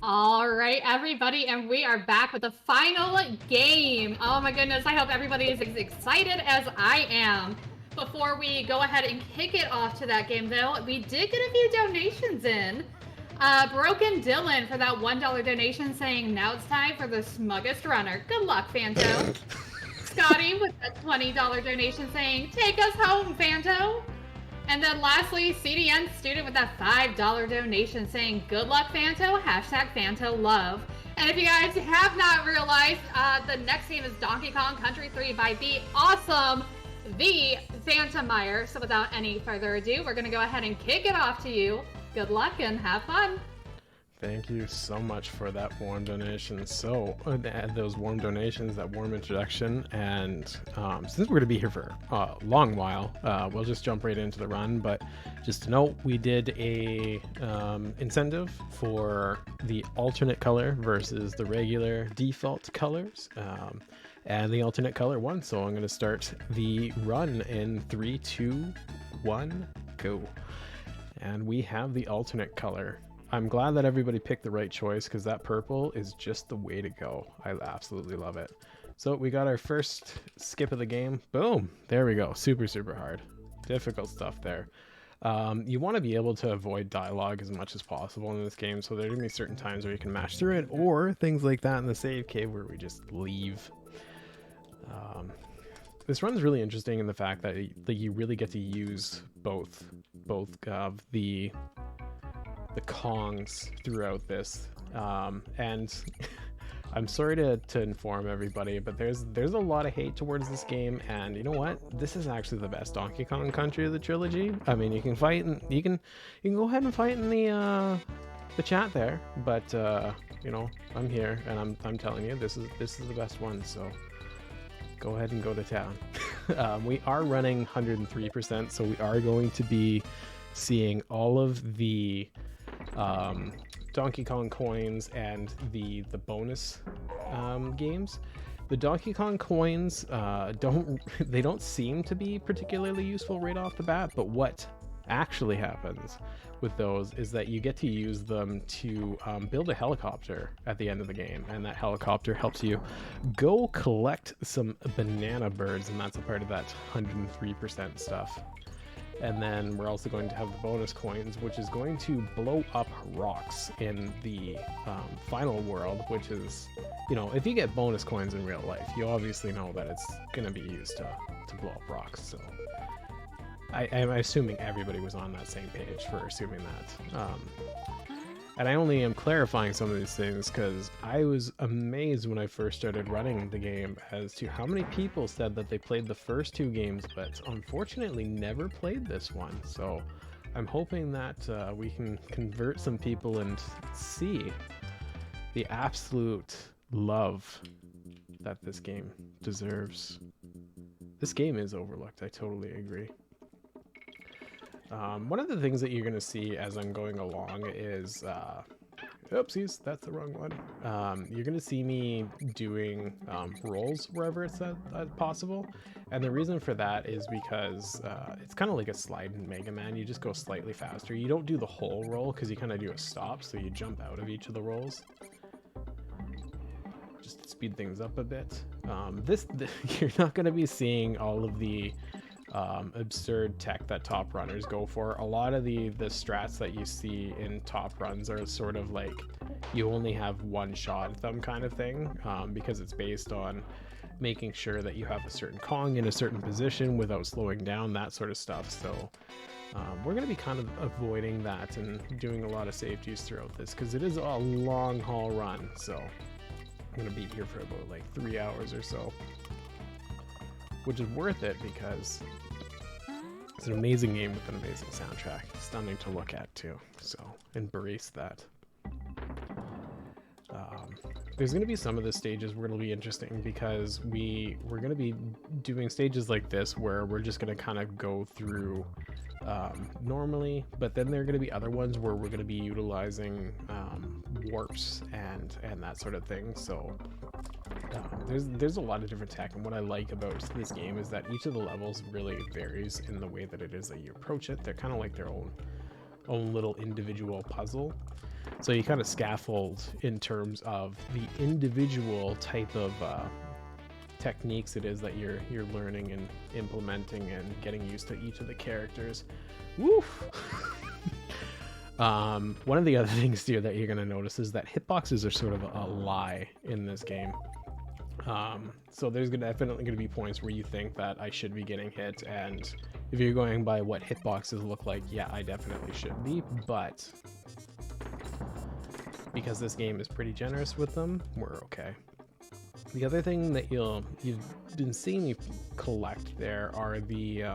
All right, everybody, and we are back with the final game. Oh my goodness, I hope everybody is as excited as I am. Before we go ahead and kick it off to that game, though, we did get a few donations in. Broken Dylan for that $1 donation saying, now it's time for the smuggest runner. Good luck, Fanto. Scotty with that $20 donation saying, take us home, Fanto. And then lastly, CDN student with that $5 donation saying, good luck, Fanto, hashtag Fanto love. And if you guys have not realized, the next game is Donkey Kong Country 3 by the awesome ThePhantomire. So without any further ado, we're going to go ahead and kick it off to you. Good luck and have fun. Thank you so much for that warm donation. So, those warm donations, that warm introduction, and since we're going to be here for a long while, we'll just jump right into the run. But just to note, we did a incentive for the alternate color versus the regular default colors, and the alternate color won. So I'm going to start the run in 3, 2, 1, go. And we have the alternate color. I'm glad that everybody picked the right choice because that purple is just the way to go. I absolutely love it. So we got our first skip of the game. Boom. There we go. Super, super hard. Difficult stuff there. You want to be able to avoid dialogue as much as possible in this game. So there are going to be certain times where you can mash through it, or things like that in the save cave where we just leave. This run's really interesting in the fact that you really get to use both of the Kongs throughout this, and I'm sorry to inform everybody, but there's a lot of hate towards this game, and you know what? This is actually the best Donkey Kong Country of the trilogy. I mean, you can fight, and you can go ahead and fight in the chat there, but you know, I'm here and I'm telling you, this is the best one. So go ahead and go to town. We are running 103%, so we are going to be seeing all of the Donkey Kong coins and the bonus games. The Donkey Kong coins don't seem to be particularly useful right off the bat, but what actually happens with those is that you get to use them to build a helicopter at the end of the game, and that helicopter helps you go collect some banana birds, and that's a part of that 103% stuff. And then we're also going to have the bonus coins, which is going to blow up rocks in the final world, which is, you know, if you get bonus coins in real life, you obviously know that it's going to be used to blow up rocks. So I'm assuming everybody was on that same page for assuming that. And I only am clarifying some of these things because I was amazed when I first started running the game as to how many people said that they played the first 2 games, but unfortunately never played this one. So I'm hoping that we can convert some people and see the absolute love that this game deserves. This game is overlooked. I totally agree. One of the things that you're going to see as I'm going along is, oopsies, that's the wrong one. You're going to see me doing rolls wherever it's possible. And the reason for that is because it's kind of like a slide in Mega Man. You just go slightly faster. You don't do the whole roll because you kind of do a stop. So you jump out of each of the rolls. Just to speed things up a bit. You're not going to be seeing all of the absurd tech that top runners go for. A lot of the strats that you see in top runs are sort of like you only have one shot at them kind of thing, because it's based on making sure that you have a certain Kong in a certain position without slowing down, that sort of stuff. So we're going to be kind of avoiding that and doing a lot of safeties throughout this because it is a long haul run. So I'm going to be here for about like 3 hours or so, which is worth it because it's an amazing game with an amazing soundtrack. Stunning to look at too, so embrace that. There's going to be some of the stages where it'll be interesting because we're going to be doing stages like this where we're just going to kind of go through normally, but then there are going to be other ones where we're going to be utilizing warps and that sort of thing. So there's a lot of different tech, and what I like about this game is that each of the levels really varies in the way that it is that you approach it. They're kind of like their own little individual puzzle. So you kind of scaffold in terms of the individual type of techniques it is that you're learning and implementing and getting used to each of the characters. Woof! One of the other things here that you're going to notice is that hitboxes are sort of a lie in this game. So there's definitely going to be points where you think that I should be getting hit, and if you're going by what hitboxes look like, yeah, I definitely should be, but because this game is pretty generous with them, we're okay. The other thing that you've been seeing me collect there are the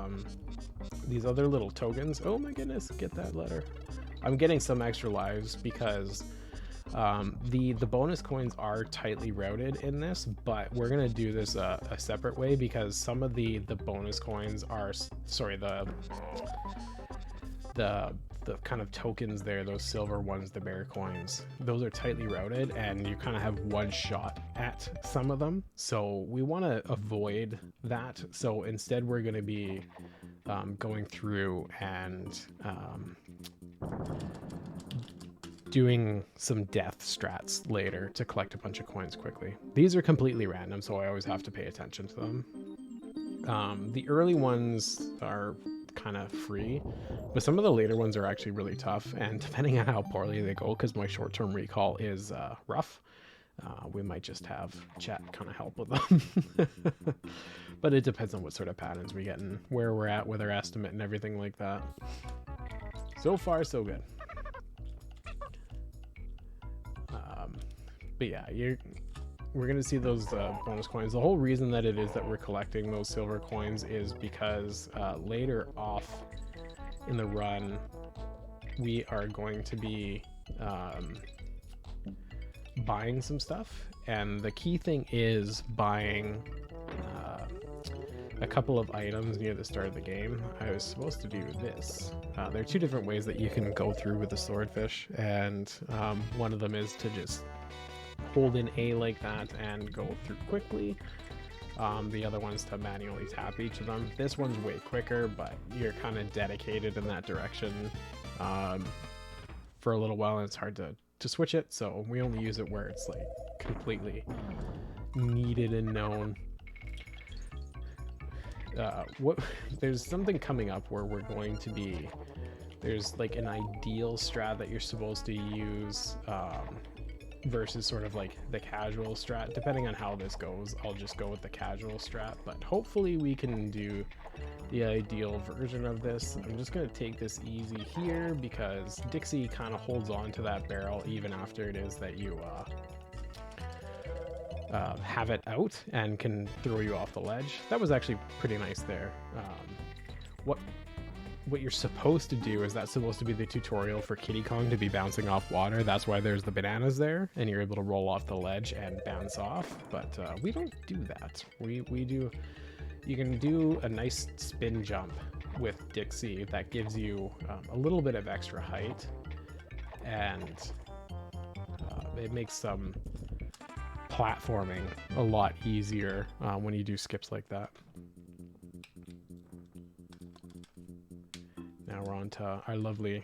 these other little tokens. Oh my goodness, get that letter. I'm getting some extra lives because the bonus coins are tightly routed in this, but we're gonna do this a separate way because some of the bonus coins are, sorry, the kind of tokens there, those silver ones, the bear coins, those are tightly routed and you kind of have one shot at some of them. So we want to avoid that. So instead we're going to be going through and doing some death strats later to collect a bunch of coins quickly. These are completely random, so I always have to pay attention to them. The early ones are kind of free, but some of the later ones are actually really tough, and depending on how poorly they go, because my short-term recall is rough, we might just have chat kind of help with them. But it depends on what sort of patterns we get and where we're at with our estimate and everything like that. So far, so good. But yeah, we're going to see those bonus coins. The whole reason that it is that we're collecting those silver coins is because later off in the run, we are going to be buying some stuff. And the key thing is buying a couple of items near the start of the game. I was supposed to do this. There are two different ways that you can go through with the swordfish, and one of them is to just hold in A like that and go through quickly. The other one's to manually tap each of them. This one's way quicker, but you're kind of dedicated in that direction for a little while, and it's hard to switch it, so we only use it where it's like completely needed and known. There's something coming up where we're going to be, there's like an ideal strat that you're supposed to use versus sort of like the casual strat. Depending on how this goes, I'll just go with the casual strat, but hopefully we can do the ideal version of this. I'm just going to take this easy here because Dixie kind of holds on to that barrel even after it is that you have it out and can throw you off the ledge. That was actually pretty nice there. What you're supposed to do is that's supposed to be the tutorial for Kiddy Kong to be bouncing off water. That's why there's the bananas there, and you're able to roll off the ledge and bounce off. But we don't do that. We do. You can do a nice spin jump with Dixie that gives you a little bit of extra height, and it makes some platforming a lot easier when you do skips like that. Now we're on to our lovely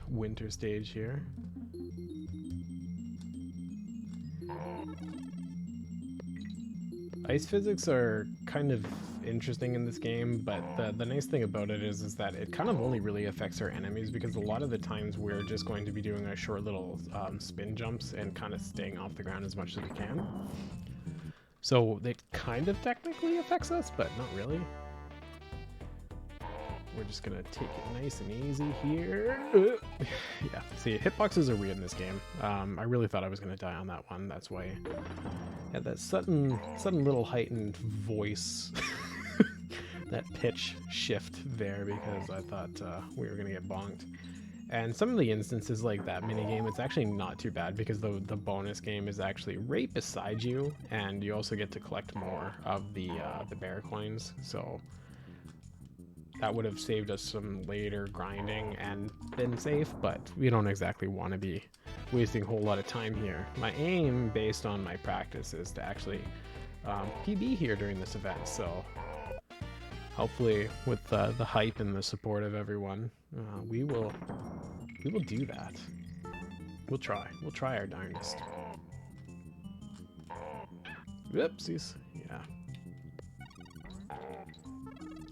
winter stage here. Ice physics are kind of interesting in this game, but the nice thing about it is that it kind of only really affects our enemies, because a lot of the times we're just going to be doing our short little spin jumps and kind of staying off the ground as much as we can. So it kind of technically affects us, but not really. We're just gonna take it nice and easy here. Yeah, see, hitboxes are weird in this game. I really thought I was gonna die on that one. That's why I had that sudden little heightened voice, that pitch shift there, because I thought we were gonna get bonked. And some of the instances like that minigame, it's actually not too bad because the bonus game is actually right beside you, and you also get to collect more of the bear coins. So that would have saved us some later grinding and been safe, but we don't exactly want to be wasting a whole lot of time here. My aim, based on my practice, is to actually PB here during this event, so hopefully with the hype and the support of everyone, we will We will do that. We'll try. We'll try our darndest. Whoopsies. Yeah.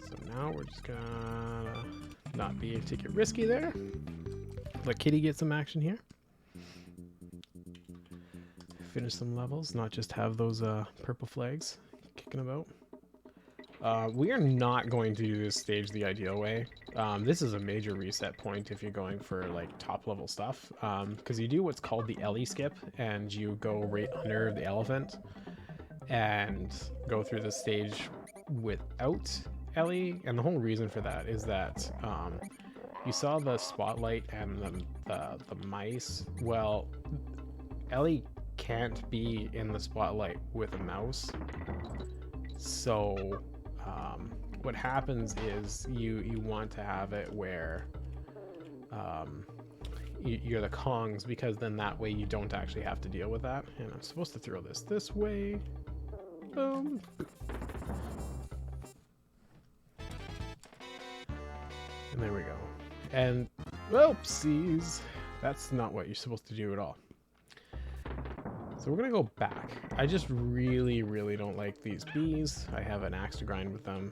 So now we're just gonna not take it risky there. Let Kitty get some action here. Finish some levels, not just have those purple flags kicking about. We are not going to do this stage the ideal way. This is a major reset point if you're going for like top level stuff, because you do what's called the Ellie skip, and you go right under the elephant and go through the stage without Ellie. And the whole reason for that is that you saw the spotlight and the mice. Well, Ellie can't be in the spotlight with a mouse, so what happens is you want to have it where you're the Kongs, because then that way you don't actually have to deal with that. And I'm supposed to throw this way. Boom. And there we go. And oopsies, that's not what you're supposed to do at all. So we're gonna go back. I just really don't like these bees. I have an axe to grind with them,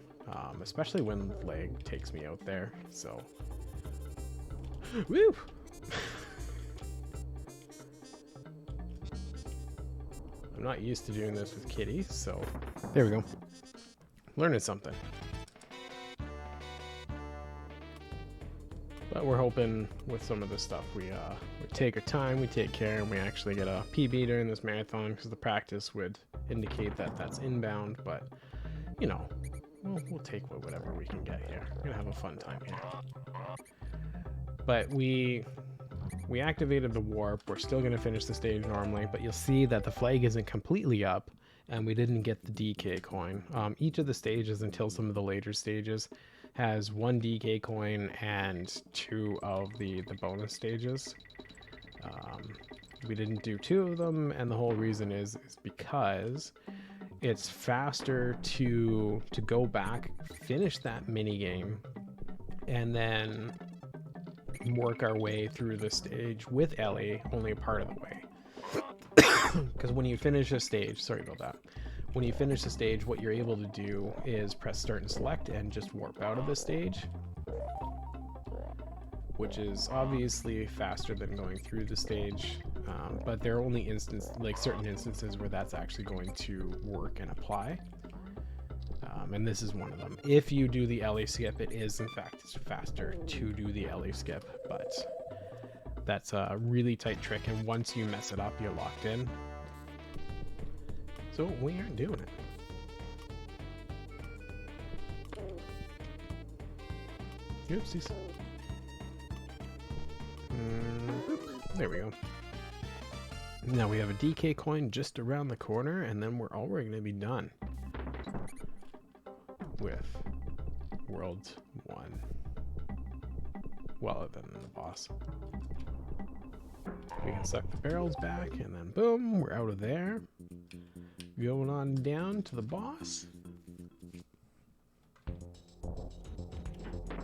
especially when leg takes me out there. So, woo! I'm not used to doing this with Kitty, so there we go. Learning something. But we're hoping with some of this stuff we take our time, we take care, and we actually get a PB during this marathon, because the practice would indicate that that's inbound. But you know, we'll take whatever we can get here. We're gonna have a fun time here. But we activated the warp. We're still gonna finish the stage normally, but you'll see that the flag isn't completely up, and we didn't get the DK coin. Each of the stages, until some of the later stages, has 1 DK coin and 2 of the bonus stages. We didn't do 2 of them, and the whole reason is because it's faster to go back, finish that mini game, and then work our way through the stage with Ellie only a part of the way. Because when you finish a stage, sorry about that. When you finish the stage, what you're able to do is press start and select and just warp out of the stage, which is obviously faster than going through the stage. But there are only certain instances where that's actually going to work and apply. And this is one of them. If you do the Ellie skip, it is in fact faster to do the Ellie skip, but that's a really tight trick, and once you mess it up, you're locked in. So we aren't doing it. Oopsies. There we go. Now we have a DK coin just around the corner, and then we're going to be done with World 1. Well, other than the boss. We can suck the barrels back, and then boom, we're out of there. Going on down to the boss.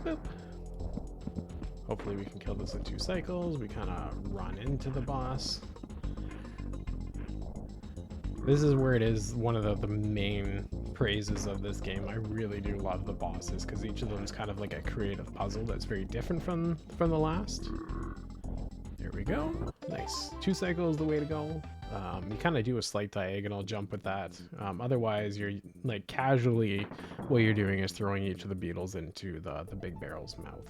Boop. Hopefully we can kill this in 2 cycles. We kind of run into the boss. This is where it is one of the main praises of this game. I really do love the bosses, because each of them is kind of like a creative puzzle that's very different from the last. There we go. Nice. 2 cycles the way to go. You kind of do a slight diagonal jump with that. Otherwise, you're like casually, what you're doing is throwing each of the beetles into the big barrel's mouth.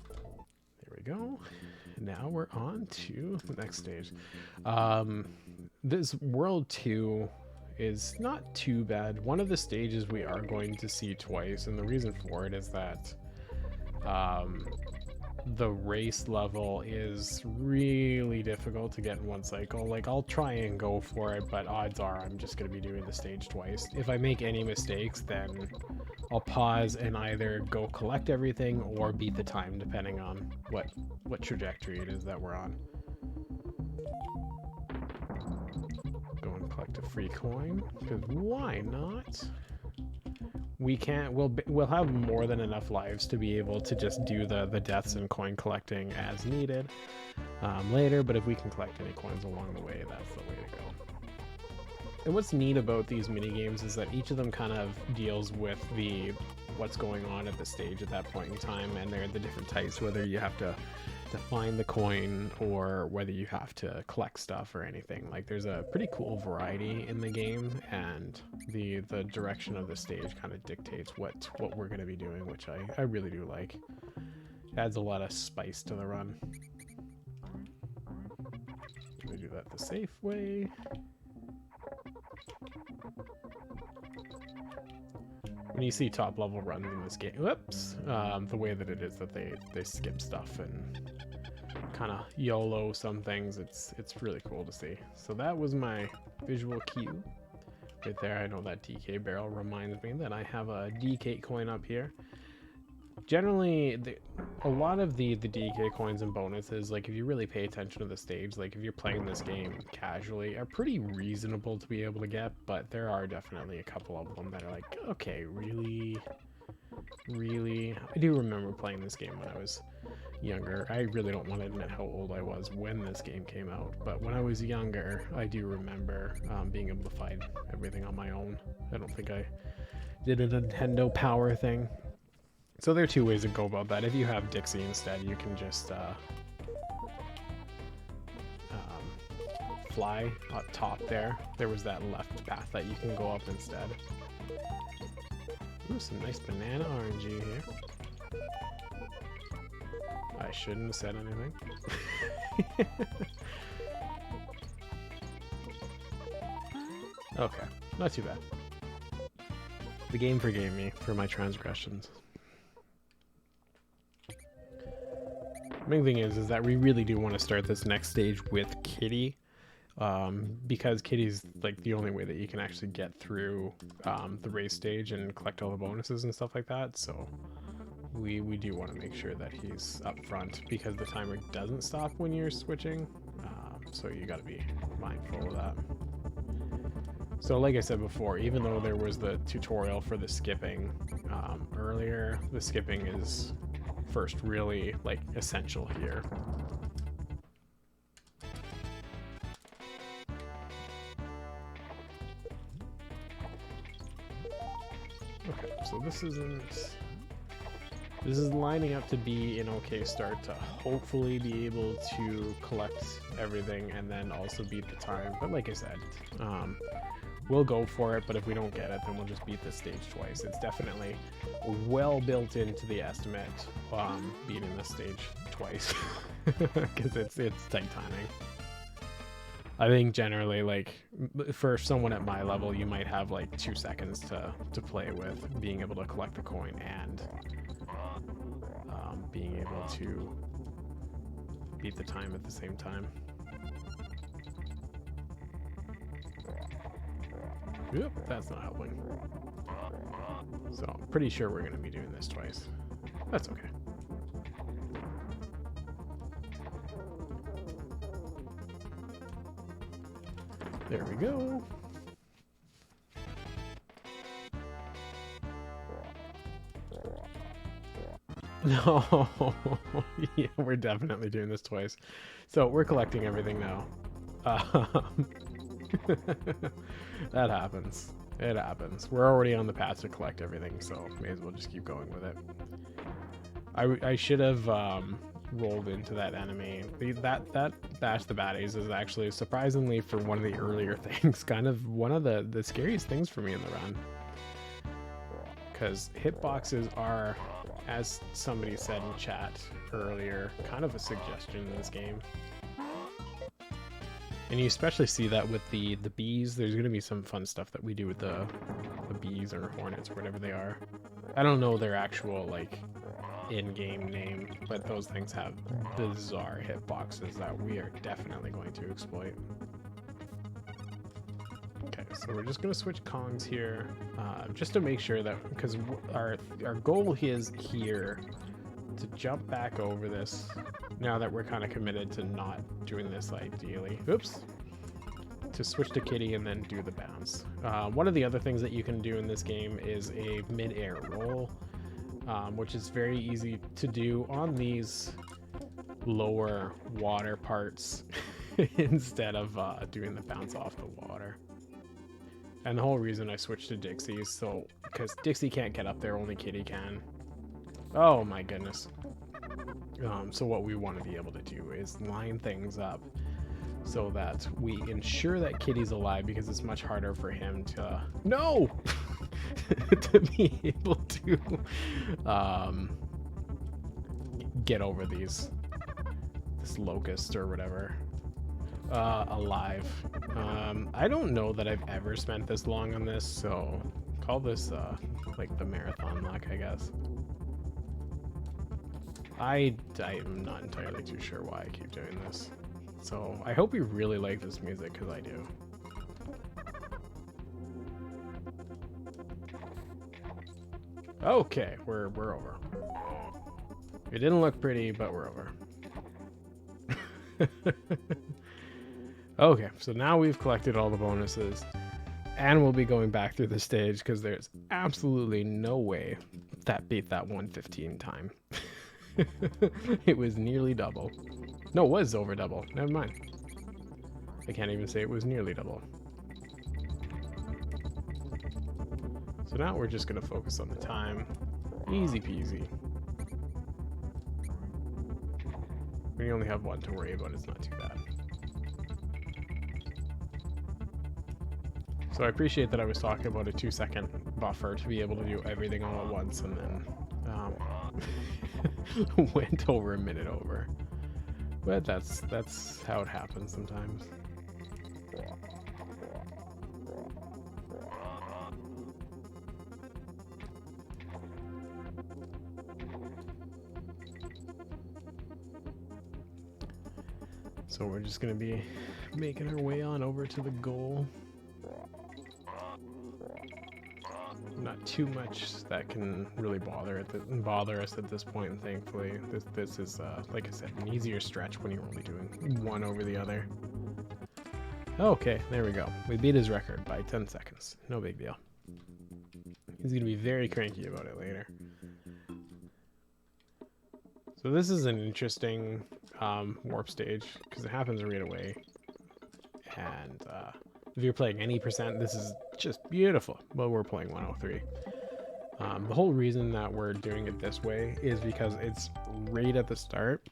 There we go. Now we're on to the next stage. This World 2 is not too bad. One of the stages we are going to see twice, and the reason for it is that the race level is really difficult to get in 1 cycle. Like, I'll try and go for it, but odds are I'm just going to be doing the stage twice. If I make any mistakes, then I'll pause and either go collect everything or beat the time, depending on what trajectory it is that we're on. Go and collect a free coin, because why not? we'll have more than enough lives to be able to just do the deaths and coin collecting as needed later, but if we can collect any coins along the way, that's the way to go. And what's neat about these mini games is that each of them kind of deals with what's going on at the stage at that point in time, and they're the different types, whether you have to find the coin or whether you have to collect stuff or anything. Like, there's a pretty cool variety in the game, and the direction of the stage kind of dictates what we're going to be doing, which I really do like. Adds a lot of spice to the run. We do that the safe way. When you see top level runs in this game, whoops, the way that it is that they skip stuff and kind of YOLO some things, it's really cool to see. So that was my visual cue right there. I know that DK barrel reminds me that I have a DK coin up here. Generally, a lot of the DK coins and bonuses, like if you really pay attention to the stage, like if you're playing this game casually, are pretty reasonable to be able to get, but there are definitely a couple of them that are like, okay, really? I do remember playing this game when I was younger. I really don't want to admit how old I was when this game came out, but when I was younger, I do remember being able to find everything on my own. I don't think I did a Nintendo Power thing. So there are two ways to go about that. If you have Dixie instead, you can just fly up top there. There was that left path that you can go up instead. Ooh, some nice banana RNG here. I shouldn't have said anything. Okay, not too bad. The game forgave me for my transgressions. Main thing is that we really do want to start this next stage with Kitty, because Kitty's like the only way that you can actually get through the race stage and collect all the bonuses and stuff like that. So we do want to make sure that he's up front, because the timer doesn't stop when you're switching, so you got to be mindful of that. So like I said before, even though there was the tutorial for the skipping earlier, the skipping is first really like essential here. Okay, so this is lining up to be an okay start to hopefully be able to collect everything and then also beat the time. But like I said, we'll go for it, but if we don't get it, then we'll just beat this stage twice. It's definitely well built into the estimate, beating this stage twice, because it's tight timing. I think generally, like, for someone at my level, you might have like 2 seconds to play with being able to collect the coin and being able to beat the time at the same time. Yep, that's not helping. So, pretty sure we're going to be doing this twice. That's okay. There we go. No, yeah, we're definitely doing this twice. So we're collecting everything now. That happens. It happens. We're already on the path to collect everything, so may as well just keep going with it. I should have rolled into that enemy. That Bash the Baddies is actually, surprisingly, for one of the earlier things, kind of one of the scariest things for me in the run. Because hitboxes are, as somebody said in chat earlier, kind of a suggestion in this game. And you especially see that with the bees. There's going to be some fun stuff that we do with the bees or hornets or whatever they are. I don't know their actual, like, in-game name, but those things have bizarre hitboxes that we are definitely going to exploit. Okay, so we're just going to switch Kongs here, just to make sure that, because our goal is here to jump back over this now that we're kind of committed to not doing this ideally. Oops. to switch to Kitty and then do the bounce. One of the other things that you can do in this game is a mid-air roll, which is very easy to do on these lower water parts instead of doing the bounce off the water. And the whole reason I switched to Dixie is so because Dixie can't get up there, only Kitty can. Oh my goodness. So what we want to be able to do is line things up so that we ensure that Kitty's alive, because it's much harder for him to to be able to get over this locust or whatever alive. I don't know that I've ever spent this long on this, so call this like the marathon luck, I guess. I am not entirely too sure why I keep doing this. So I hope you really like this music, because I do. Okay, we're over. It didn't look pretty, but we're over. Okay, so now we've collected all the bonuses, and we'll be going back through the stage because there's absolutely no way that beat that 115 time. It was nearly double. No, it was over double. Never mind. I can't even say it was nearly double. So now we're just going to focus on the time. Easy peasy. We only have one to worry about, it's not too bad. So I appreciate that I was talking about a 2-second buffer to be able to do everything all at once, and then went over a minute over. But that's how it happens sometimes. So we're just gonna be making our way on over to the goal. Not too much that can really bother us at this point, thankfully. This is, like I said, an easier stretch when you're only doing one over the other. Okay, there we go. We beat his record by 10 seconds. No big deal. He's gonna be very cranky about it later. So this is an interesting warp stage, because it happens right away. And if you're playing any percent, this is just beautiful. But we're playing 103. The whole reason that we're doing it this way is because it's right at the start,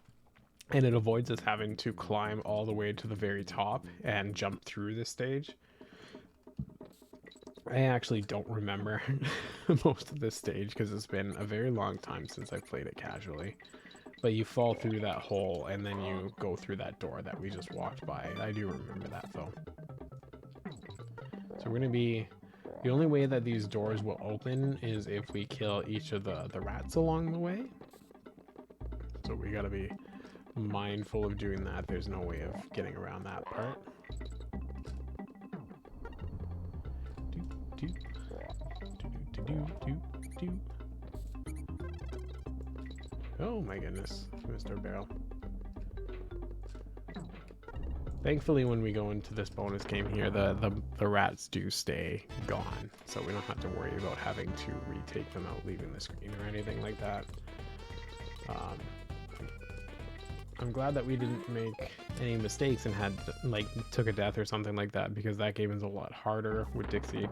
and it avoids us having to climb all the way to the very top and jump through this stage. I actually don't remember most of this stage because it's been a very long time since I've played it casually. But you fall through that hole and then you go through that door that we just walked by. I do remember that though. So we're going to be... The only way that these doors will open is if we kill each of the rats along the way. So we got to be mindful of doing that. There's no way of getting around that part. Oh my goodness, Mr. Barrel. Thankfully, when we go into this bonus game here, the rats do stay gone, so we don't have to worry about having to retake them out, leaving the screen or anything like that. I'm glad that we didn't make any mistakes and had took a death or something like that, because that game is a lot harder with Dixie.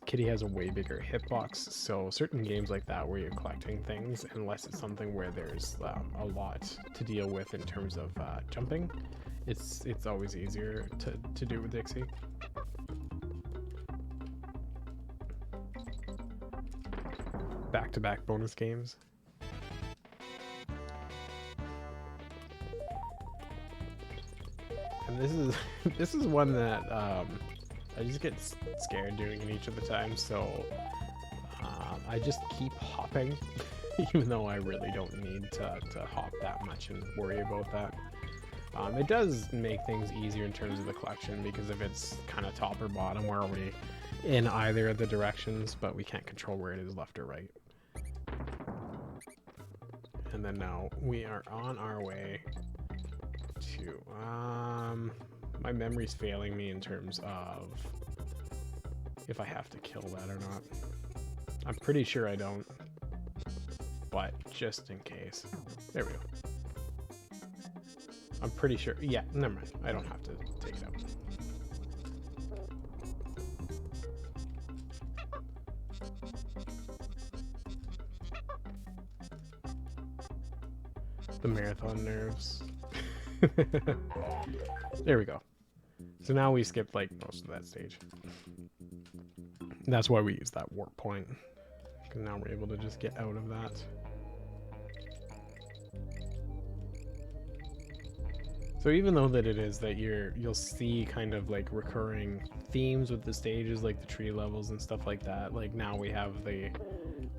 Kitty has a way bigger hitbox, so certain games like that where you're collecting things, unless it's something where there's a lot to deal with in terms of jumping, it's always easier to do with Dixie. Back-to-back bonus games. And this is one that I just get scared doing it each of the times, so I just keep hopping, even though I really don't need to hop that much and worry about that. It does make things easier in terms of the collection, because if it's kind of top or bottom, we're already in either of the directions, but we can't control where it is left or right. And then now we are on our way to My memory's failing me in terms of if I have to kill that or not. I'm pretty sure I don't, but just in case. There we go. I'm pretty sure. Yeah, never mind. I don't have to take it out. The marathon nerves. There we go. So now we skipped like most of that stage. That's why we use that warp point. Because now we're able to just get out of that. So even though that it is that you'll see kind of like recurring themes with the stages, like the tree levels and stuff like that. Like now we have the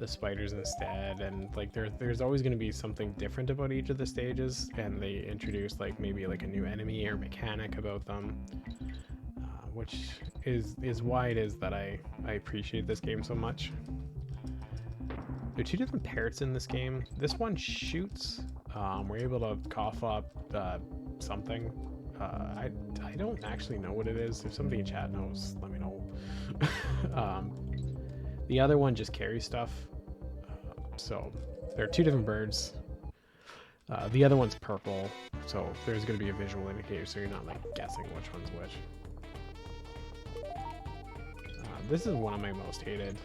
spiders instead, and like there's always going to be something different about each of the stages, and they introduce like maybe like a new enemy or mechanic about them, which is why it is that I appreciate this game so much. There are two different parrots in this game. This one shoots. We're able to cough up something. I don't actually know what it is. If somebody in chat knows, let me know. The other one just carries stuff. So there are two different birds. The other one's purple, so there's going to be a visual indicator, so you're not like guessing which one's which. This is one of my most hated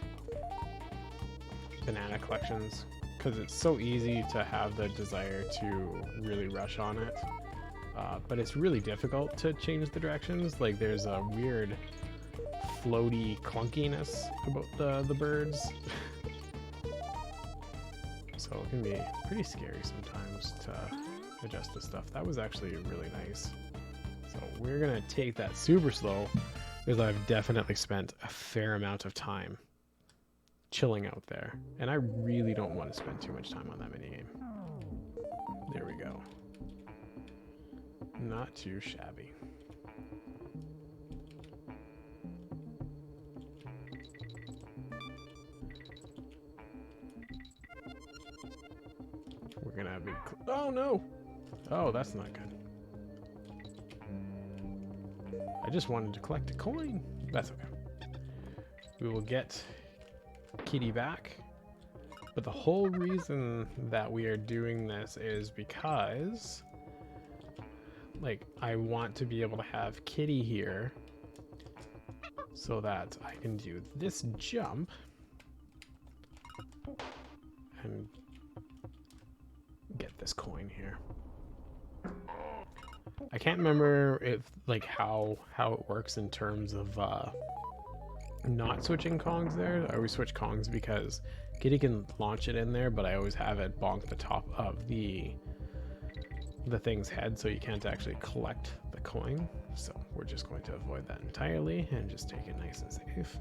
banana collections, because it's so easy to have the desire to really rush on it, but it's really difficult to change the directions. Like there's a weird floaty clunkiness about the birds. So it can be pretty scary sometimes to adjust this stuff. That was actually really nice. So we're gonna take that super slow, because I've definitely spent a fair amount of time chilling out there, and I really don't want to spend too much time on that minigame. There we go. Not too shabby. We're gonna be. Oh no! Oh, that's not good. I just wanted to collect a coin. That's okay. We will get Kitty back. But the whole reason that we are doing this is because, like, I want to be able to have Kitty here so that I can do this jump and get this coin here. I can't remember if like how it works in terms of not switching Kongs there. I always switch Kongs because Kitty can launch it in there, but I always have it bonk the top of the thing's head, so you can't actually collect the coin. So we're just going to avoid that entirely and just take it nice and safe.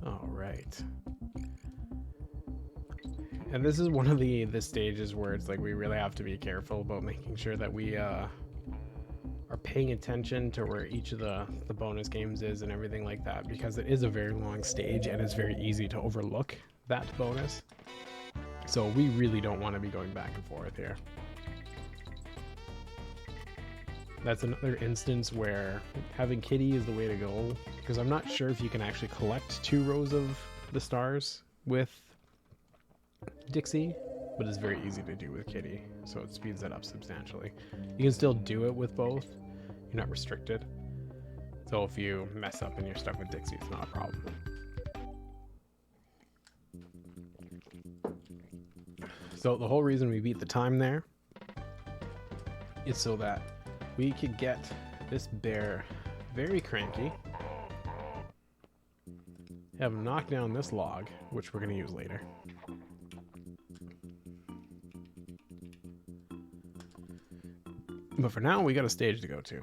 All right. And this is one of the stages where it's like we really have to be careful about making sure that we are paying attention to where each of the bonus games is and everything like that, because it is a very long stage and it's very easy to overlook that bonus. So we really don't want to be going back and forth here. That's another instance where having Kitty is the way to go, because I'm not sure if you can actually collect 2 rows of the stars with Dixie, but it's very easy to do with Kitty, so it speeds it up substantially. You can still do it with both. You're not restricted. So if you mess up and you're stuck with Dixie, it's not a problem. So the whole reason we beat the time there is so that we could get this bear very cranky, have him knock down this log, which we're going to use later. But for now, we got a stage to go to.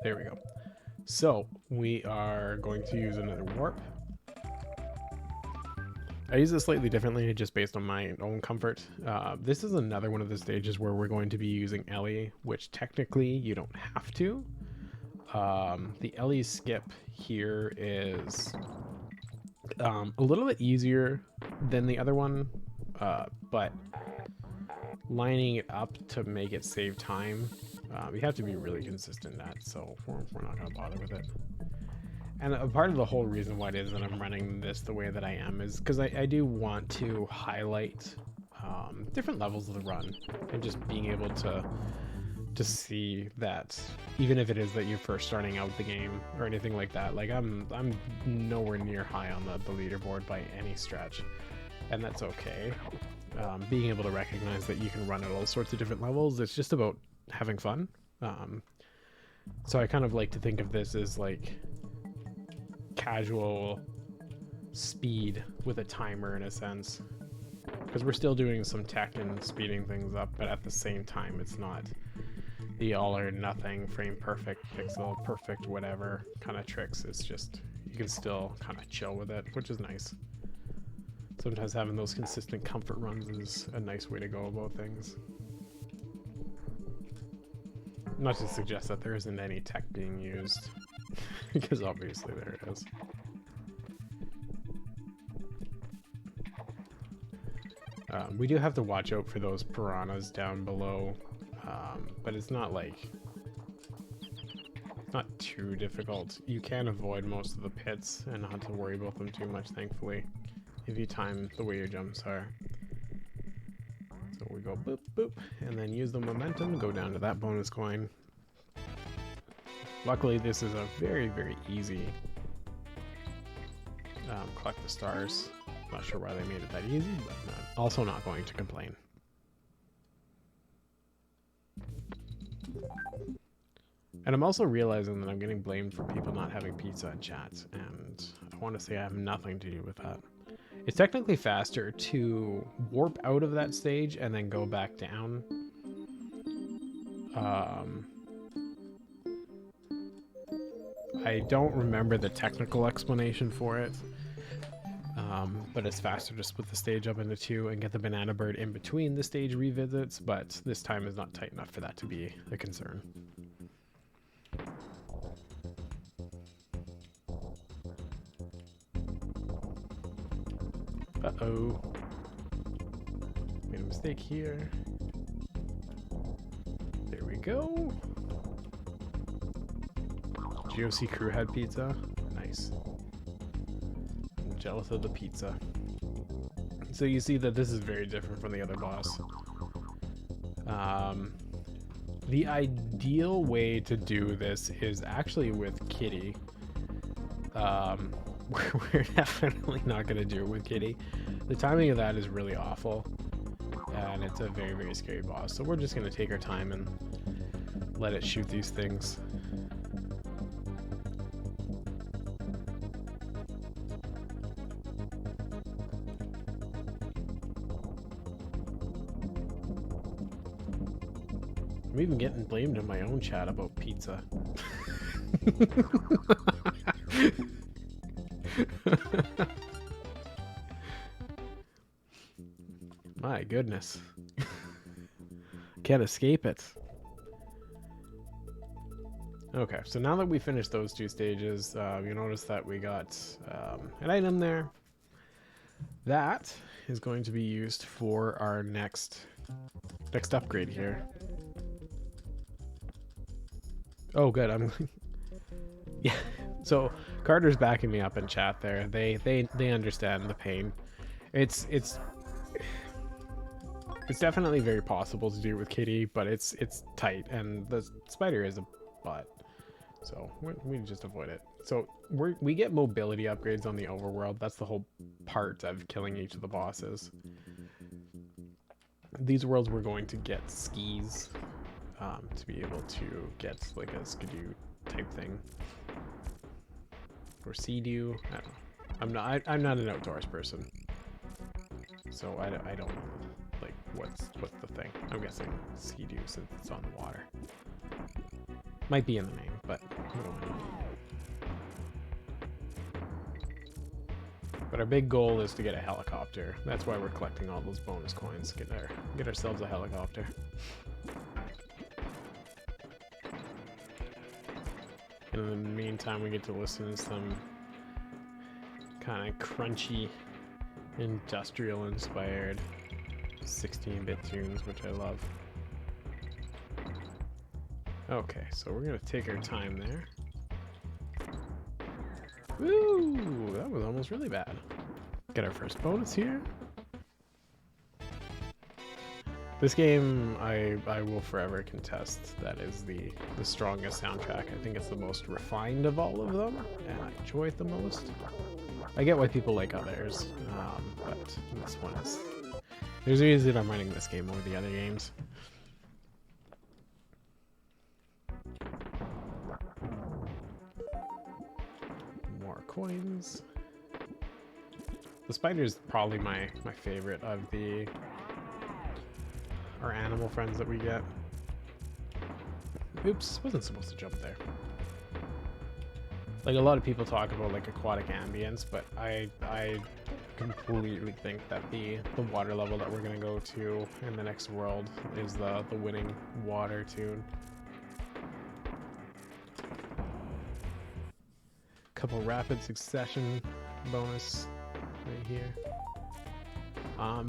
There we go. So we are going to use another warp. I use this slightly differently just based on my own comfort. This is another one of the stages where we're going to be using Ellie, which technically you don't have to. The Ellie skip here is a little bit easier than the other one, but lining it up to make it save time, you have to be really consistent at, so we're not going to bother with it. And a part of the whole reason why it is that I'm running this the way that I am is because I do want to highlight different levels of the run, and just being able to see that even if it is that you're first starting out the game or anything like that, like I'm nowhere near high on the leaderboard by any stretch, and that's okay. Being able to recognize that you can run at all sorts of different levels, it's just about having fun. So I kind of like to think of this as like casual speed with a timer in a sense, because we're still doing some tech and speeding things up, but at the same time it's not the all or nothing frame perfect, pixel perfect, whatever kind of tricks. It's just you can still kind of chill with it, which is nice. Sometimes having those consistent comfort runs is a nice way to go about things. Not to suggest that there isn't any tech being used, because obviously there it is. We do have to watch out for those piranhas down below, but it's not like, not too difficult. You can avoid most of the pits and not have to worry about them too much, thankfully, if you time the way your jumps are. So we go boop boop, and then use the momentum, go down to that bonus coin. Luckily this is a very, very easy collect the stars. Not sure why they made it that easy, but also not going to complain. And I'm also realizing that I'm getting blamed for people not having pizza in chat, and I want to say I have nothing to do with that. It's technically faster to warp out of that stage and then go back down. I don't remember the technical explanation for it, but it's faster to split the stage up into two and get the banana bird in between the stage revisits, but this time is not tight enough for that to be a concern. Uh-oh. Made a mistake here. There we go. GOC crew had pizza. Nice. I'm jealous of the pizza. So you see that this is very different from the other boss. The ideal way to do this is actually with Kitty. We're definitely not going to do it with Kitty. The timing of that is really awful, and it's a very, very scary boss. So we're just going to take our time and let it shoot these things. I'm even getting blamed in my own chat about pizza. My goodness. Can't escape it. Okay, so now that we finished those two stages, you notice that we got an item there. That is going to be used for our next upgrade here. Oh, good. I'm yeah. So Carter's backing me up in chat there. They understand the pain. It's definitely very possible to do with Kitty, but it's tight, and the spider is a butt. So we just avoid it. So we get mobility upgrades on the overworld. That's the whole part of killing each of the bosses. These worlds we're going to get skis to be able to get like a skidoo type thing. Or sea-doo. I don't know. I'm not an outdoors person, so I don't know like what's the thing. I'm guessing sea-doo since it's on the water. Might be in the name, but we don't know. But our big goal is to get a helicopter. That's why we're collecting all those bonus coins. Get ourselves a helicopter. And in the meantime, we get to listen to some kind of crunchy, industrial-inspired 16-bit tunes, which I love. Okay, so we're gonna take our time there. Woo! That was almost really bad. Get our first bonus here. This game, I will forever contest that is the strongest soundtrack. I think it's the most refined of all of them, and I enjoy it the most. I get why people like others, but this one is... There's a reason I'm running this game over the other games. More coins. The spider's probably my favorite of our animal friends that we get. Oops, wasn't supposed to jump there. Like, a lot of people talk about like aquatic ambience, but I completely think that the water level that we're gonna go to in the next world is the winning water tune. Couple rapid succession bonus right here.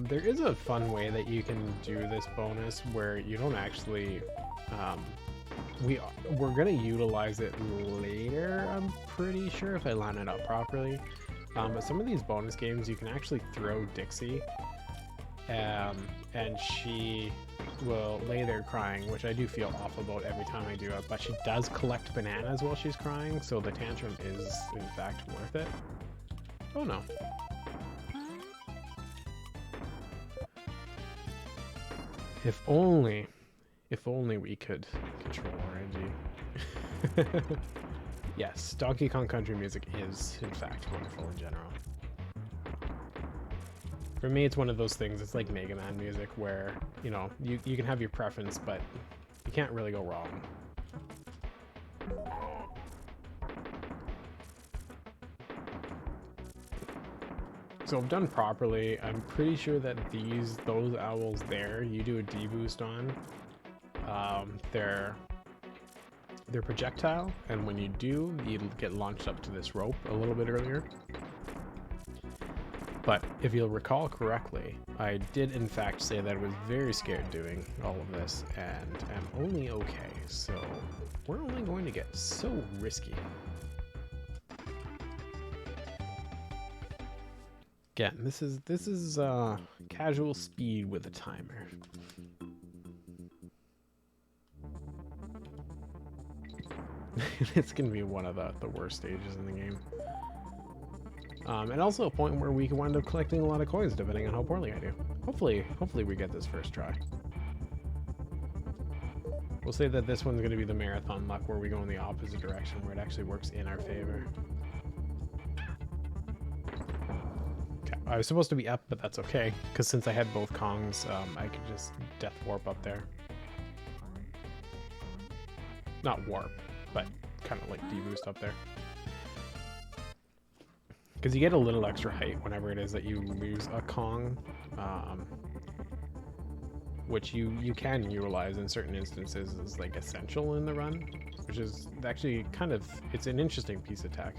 There is a fun way that you can do this bonus where you don't actually we're gonna utilize it later, I'm pretty sure, if I line it up properly. But some of these bonus games you can actually throw Dixie and she will lay there crying, which I do feel awful about every time I do it, but she does collect bananas while she's crying, so the tantrum is in fact worth it. Oh no. If only we could control RNG. Yes, Donkey Kong Country music is, in fact, wonderful in general. For me, it's one of those things, it's like Mega Man music, where, you know, you can have your preference, but you can't really go wrong. So if done properly, I'm pretty sure that those owls there, you do a deboost on. They're projectile, and when you do, you get launched up to this rope a little bit earlier. But if you'll recall correctly, I did in fact say that I was very scared doing all of this, and am only okay, so we're only going to get so risky. Again, this is casual speed with a timer. It's gonna be one of the worst stages in the game. And also a point where we can wind up collecting a lot of coins depending on how poorly I do. Hopefully we get this first try. We'll say that this one's gonna be the marathon luck where we go in the opposite direction, where it actually works in our favor. Okay, I was supposed to be up, but that's okay, because since I had both Kongs, I could just death warp up there. Not warp, but kind of like deboost up there. Because you get a little extra height whenever it is that you lose a Kong, which you can utilize in certain instances as like essential in the run, which is actually kind of, it's an interesting piece of tech.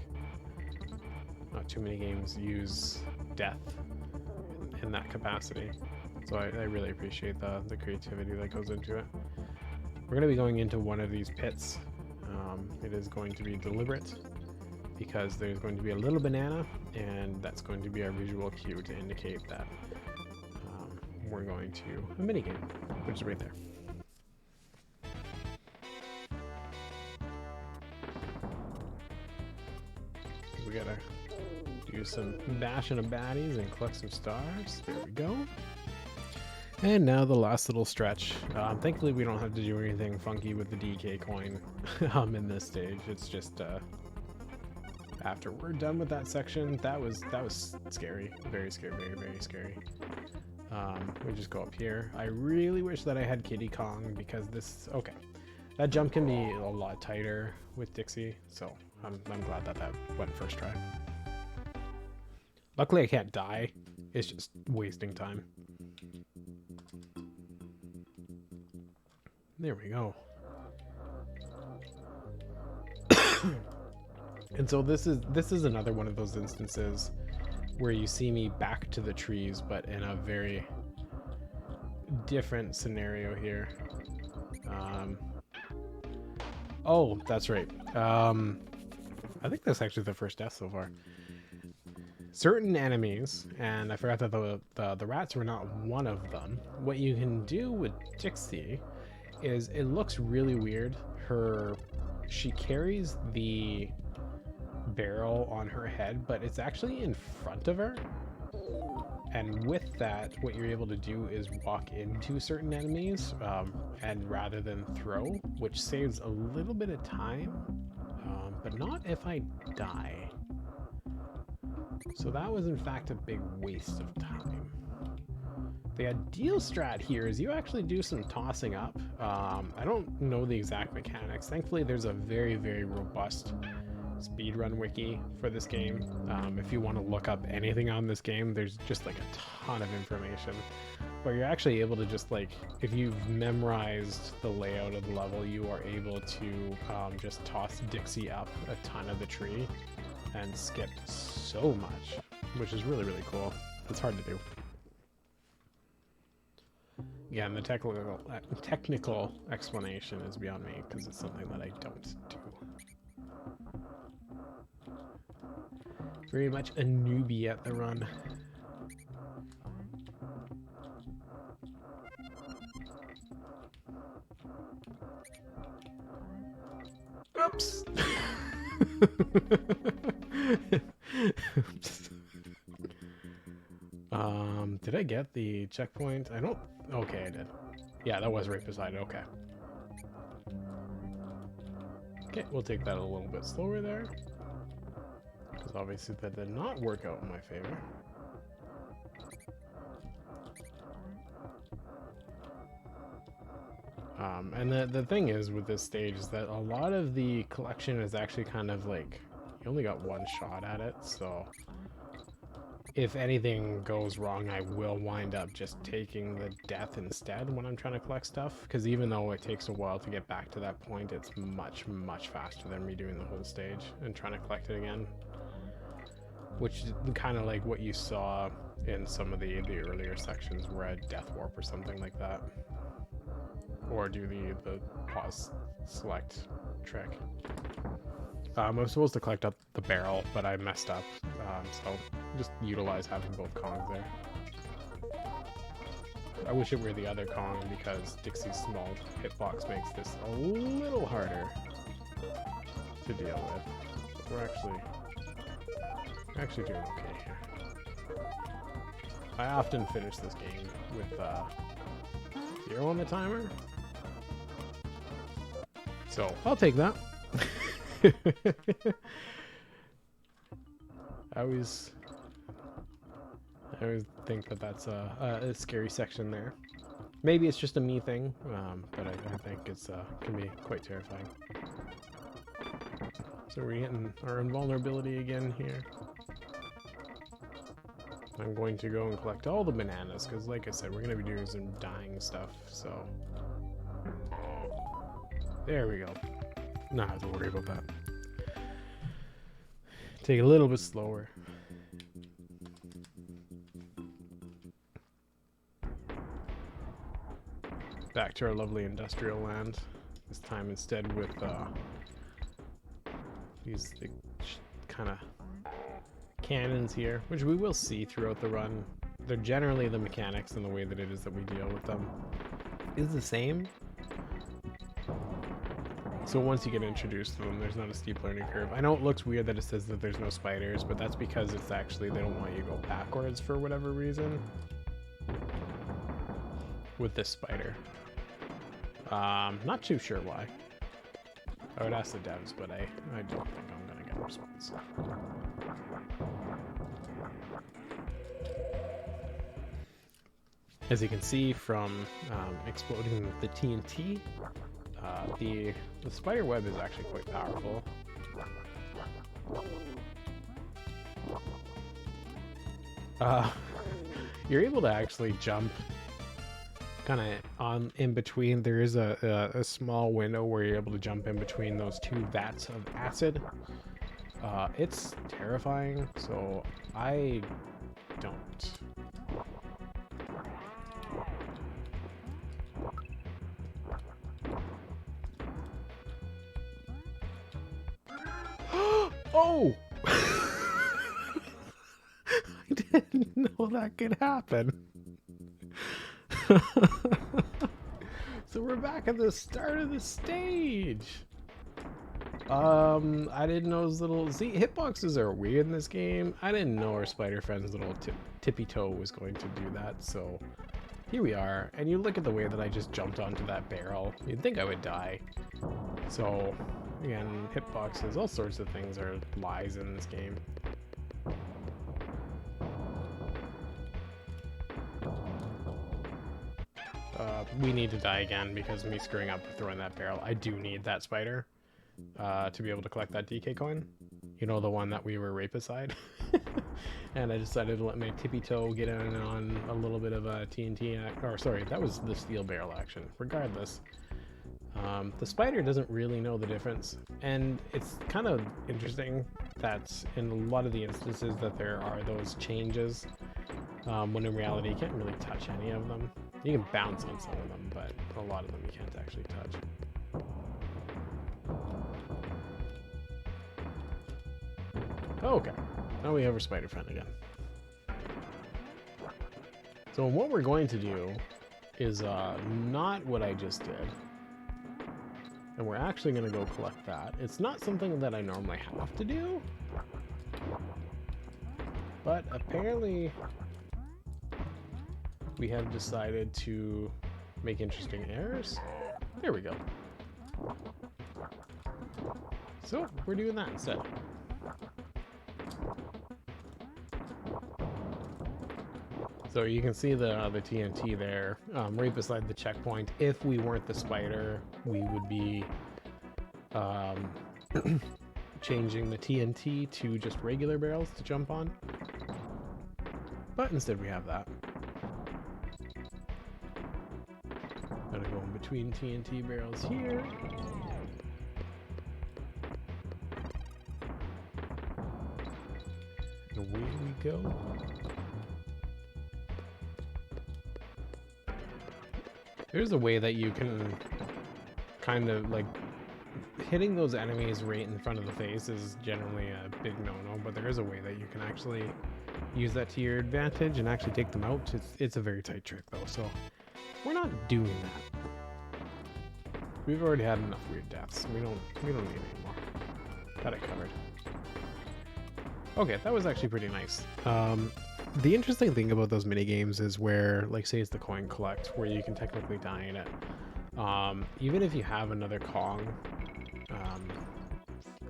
Not too many games use death in that capacity, so I really appreciate the creativity that goes into it. We're going to be going into one of these pits. It is going to be deliberate because there's going to be a little banana, and that's going to be our visual cue to indicate that we're going to a minigame, which is right there. We gotta do some bashing of baddies and collect some stars. There we go. And now the last little stretch. Thankfully we don't have to do anything funky with the DK coin in this stage. It's just after we're done with that section, that was scary. Very scary, very scary. We just go up here. I really wish that I had Kiddy Kong, because this, okay, that jump can be a lot tighter with Dixie, so I'm glad that went first try. Luckily I can't die. It's just wasting time. There we go. And so this is another one of those instances where you see me back to the trees, but in a very different scenario here. Oh, that's right. I think that's actually the first death so far. Certain enemies, and I forgot that the rats were not one of them. What you can do with Dixie is it looks really weird. She carries the barrel on her head, but it's actually in front of her. And with that, what you're able to do is walk into certain enemies, and rather than throw, which saves a little bit of time, but not if I die. So that was in fact a big waste of time. The ideal strat here is you actually do some tossing up. I don't know the exact mechanics. Thankfully, there's a very, very robust speedrun wiki for this game. If you want to look up anything on this game, there's just like a ton of information. But you're actually able to just like, if you've memorized the layout of the level, you are able to just toss Dixie up a ton of the tree and skip so much, which is really, really cool. It's hard to do. Yeah, and the technical explanation is beyond me because it's something that I don't do. Very much a newbie at the run. Oops. Oops. Did I get the checkpoint? I don't. Okay, I did. Yeah, that was right beside it. Okay. Okay, we'll take that a little bit slower there. Because obviously that did not work out in my favor. And the thing is with this stage is that a lot of the collection is actually kind of like, you only got one shot at it, so if anything goes wrong, I will wind up just taking the death instead when I'm trying to collect stuff, because even though it takes a while to get back to that point, it's much, much faster than redoing the whole stage and trying to collect it again. Which is kind of like what you saw in some of the earlier sections where I death warp or something like that. Or do the pause select trick. I was supposed to collect up the barrel, but I messed up, so just utilize having both Kongs there. I wish it were the other Kong because Dixie's small hitbox makes this a little harder to deal with. But we're actually doing okay here. I often finish this game with 0 on the timer, so I'll take that. I always think that that's a scary section there. Maybe it's just a me thing, but I think it's can be quite terrifying. So we're getting our invulnerability again here. I'm going to go and collect all the bananas because, like I said, we're going to be doing some dying stuff. So there we go. Not have to worry about that. Take it a little bit slower. Back to our lovely industrial land. This time instead with these kind of cannons here, which we will see throughout the run. They're generally the mechanics and the way that it is that we deal with them is the same. So once you get introduced to them, there's not a steep learning curve. I know it looks weird that it says that there's no spiders, but that's because it's actually, they don't want you to go backwards for whatever reason with this spider. Not too sure why. I would ask the devs, but I don't think I'm gonna get a response. As you can see from exploding the TNT, the spider web is actually quite powerful. You're able to actually jump kind of on in between. There is a small window where you're able to jump in between those two vats of acid. It's terrifying, so I don't. Oh! I didn't know that could happen. So we're back at the start of the stage. I didn't know those little... See, hitboxes are weird in this game. I didn't know our spider friend's little tippy toe was going to do that, so... Here we are, and you look at the way that I just jumped onto that barrel. You'd think I would die. So, again, hitboxes, all sorts of things are lies in this game. We need to die again because of me screwing up throwing that barrel. I do need that spider to be able to collect that DK coin. You know, the one that we were right beside. And I decided to let my tippy toe get in on a little bit of a TNT, or sorry, that was the steel barrel action. Regardless, the spider doesn't really know the difference, and it's kind of interesting that in a lot of the instances that there are those changes, when in reality you can't really touch any of them. You can bounce on some of them, but a lot of them you can't actually touch. Okay, now we have our spider friend again. So what we're going to do is not what I just did. And we're actually going to go collect that. It's not something that I normally have to do. But apparently we have decided to make interesting errors. There we go. So we're doing that instead. So you can see the TNT there, right beside the checkpoint. If we weren't the spider, we would be changing the TNT to just regular barrels to jump on. But instead we have that. Gotta go in between TNT barrels here. And away we go. There's a way that you can kind of like hitting those enemies right in front of the face is generally a big no-no, but there is a way that you can actually use that to your advantage and actually take them out. It's a very tight trick though, so we're not doing that. We've already had enough weird deaths. We don't need any more. Got it covered. Okay, that was actually pretty nice. The interesting thing about those mini games is where, like, say it's the coin collect, where you can technically die in it. Even if you have another Kong,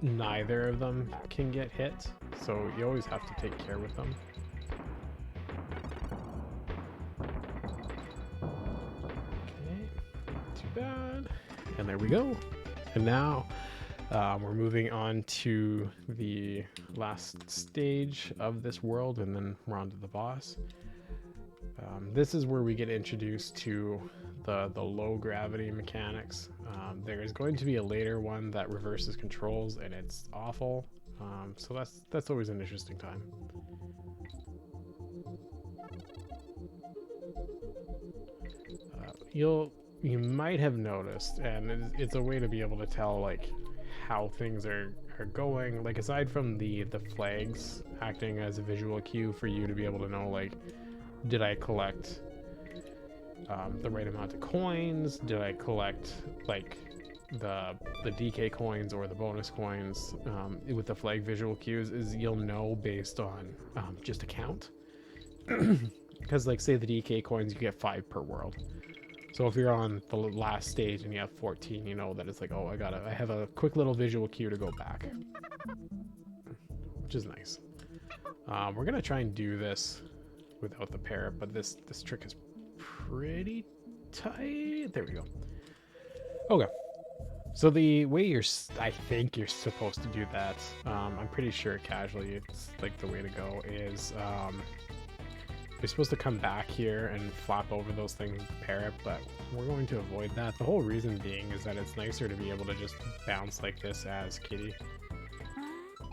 neither of them can get hit, so you always have to take care with them. Okay, not too bad. And there we go. And now we're moving on to the last stage of this world, and then we're on to the boss. This is where we get introduced to the low gravity mechanics. There is going to be a later one that reverses controls, and it's awful. So that's always an interesting time. You might have noticed, and it's a way to be able to tell like how things are going, like aside from the flags acting as a visual cue for you to be able to know, like, did I collect the right amount of coins, did I collect like the DK coins or the bonus coins, with the flag visual cues, is you'll know based on just a count. Because like say the DK coins, you get 5 per world. So if you're on the last stage and you have 14, you know that it's like, oh, I have a quick little visual cue to go back, which is nice. We're gonna try and do this without the parrot, but this trick is pretty tight. There we go. Okay. So the way I think you're supposed to do that, I'm pretty sure casually it's like the way to go is, you're supposed to come back here and flop over those things with the parrot, but we're going to avoid that. The whole reason being is that it's nicer to be able to just bounce like this as Kitty.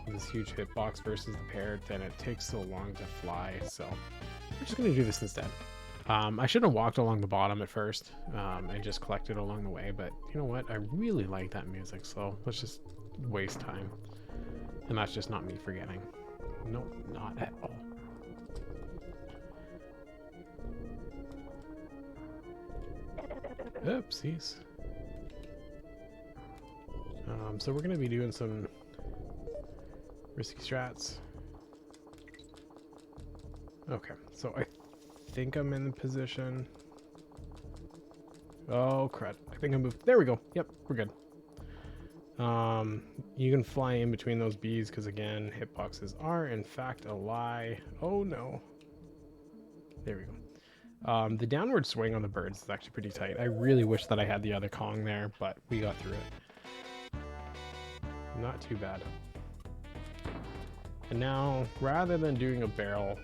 this huge hitbox versus the parrot, and it takes so long to fly, so we're just gonna do this instead. I should have walked along the bottom at first and just collected along the way, but you know what? I really like that music, so let's just waste time. And that's just not me forgetting. Nope, not at all. Oopsies. So we're going to be doing some risky strats. Okay, so I think I'm in the position. Oh, crud. I think I moved. There we go. Yep, we're good. You can fly in between those bees because, again, hitboxes are, in fact, a lie. Oh, no. There we go. The downward swing on the birds is actually pretty tight. I really wish that I had the other Kong there, but we got through it. Not too bad. And now, rather than doing a barrel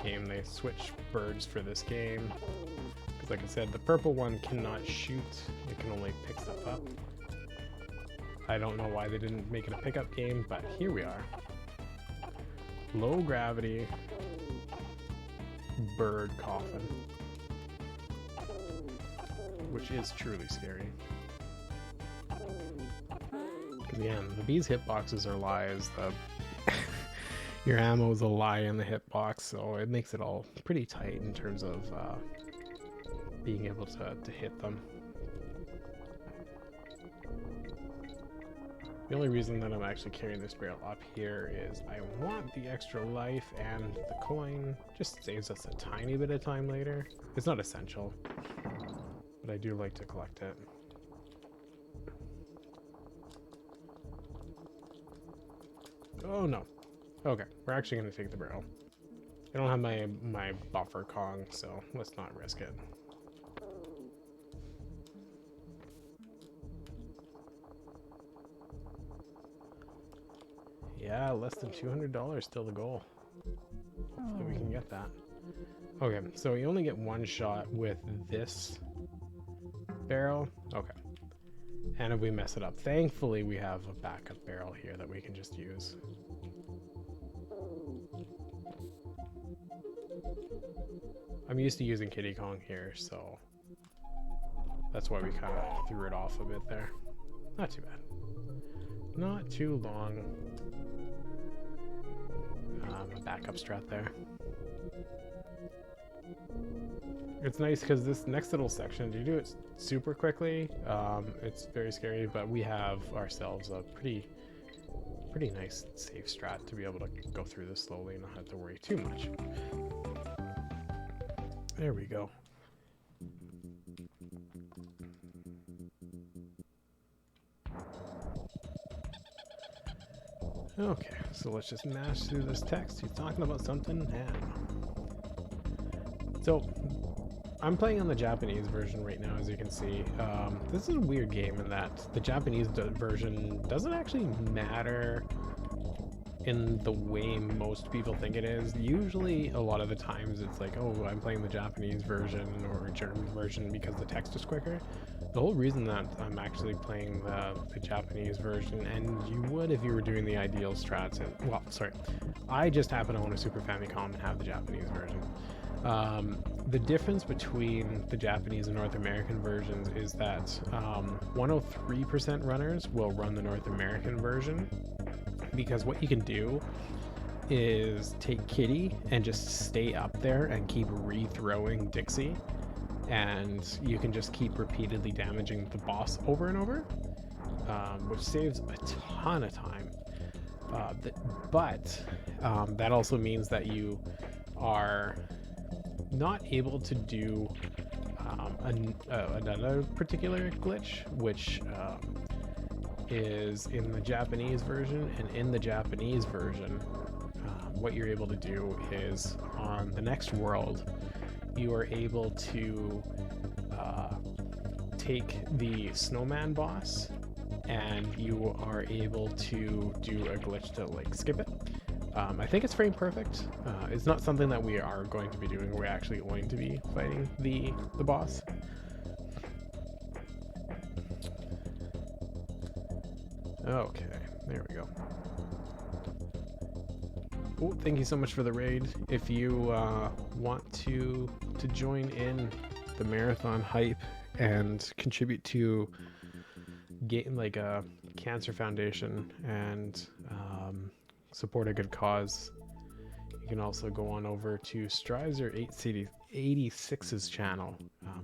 game, they switch birds for this game. Because like I said, the purple one cannot shoot. It can only pick stuff up. I don't know why they didn't make it a pickup game, but here we are. Low gravity bird coffin. Which is truly scary. Because again, the bees hitboxes are lies. Your ammo is a lie in the hitbox, so it makes it all pretty tight in terms of being able to hit them. The only reason that I'm actually carrying this barrel up here is I want the extra life, and the coin just saves us a tiny bit of time later. It's not essential, but I do like to collect it. Oh no. Okay, we're actually going to take the barrel. I don't have my buffer Kong, so let's not risk it. Yeah, less than $200 still the goal. Hopefully we can get that. Okay, so you only get one shot with this barrel. Okay. And if we mess it up, thankfully we have a backup barrel here that we can just use. I'm used to using Kitty Kong here, so that's why we kind of threw it off a bit there. Not too bad. Not too long. A backup strat there. It's nice because this next little section, you do it super quickly. It's very scary, but we have ourselves a pretty nice safe strat to be able to go through this slowly and not have to worry too much. There we go. Okay, so let's just mash through this text. He's talking about something now. So, I'm playing on the Japanese version right now, as you can see. This is a weird game in that the Japanese version doesn't actually matter in the way most people think it is. Usually, a lot of the times, it's like, oh, I'm playing the Japanese version or German version because the text is quicker. The whole reason that I'm actually playing the Japanese version, and you would if you were doing the ideal strats, and, well, sorry, I just happen to own a Super Famicom and have the Japanese version. The difference between the Japanese and North American versions is that 103% runners will run the North American version, because what you can do is take Kitty and just stay up there and keep re-throwing Dixie, and you can just keep repeatedly damaging the boss over and over, which saves a ton of time. But that also means that you are not able to do another particular glitch, which is in the Japanese version. And in the Japanese version, what you're able to do is on the next world, you are able to take the snowman boss, and you are able to do a glitch to like skip it. I think it's frame perfect. It's not something that we are going to be doing. We're actually going to be fighting the boss. Okay, there we go. Oh, thank you so much for the raid. If you want to join in the marathon hype and contribute to game like a cancer foundation and support a good cause, you can also go on over to Strizer886's channel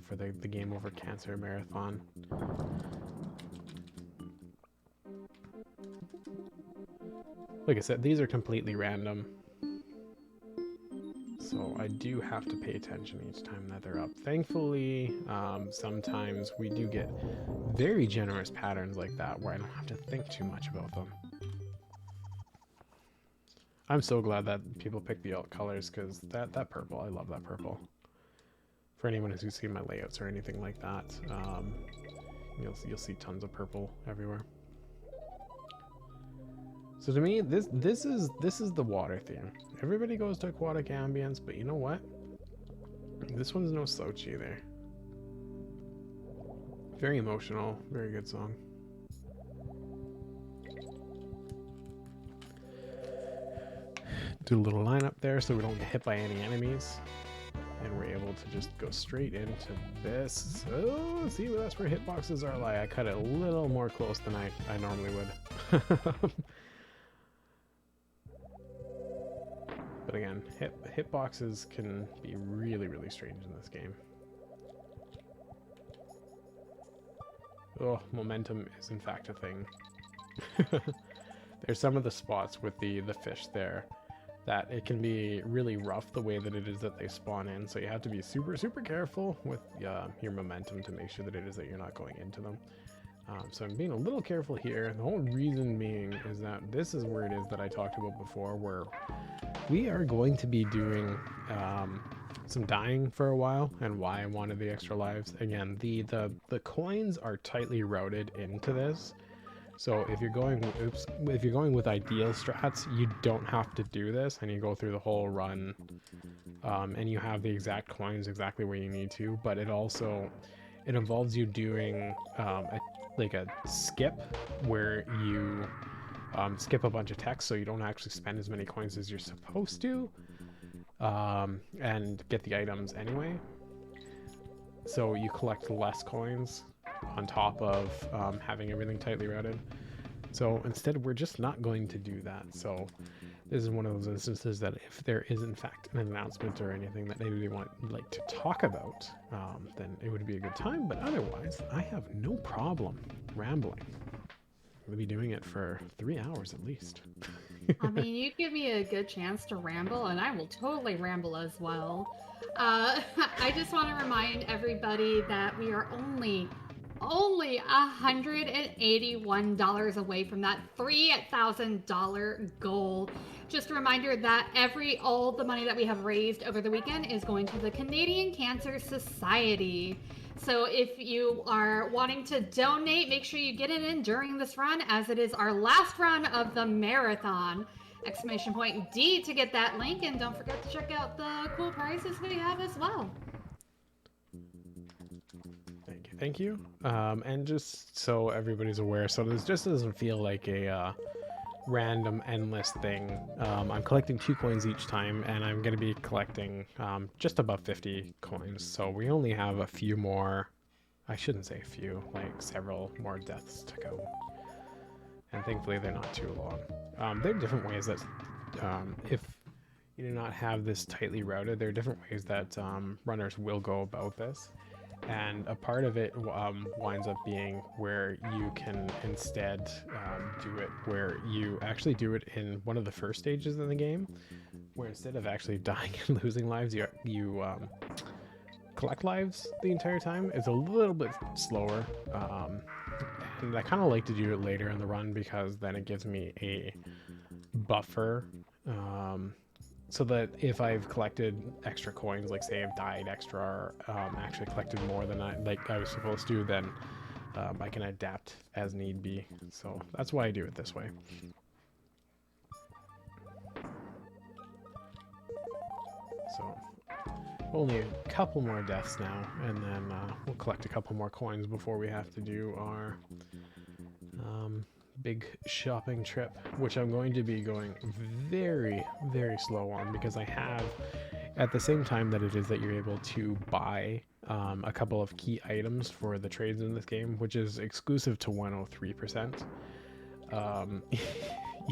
for the Game Over Cancer Marathon. Like I said, these are completely random, so I do have to pay attention each time that they're up. Thankfully, sometimes we do get very generous patterns like that where I don't have to think too much about them. I'm so glad that people pick the alt colors, because that purple, I love that purple. For anyone who's seen my layouts or anything like that, you'll see tons of purple everywhere. So to me, this is the water theme. Everybody goes to aquatic ambience, but you know what? This one's no slouch either. Very emotional, very good song. Do a little line up there so we don't get hit by any enemies. And we're able to just go straight into this. Oh, see, that's where hitboxes are like. I cut it a little more close than I normally would. But again, hitboxes can be really, really strange in this game. Oh, momentum is in fact a thing. There's some of the spots with the fish there that it can be really rough the way that it is that they spawn in, so you have to be super, super careful with your momentum to make sure that it is that you're not going into them. So I'm being a little careful here. The whole reason being is that this is where it is that I talked about before, where we are going to be doing some dying for a while, and why I wanted the extra lives. Again, the coins are tightly routed into this. So if you're going with ideal strats, you don't have to do this, and you go through the whole run, and you have the exact coins exactly where you need to. But it involves you doing a skip where you skip a bunch of text, so you don't actually spend as many coins as you're supposed to, and get the items anyway. So you collect less coins on top of having everything tightly routed. So instead, we're just not going to do that. So this is one of those instances that if there is in fact an announcement or anything that anybody want to talk about, then it would be a good time. But otherwise, I have no problem rambling. We'll be doing it for 3 hours at least. I mean, you give me a good chance to ramble, and I will totally ramble as well. I just want to remind everybody that we are only $181 away from that $3,000 goal. Just a reminder that all the money that we have raised over the weekend is going to the Canadian Cancer Society. So if you are wanting to donate, make sure you get it in during this run, as it is our last run of the marathon. !D to get that link, and don't forget to check out the cool prizes we have as well. Thank you. And just so everybody's aware, so this just doesn't feel like a random endless thing. I'm collecting 2 coins each time, and I'm going to be collecting just above 50 coins. So we only have a few more, I shouldn't say a few, like several more deaths to go. And thankfully they're not too long. There are different ways that if you do not have this tightly routed, there are different ways that runners will go about this. And a part of it winds up being where you can instead do it where you actually do it in one of the first stages in the game, where instead of actually dying and losing lives, you collect lives the entire time. It's a little bit slower, and I kind of like to do it later in the run, because then it gives me a buffer, so that if I've collected extra coins, like say I've died extra, or actually collected more than I was supposed to, then I can adapt as need be. So that's why I do it this way. So only a couple more deaths now, and then we'll collect a couple more coins before we have to do our big shopping trip, which I'm going to be going very, very slow on, because I have, at the same time that it is that you're able to buy a couple of key items for the trades in this game, which is exclusive to 103%,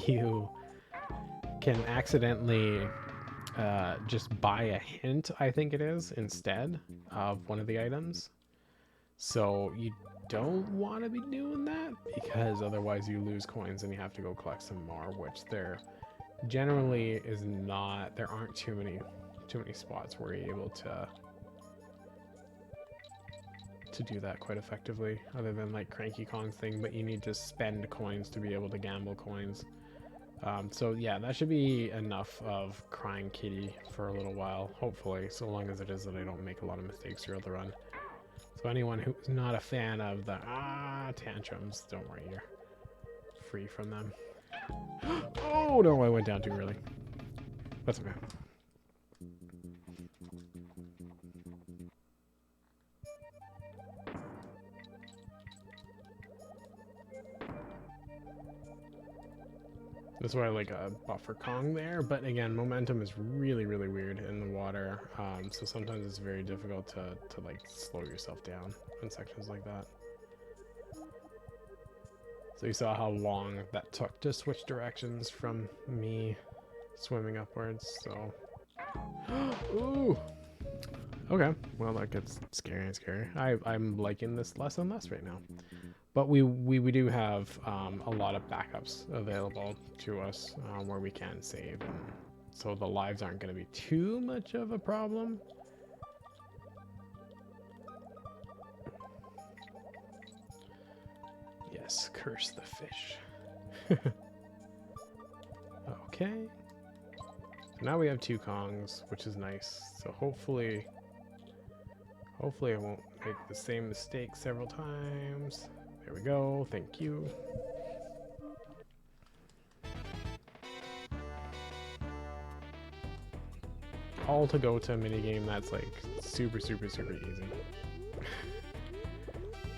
you can accidentally just buy a hint, I think it is, instead of one of the items. So you don't want to be doing that, because otherwise you lose coins and you have to go collect some more, which there generally is not. There aren't too many spots where you're able to do that quite effectively, other than like Cranky Kong's thing, but you need to spend coins to be able to gamble coins. So yeah, that should be enough of crying kitty for a little while, hopefully, so long as it is that I don't make a lot of mistakes throughout the run. So anyone who's not a fan of the tantrums, don't worry, you're free from them. Oh no, I went down too early. That's okay. That's why I like a buffer Kong there, but again, momentum is really, really weird in the water, so sometimes it's very difficult to like slow yourself down in sections like that. So you saw how long that took to switch directions from me swimming upwards, so... Ooh! Okay, well that gets scary and scary. I'm liking this less and less right now. But we do have a lot of backups available to us where we can save, and so the lives aren't going to be too much of a problem. Yes, curse the fish. Okay. So now we have 2 Kongs, which is nice. So hopefully I won't make the same mistake several times. There we go, thank you. All to go to a minigame that's like super, super, super easy.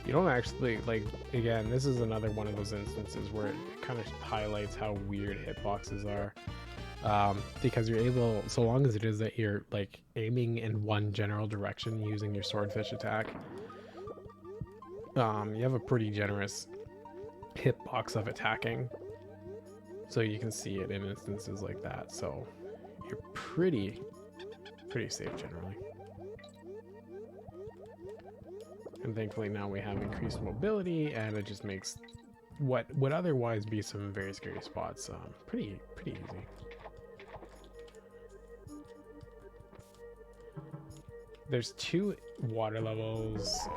You don't actually, like, again, this is another one of those instances where it kind of highlights how weird hitboxes are. Because you're able, so long as it is that you're like aiming in one general direction using your swordfish attack, you have a pretty generous hitbox of attacking, so you can see it in instances like that, so you're pretty safe generally. And thankfully now we have increased mobility, and it just makes what would otherwise be some very scary spots pretty easy. There's 2 water levels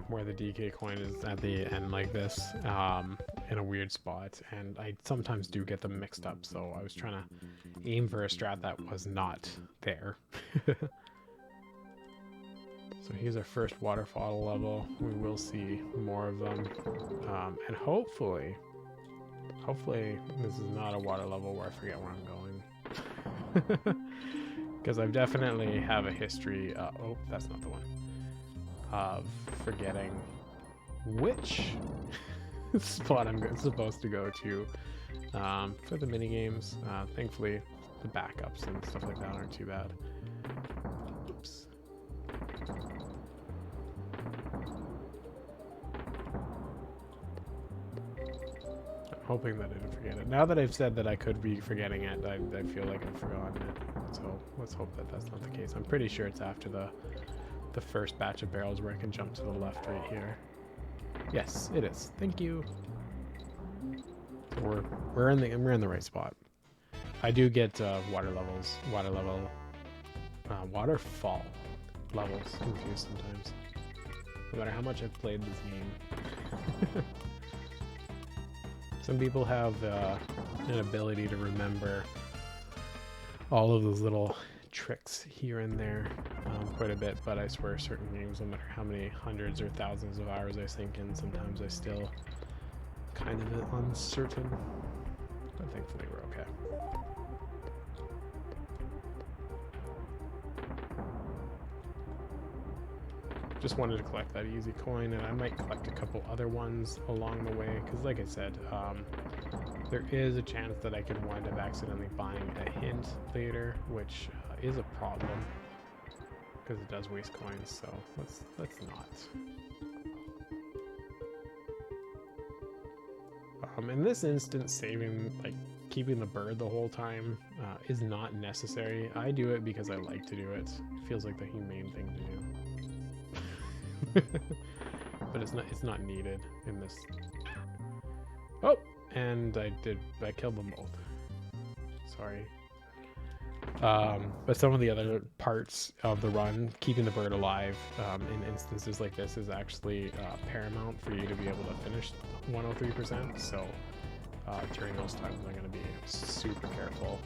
where the DK coin is at the end like this, in a weird spot, and I sometimes do get them mixed up, so I was trying to aim for a strat that was not there. So here's our first waterfall level. We will see more of them, and hopefully this is not a water level where I forget where I'm going. Because I've definitely have a history, oh, that's not the one, of forgetting which spot I'm supposed to go to for the minigames. Thankfully, the backups and stuff like that aren't too bad. Oops. I'm hoping that I didn't forget it. Now that I've said that I could be forgetting it, I feel like I've forgotten it. So let's hope that that's not the case. I'm pretty sure it's after the first batch of barrels where I can jump to the left right here. Yes, it is. Thank you. So we're in the right spot. I do get waterfall levels confused sometimes. No matter how much I've played this game. Some people have an ability to remember all of those little tricks here and there quite a bit, but I swear certain games, no matter how many hundreds or thousands of hours I sink in, sometimes I still kind of uncertain, but thankfully we're okay. just wanted to collect that easy coin, and I might collect a couple other ones along the way, because like I said, there is a chance that I could wind up accidentally buying a hint later, which is a problem, because it does waste coins, so let's not. In this instance, saving, like, keeping the bird the whole time is not necessary. I do it because I like to do it. It feels like the humane thing to do. But it's not needed in this. Oh, and I killed them both. Sorry. But some of the other parts of the run, keeping the bird alive in instances like this is actually paramount for you to be able to finish 103%. So during those times, I'm going to be super careful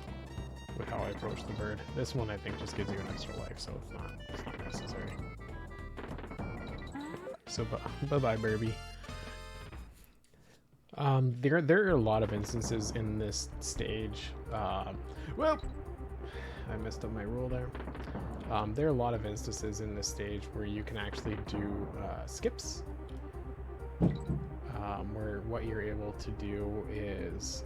with how I approach the bird. This one, I think, just gives you an extra life, so it's not necessary. So bye-bye, Burby. There are a lot of instances in this stage. Well, I messed up my rule there. There are a lot of instances in this stage where you can actually do skips. Where what you're able to do is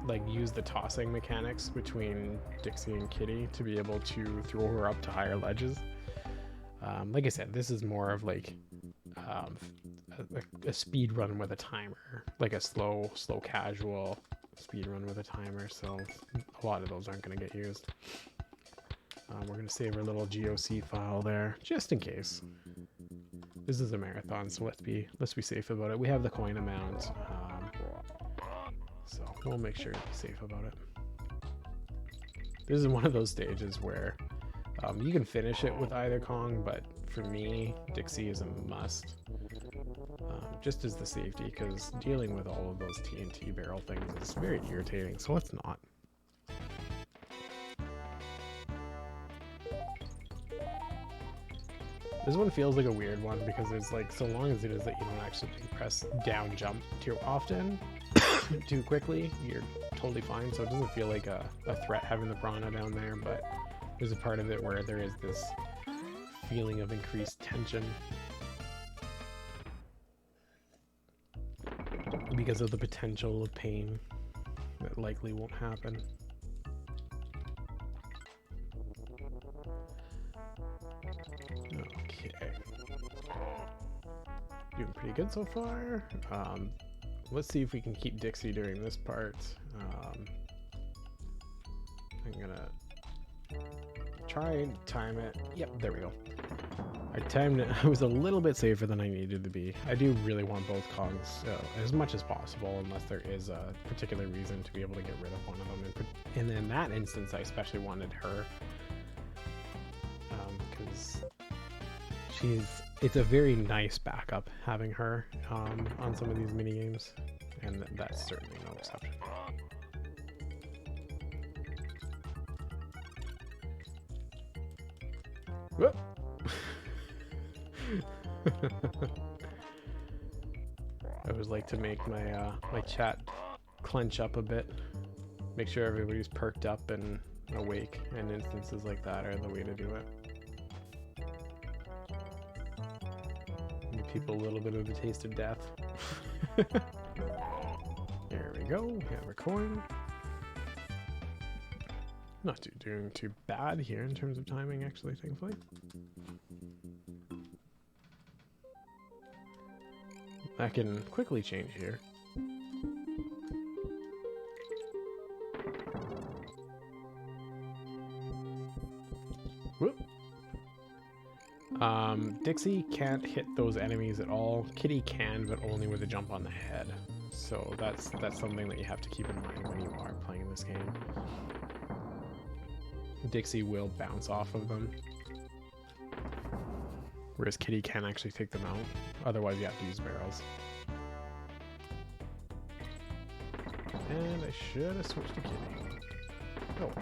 like use the tossing mechanics between Dixie and Kitty to be able to throw her up to higher ledges. Like I said, this is more of like a speed run with a timer, like a slow casual speed run with a timer, so a lot of those aren't going to get used. We're going to save our little GOC file there just in case. This is a marathon, so let's be safe about it. We have the coin amount, so we'll make sure to be safe about it. This is one of those stages where you can finish it with either Kong, but for me, Dixie is a must. Just as the safety, because dealing with all of those TNT barrel things is very irritating, so let's not. This one feels like a weird one because it's like, so long as it is that you don't actually press down jump too often, too quickly, you're totally fine. So it doesn't feel like a threat having the piranha down there, but there's a part of it where there is this feeling of increased tension because of the potential of pain that likely won't happen. Okay. Doing pretty good so far. Let's see if we can keep Dixie during this part. I'm gonna try and time it. Yep, there we go. I timed it. I was a little bit safer than I needed to be. I do really want both Kongs as much as possible, unless there is a particular reason to be able to get rid of one of them. And in that instance, I especially wanted her, because it's a very nice backup having her on some of these mini games, and that's certainly no exception. Whoop. I always like to make my my chat clench up a bit, make sure everybody's perked up and awake, and instances like that are the way to do it. Give people a little bit of a taste of death. There we go. We have a coin. Not doing too bad here in terms of timing, actually, thankfully. I can quickly change here. Whoop. Dixie can't hit those enemies at all. Kitty can, but only with a jump on the head. So that's something that you have to keep in mind when you are playing this game. Dixie will bounce off of them, whereas Kitty can actually take them out. Otherwise, you have to use barrels. And I should have switched to Kitty. Oh.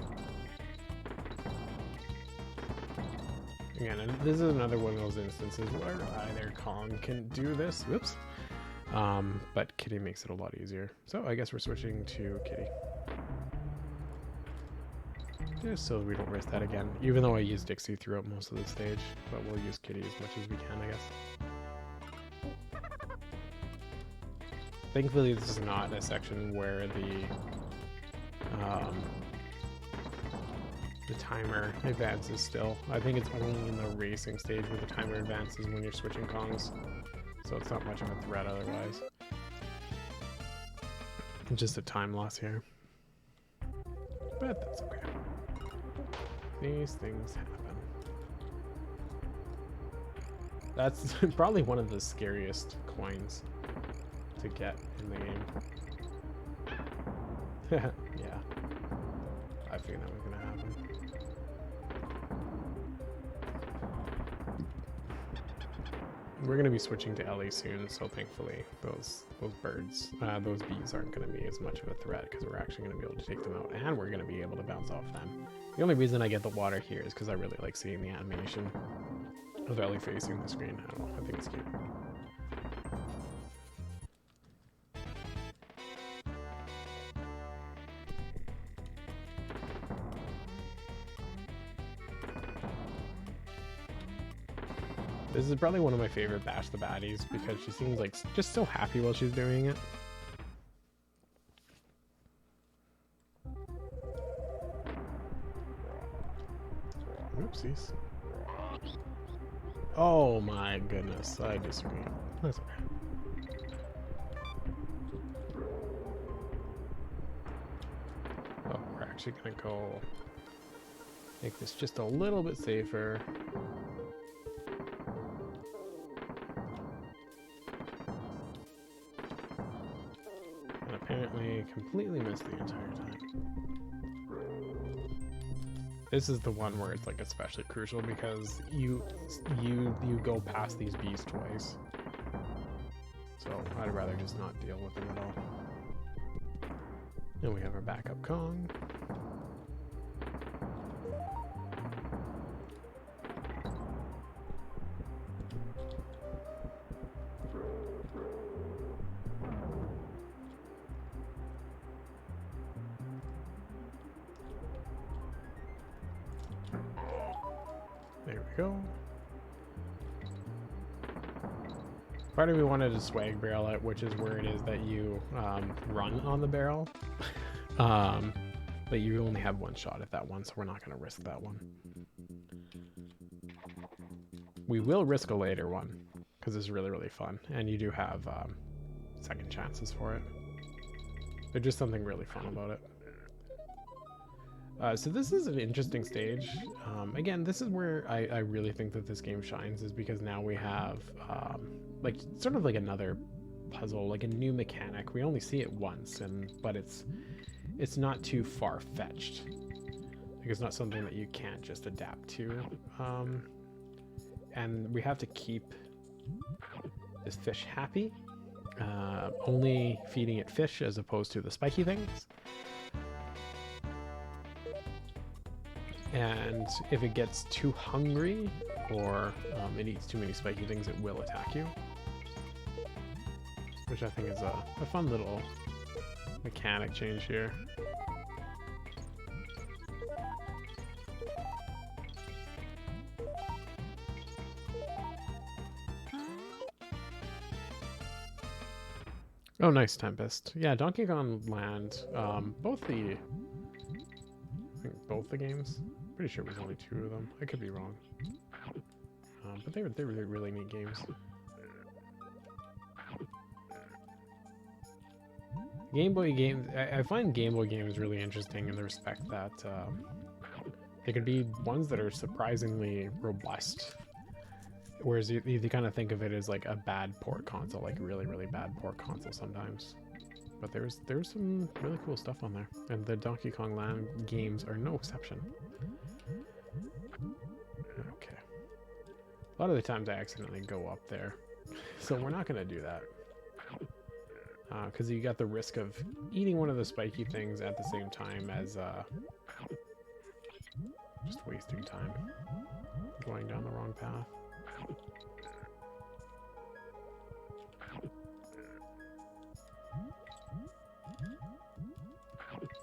Again, and this is another one of those instances where either Kong can do this. Whoops. But Kitty makes it a lot easier. So I guess we're switching to Kitty. Just so we don't risk that again. Even though I used Dixie throughout most of the stage, but we'll use Kitty as much as we can, I guess. Thankfully, this is not a section where the timer advances still. I think it's only in the racing stage where the timer advances when you're switching Kongs. So it's not much of a threat otherwise. Just a time loss here. But that's okay. These things happen. That's probably one of the scariest coins to get in the game. Yeah. I figured that was gonna happen. We're gonna be switching to Ellie soon, so thankfully those birds, those bees aren't gonna be as much of a threat because we're actually gonna be able to take them out, and we're gonna be able to bounce off them. The only reason I get the water here is because I really like seeing the animation of Ellie facing the screen. I don't know, I think it's cute. This is probably one of my favorite Bash the Baddies because she seems like just so happy while she's doing it. Oopsies. Oh my goodness, I disagree. That's okay. Oh, we're actually gonna go make this just a little bit safer. And apparently completely missed the entire time. This is the one where it's like especially crucial because you go past these bees twice. So I'd rather just not deal with them at all. And we have our backup Kong. There we go. Part of me wanted to swag barrel it, which is where it is that you run on the barrel. But you only have one shot at that one, so we're not going to risk that one. We will risk a later one, because it's really, really fun. And you do have second chances for it. There's just something really fun about it. So this is an interesting stage. Again, this is where I really think that this game shines, is because now we have like sort of like another puzzle, like a new mechanic. We only see it once, but it's not too far-fetched. Like it's not something that you can't just adapt to. And we have to keep this fish happy, only feeding it fish as opposed to the spiky things. And if it gets too hungry or it eats too many spiky things, it will attack you. Which I think is a fun little mechanic change here. Oh, nice, Tempest. Yeah, Donkey Kong Land, both the games. Pretty sure it was only 2 of them. I could be wrong. But they were really neat games. Game Boy games, I find Game Boy games really interesting in the respect that they could be ones that are surprisingly robust. Whereas you kind of think of it as like a bad port console, like really, really bad port console sometimes. But there's some really cool stuff on there, and the Donkey Kong Land games are no exception. Okay. A lot of the times I accidentally go up there, so we're not going to do that. Because you got the risk of eating one of the spiky things at the same time as just wasting time, going down the wrong path.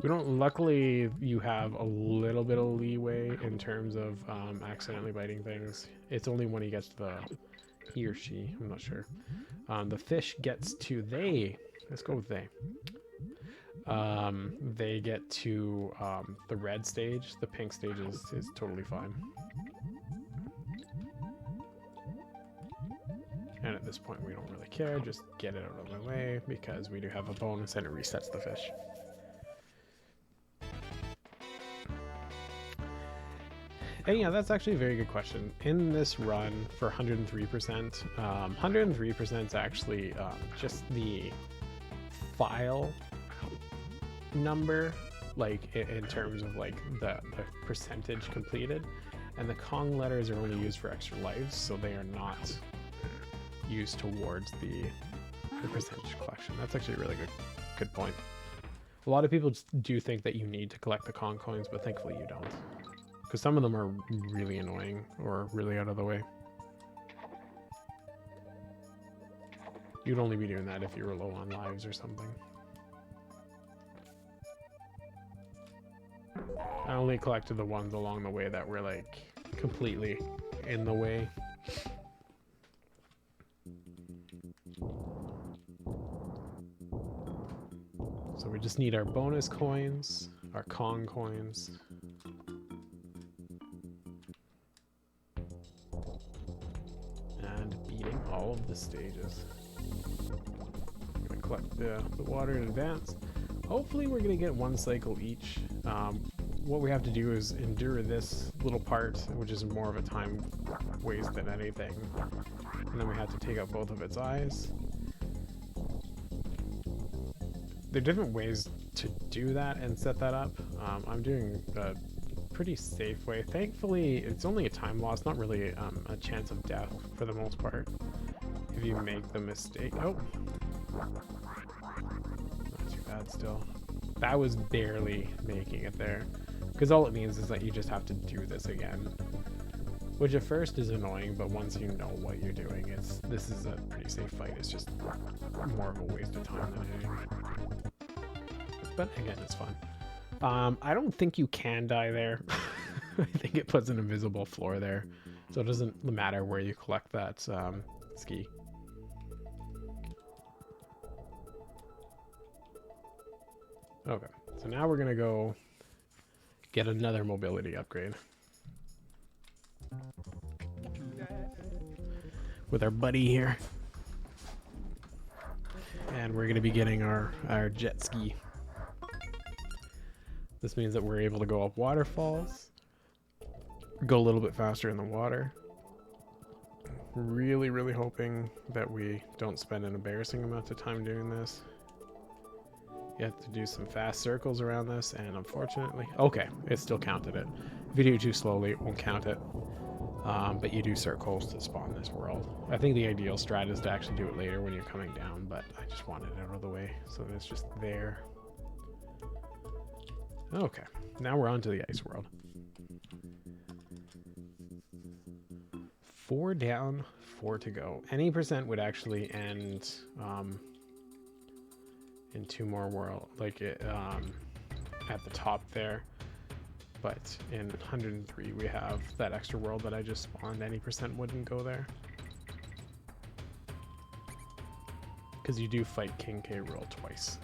We don't. Luckily, you have a little bit of leeway in terms of accidentally biting things. It's only when he gets to the he or she. I'm not sure. The fish gets to they. Let's go with they. They get to the red stage. The pink stage is totally fine. And at this point, we don't really care. Just get it out of the way because we do have a bonus and it resets the fish. And yeah, that's actually a very good question. In this run for 103%, 103% is actually just the file number, like in terms of like the percentage completed, and the Kong letters are only used for extra lives, so they are not used towards the percentage collection. That's actually a really good point. A lot of people do think that you need to collect the Kong coins, but thankfully you don't. Because some of them are really annoying or really out of the way. You'd only be doing that if you were low on lives or something. I only collected the ones along the way that were like completely in the way. So we just need our bonus coins, our Kong coins. And beating all of the stages. I'm gonna collect the water in advance. Hopefully we're gonna get one cycle each. What we have to do is endure this little part, which is more of a time waste than anything. And then we have to take out both of its eyes. There are different ways to do that and set that up. I'm doing a pretty safe way. Thankfully, it's only a time loss, not really a chance of death for the most part. If you make the mistake. Oh. Not too bad still. That was barely making it there. Because all it means is that you just have to do this again. Which at first is annoying, but once you know what you're doing, this is a pretty safe fight. It's just more of a waste of time than anything. But again, it's fun. I don't think you can die there. I think it puts an invisible floor there. So it doesn't matter where you collect that ski. Okay, so now we're gonna go get another mobility upgrade. With our buddy here. And we're gonna be getting our jet ski. This means that we're able to go up waterfalls, go a little bit faster in the water. Really, really hoping that we don't spend an embarrassing amount of time doing this. You have to do some fast circles around this, and unfortunately... Okay, it still counted it. If you do it too slowly, it won't count it. But you do circles to spawn this world. I think the ideal strat is to actually do it later when you're coming down, but I just wanted it out of the way, so that it's just there. Okay, now we're on to the ice world. 4 down, 4 to go. Any percent would actually end in 2 more world, like it at the top there. But in 103 we have that extra world that I just spawned. Any percent wouldn't go there. Because you do fight King K. Rool twice.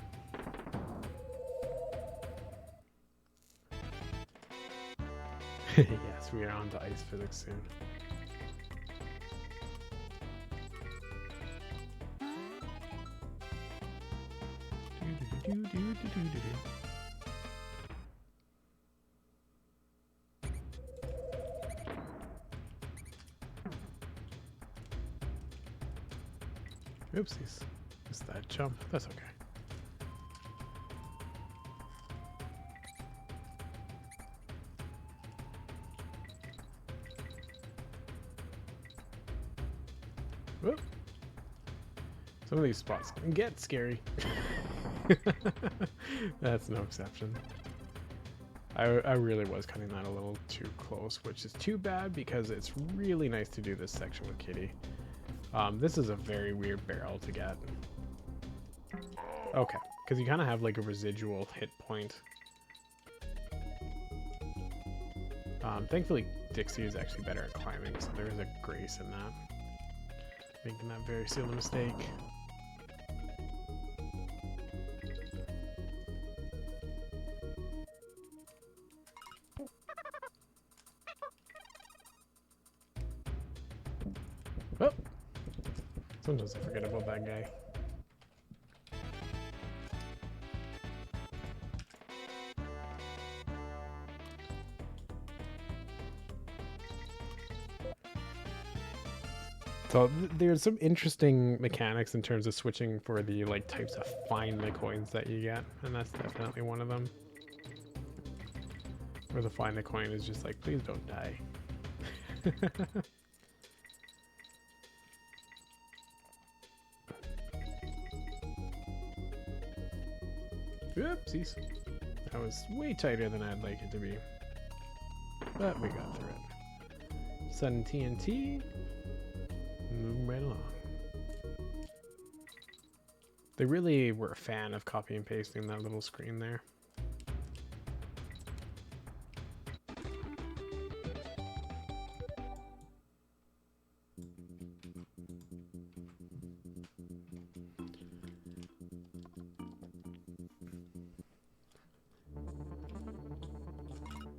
Yes, we are on to ice physics soon. Oopsies. Missed that jump. That's okay. Whoop. Some of these spots can get scary. That's no exception. I really was cutting that a little too close, which is too bad because it's really nice to do this section with Kitty. This is a very weird barrel to get. Okay, because you kind of have like a residual hit point Thankfully, Dixie is actually better at climbing, so there is a grace in that. Making that very silly mistake. Oh! Sometimes I forget about that guy. So there's some interesting mechanics in terms of switching for the like types of find the coins that you get, and that's definitely one of them. Where the find the coin is just like, please don't die. Oopsies. That was way tighter than I'd like it to be. But we got through it. Sudden TNT. Moving right along. They really were a fan of copy and pasting that little screen there.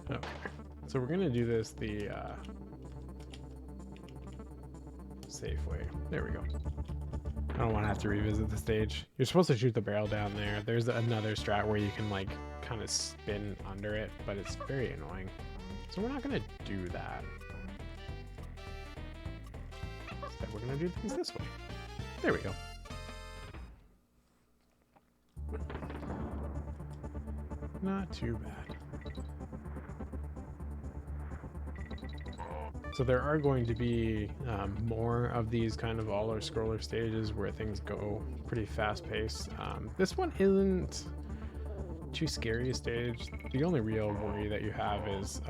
Okay, so we're gonna do this the safe way. There we go. I don't want to have to revisit the stage. You're supposed to shoot the barrel down there. There's another strat where you can like kind of spin under it, but it's very annoying. So we're not gonna do that. Instead, we're gonna do things this way. There we go. Not too bad. So there are going to be more of these kind of all or scroller stages where things go pretty fast paced. This one isn't too scary a stage. The only real worry that you have is,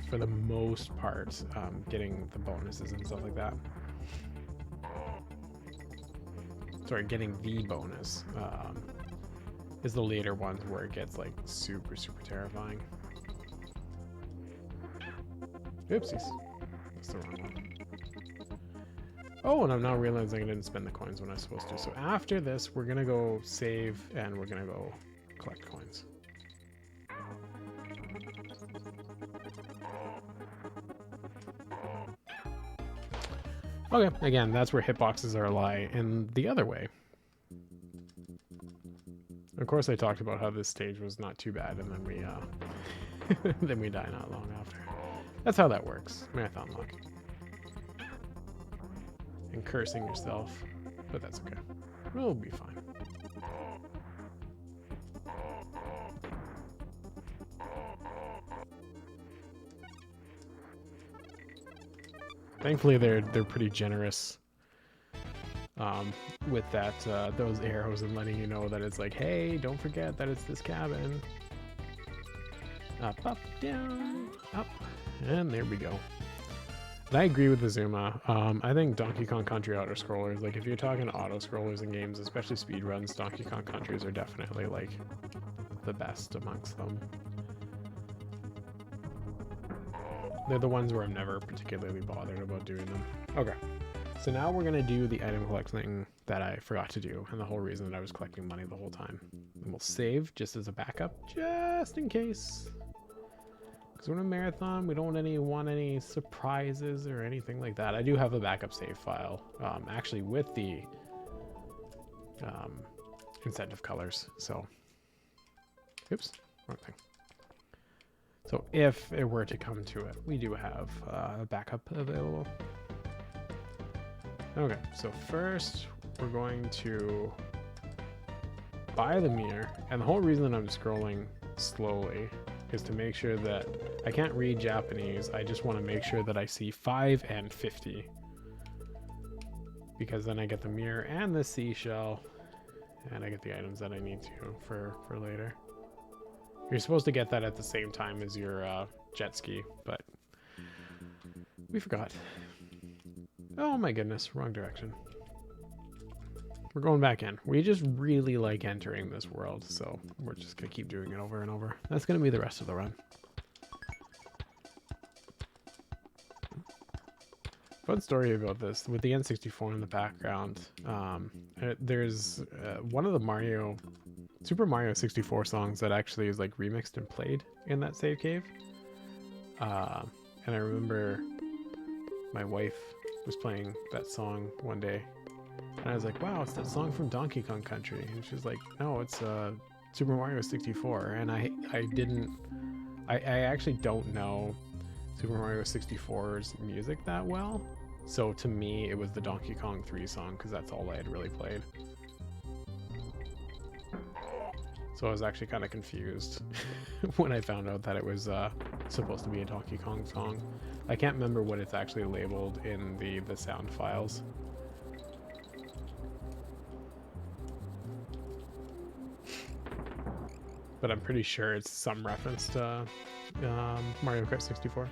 for the most part, getting the bonuses and stuff like that. Sorry, getting the bonus is the later ones where it gets like super terrifying. Oopsies. That's the wrong one. Oh, and I'm now realizing I didn't spend the coins when I was supposed to. So after this, we're gonna go save and we're gonna go collect coins. Okay, again, that's where hitboxes are a lie in the other way. Of course, I talked about how this stage was not too bad, and then we then we die not long after. That's how that works. Marathon luck. And cursing yourself, but that's okay. We'll be fine. Thankfully, they're pretty generous with that those arrows and letting you know that it's like, hey, don't forget that it's this cabin. Up, down, up, and there we go. And I agree with the Zuma. I think Donkey Kong Country auto scrollers, like if you're talking auto scrollers in games, especially speedruns, Donkey Kong Countries are definitely like the best amongst them. They're the ones where I'm never particularly bothered about doing them. Okay, so now we're gonna do the item collecting that I forgot to do, and the whole reason that I was collecting money the whole time. And we'll save just as a backup, just in case. Because we're in a marathon, we don't want any surprises or anything like that. I do have a backup save file, actually with the incentive colors. So, oops, wrong thing. So if it were to come to it, we do have a backup available. Okay, so first we're going to buy the mirror, and the whole reason that I'm scrolling slowly is to make sure that I can't read Japanese. I just want to make sure that I see 5 and 50, because then I get the mirror and the seashell, and I get the items that I need to for later. You're supposed to get that at the same time as your jet ski, but we forgot. Oh my goodness, wrong direction. We're going back in. We just really like entering this world, so we're just gonna keep doing it over and over. That's gonna be the rest of the run. Fun story about this with the N64 in the background. There's one of the Super Mario 64 songs that actually is like remixed and played in that save cave. And I remember my wife was playing that song one day, and I was like, "Wow, it's that song from Donkey Kong Country." And she was like, "No, it's Super Mario 64." And I actually don't know Super Mario 64's music that well. So to me, it was the Donkey Kong 3 song because that's all I had really played. So I was actually kind of confused when I found out that it was supposed to be a Donkey Kong song. I can't remember what it's actually labeled in the sound files. But I'm pretty sure it's some reference to Mario Kart 64.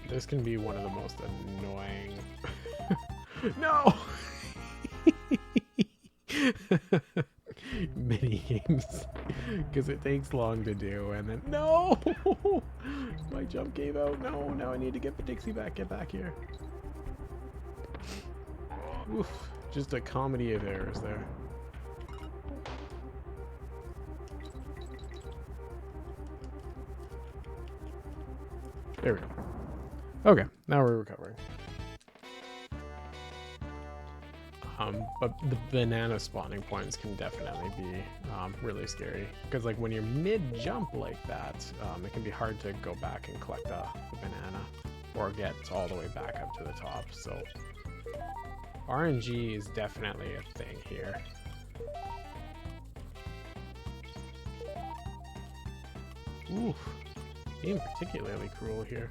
This can be one of the most annoying... No! Mini games. Because it takes long to do, and then... No! My jump gave out. No, now I need to get the Dixie back. Get back here. Oof. Just a comedy of errors there. There we go. Okay, now we're recovering. But the banana spawning points can definitely be really scary. Because like when you're mid-jump like that, it can be hard to go back and collect the banana or get all the way back up to the top. So RNG is definitely a thing here. Oof, being particularly cruel here.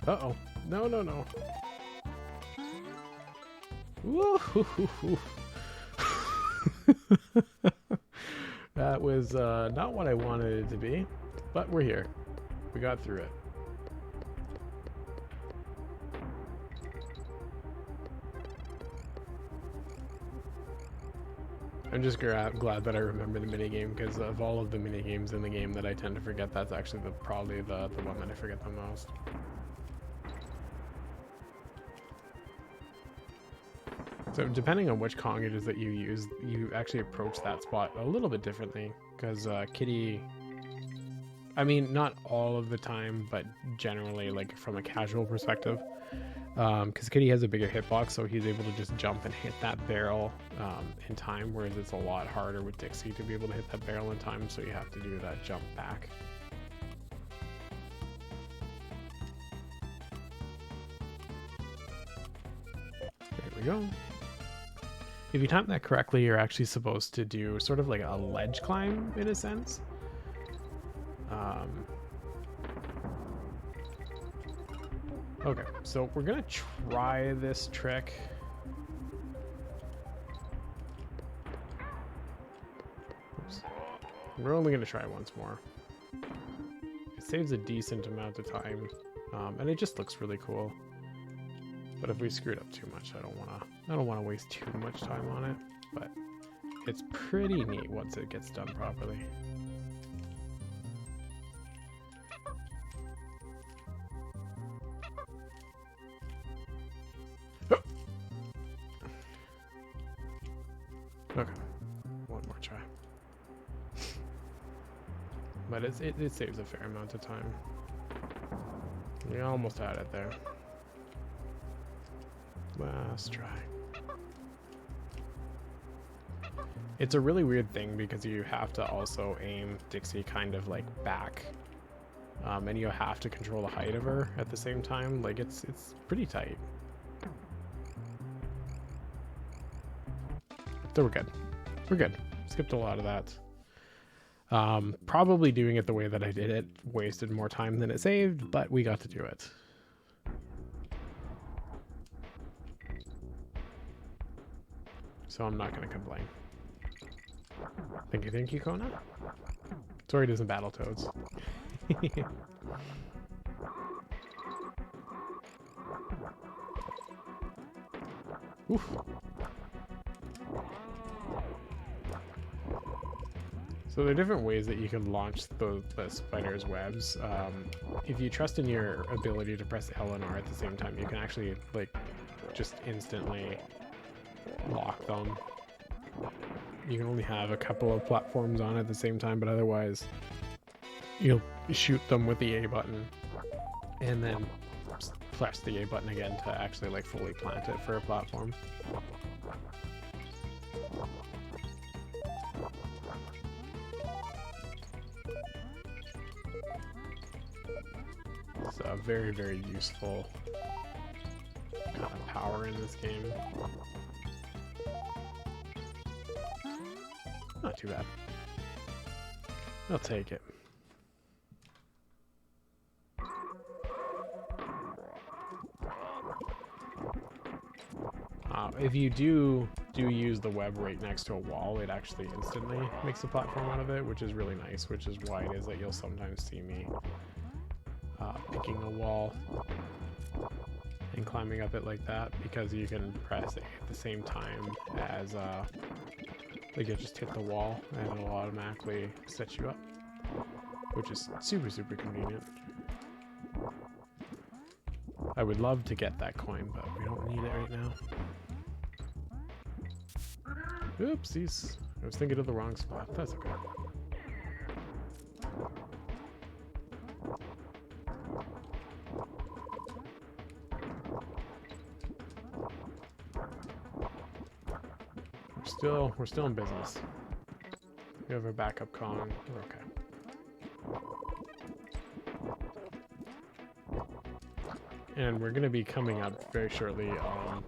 Uh-oh. No, no, no. Woo-hoo-hoo-hoo. That was not what I wanted it to be, but we're here. We got through it. I'm just glad that I remember the minigame, because of all of the minigames in the game that I tend to forget, that's actually probably the one that I forget the most. So depending on which Kong it is that you use, you actually approach that spot a little bit differently, because Kitty, I mean, not all of the time, but generally, like from a casual perspective, because Kitty has a bigger hitbox, so he's able to just jump and hit that barrel in time, whereas it's a lot harder with Dixie to be able to hit that barrel in time, so you have to do that jump back. There we go. If you time that correctly, you're actually supposed to do sort of like a ledge climb in a sense. Okay, so we're gonna try this trick. Oops. We're only gonna try once more. It saves a decent amount of time, and it just looks really cool. But if we screwed up too much, I don't wanna waste too much time on it. But it's pretty neat once it gets done properly. Okay, one more try. But it saves a fair amount of time. We almost had it there. Last try. It's a really weird thing because you have to also aim Dixie kind of like back, and you have to control the height of her at the same time. Like it's pretty tight. So we're good. We're good. Skipped a lot of that. Probably doing it the way that I did it wasted more time than it saved, but we got to do it. So I'm not going to complain. Thank you, Kona. Sorry it isn't Battletoads. Oof. So there are different ways that you can launch the spider's webs. If you trust in your ability to press L and R at the same time, you can actually like just instantly lock them. You can only have a couple of platforms on at the same time, but otherwise you'll shoot them with the A button and then press the A button again to actually like fully plant it for a platform. It's a very, very useful kind of power in this game. Not too bad. I'll take it. If you do use the web right next to a wall, it actually instantly makes a platform out of it, which is really nice, which is why it is that you'll sometimes see me picking a wall and climbing up it like that, because you can press it at the same time as like you just hit the wall and it'll automatically set you up, which is super, super convenient. I would love to get that coin, but we don't need it right now. Oopsies. I was thinking of the wrong spot. That's okay. We're still in business. We have our backup Kong. We're okay. And we're gonna be coming up very shortly on,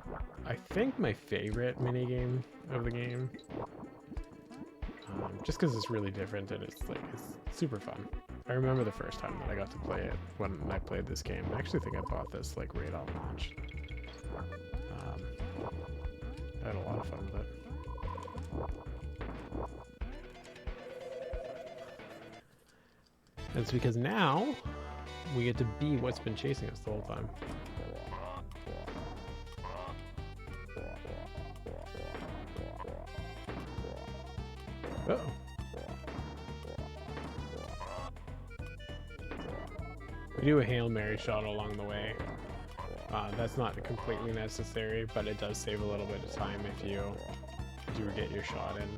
I think, my favorite minigame of the game. Just because it's really different and it's super fun. I remember the first time that I got to play it when I played this game. I actually think I bought this like right on launch. I had a lot of fun with it. And it's because now we get to be what's been chasing us the whole time. Uh-oh. We do a Hail Mary shot along the way. That's not completely necessary, but it does save a little bit of time if you do get your shot in.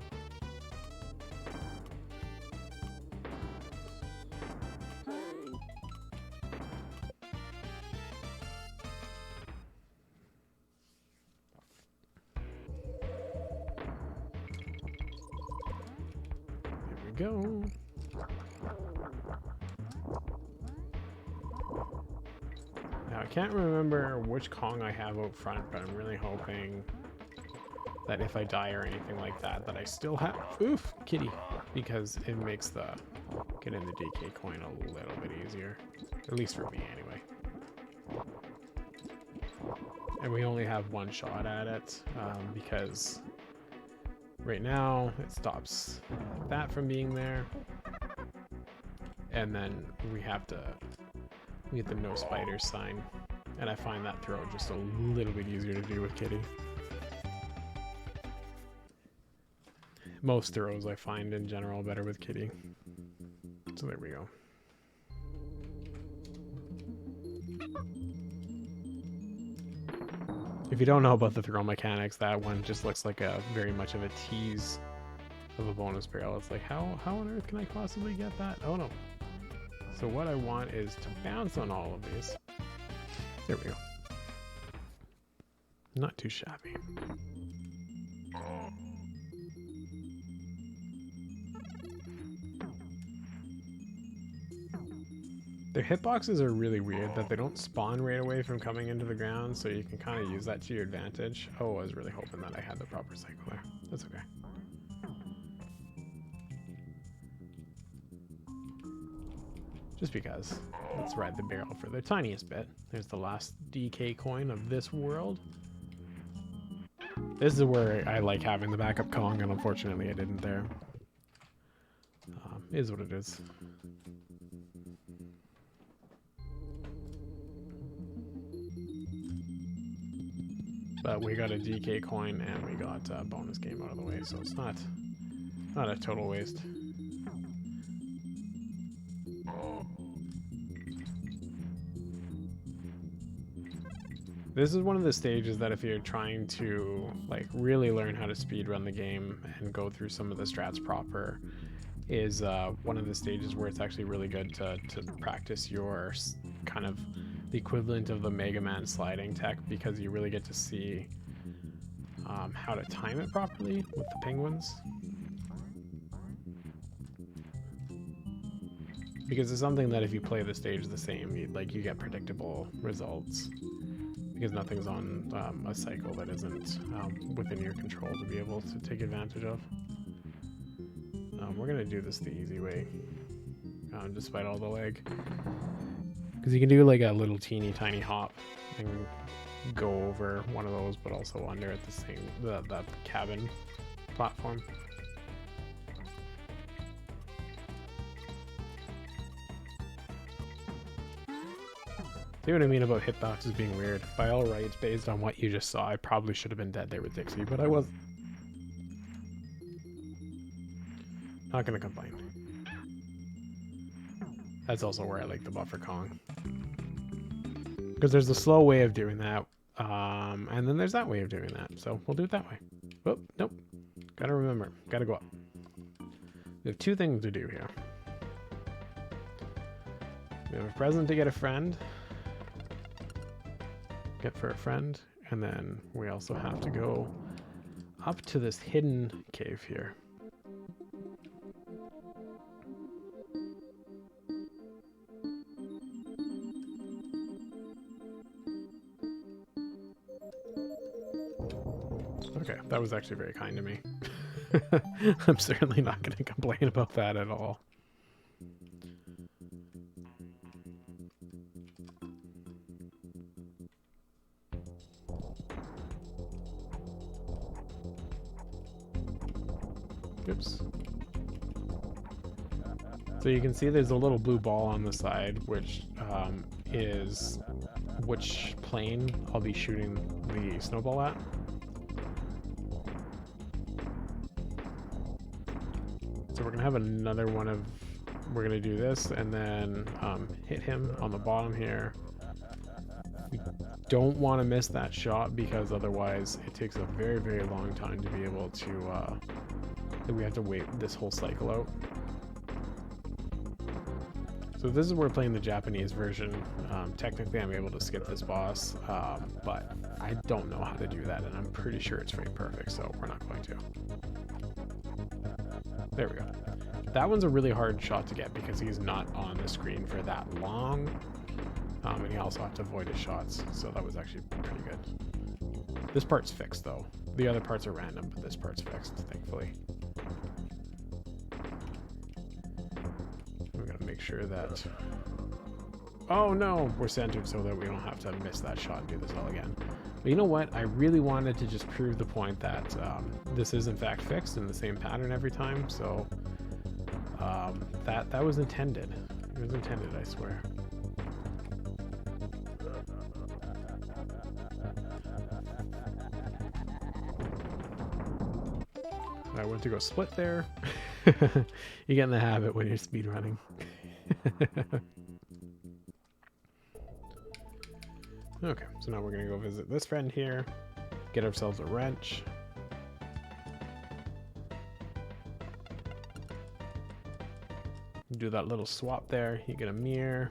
Go. Now I can't remember which Kong I have out front, but I'm really hoping that if I die or anything like that, that I still have kitty, because it makes the getting the DK coin a little bit easier, at least for me anyway. And we only have one shot at it because right now it stops that from being there, and then we get the no spiders sign, and I find that throw just a little bit easier to do with Kitty. Most throws I find in general better with Kitty. So there we go. If you don't know about the throw mechanics, that one just looks like a very much of a tease of a bonus barrel. It's like, how on earth can I possibly get that? Oh no. So what I want is to bounce on all of these. There we go. Not too shabby. Their hitboxes are really weird, that they don't spawn right away from coming into the ground, so you can kind of use that to your advantage. Oh, I was really hoping that I had the proper cycle there. That's okay. Just because. Let's ride the barrel for the tiniest bit. There's the last DK coin of this world. This is where I like having the backup Kong, and unfortunately I didn't there. Is what it is. but we got a DK coin and we got a bonus game out of the way, so it's not a total waste. This is one of the stages that if you're trying to like really learn how to speedrun the game and go through some of the strats proper, is one of the stages where it's actually really good to practice your kind of the equivalent of the Mega Man sliding tech, because you really get to see how to time it properly with the penguins. Because it's something that if you play the stage the same, you get predictable results. Because nothing's on a cycle that isn't within your control to be able to take advantage of. We're gonna do this the easy way, despite all the lag. Because you can do like a little teeny tiny hop and go over one of those, but also under at the same the cabin platform. See what I mean about hitboxes being weird? By all rights, based on what you just saw, I probably should have been dead there with Dixie, but I wasn't. Not gonna complain. That's also where I like the buffer Kong. Because there's a slow way of doing that, and then there's that way of doing that, so we'll do it that way. Oh, nope. Gotta remember, gotta go up. We have two things to do here. We have a present to get a friend. Get for a friend, and then we also have to go up to this hidden cave here. Okay, that was actually very kind to me. I'm certainly not going to complain about that at all. Oops. So you can see there's a little blue ball on the side, which is which plane I'll be shooting the snowball at. So we're gonna have another one of, we're gonna do this and then hit him on the bottom here. We don't want to miss that shot because otherwise it takes a very, very long time to be able to, we have to wait this whole cycle out. So this is where we're playing the Japanese version. Technically I'm able to skip this boss, but I don't know how to do that and I'm pretty sure it's frame perfect, so we're not going to. There we go. That one's a really hard shot to get because he's not on the screen for that long. And you also have to avoid his shots, so that was actually pretty good. This part's fixed though. The other parts are random, but this part's fixed, thankfully. We're gonna make sure that... Oh no! We're centered so that we don't have to miss that shot and do this all again. But you know what? I really wanted to just prove the point that this is in fact fixed in the same pattern every time, so that was intended. It was intended, I swear. I went to go split there. You get in the habit when you're speedrunning. Okay, so now we're gonna go visit this friend here, get ourselves a wrench. Do that little swap there, you get a mirror.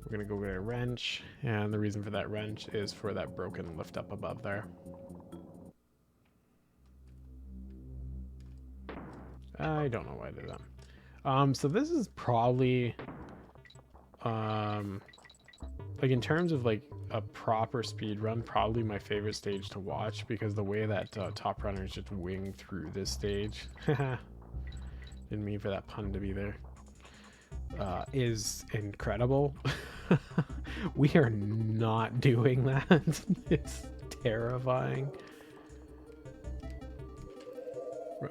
We're gonna go get a wrench, and the reason for that wrench is for that broken lift up above there. I don't know why I did that. So this is probably, like in terms of like a proper speed run, probably my favorite stage to watch because the way that top runners just wing through this stage, didn't mean for that pun to be there, is incredible. We are not doing that. It's terrifying.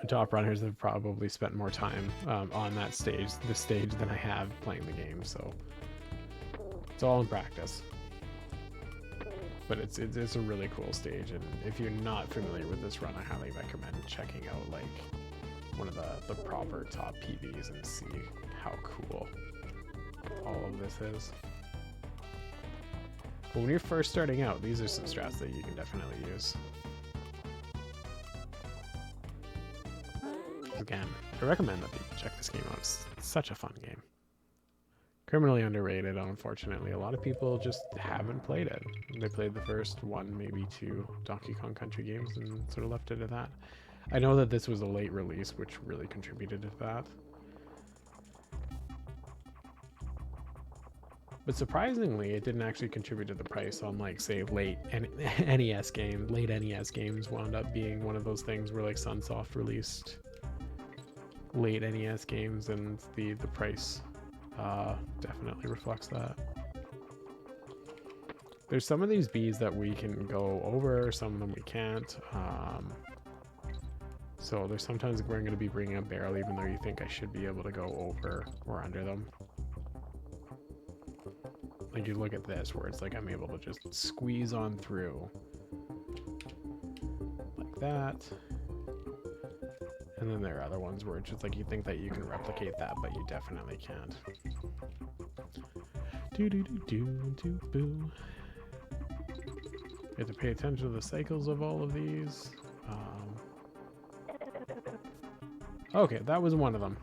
Top runners have probably spent more time on that stage, this stage, than I have playing the game, so it's all in practice. But it's a really cool stage, and if you're not familiar with this run, I highly recommend checking out like one of the proper top PBs and see how cool all of this is. But when you're first starting out, these are some strats that you can definitely use. Again, I recommend that people check this game out. It's such a fun game. Criminally underrated, unfortunately. A lot of people just haven't played it. They played the first one, maybe two Donkey Kong Country games and sort of left it at that. I know that this was a late release, which really contributed to that. But surprisingly, it didn't actually contribute to the price on, like, say, late NES games. Late NES games wound up being one of those things where, like, Sunsoft released late NES games, and the price definitely reflects that. There's some of these bees that we can go over, some of them we can't. So there's sometimes we're going to be bringing a barrel even though you think I should be able to go over or under them. Like you look at this where it's like I'm able to just squeeze on through like that. And then there are other ones where it's just like you think that you can replicate that, but you definitely can't. Boo. You have to pay attention to the cycles of all of these. Okay, that was one of them.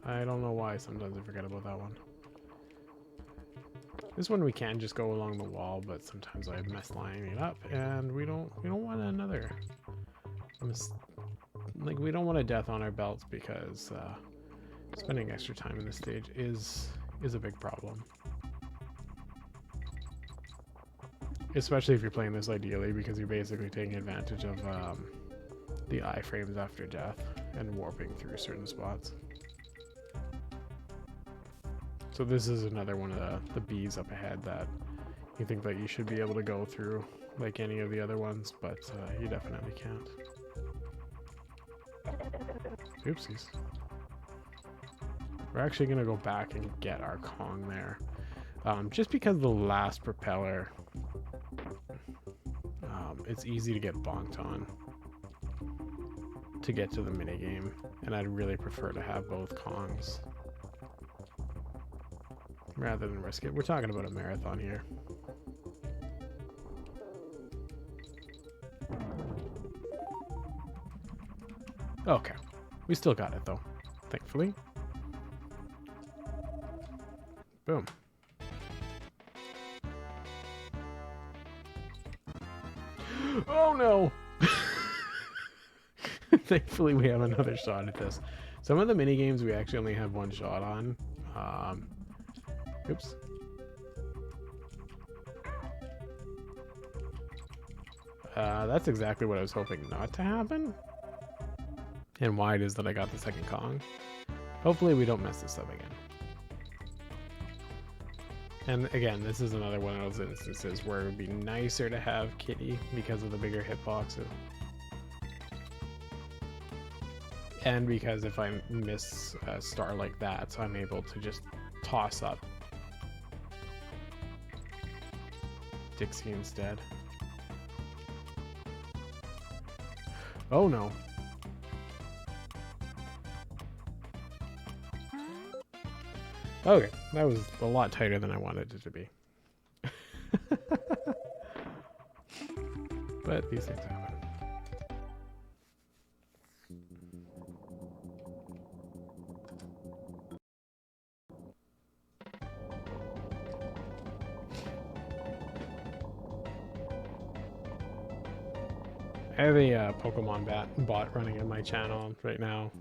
I don't know why sometimes I forget about that one. This one we can just go along the wall, but sometimes I mess lining it up, and we don't want another. Like, we don't want a death on our belts because spending extra time in this stage is a big problem. Especially if you're playing this ideally, because you're basically taking advantage of the iframes after death and warping through certain spots. So this is another one of the bees up ahead that you think that you should be able to go through like any of the other ones, but you definitely can't. Oopsies. We're actually going to go back and get our Kong there. Just because the last propeller, it's easy to get bonked on to get to the minigame, and I'd really prefer to have both Kongs rather than risk it. We're talking about a marathon here. Okay, we still got it though, thankfully. Boom. Oh no! Thankfully we have another shot at this. Some of the mini games we actually only have one shot on. Oops. That's exactly what I was hoping not to happen. And why it is that I got the second Kong. Hopefully we don't mess this up again. And again, this is another one of those instances where it would be nicer to have Kitty because of the bigger hitboxes. And because if I miss a star like that, I'm able to just toss up Dixie instead. Oh no. Okay, that was a lot tighter than I wanted it to be. But these things happen. I have a Pokemon bot running in my channel right now.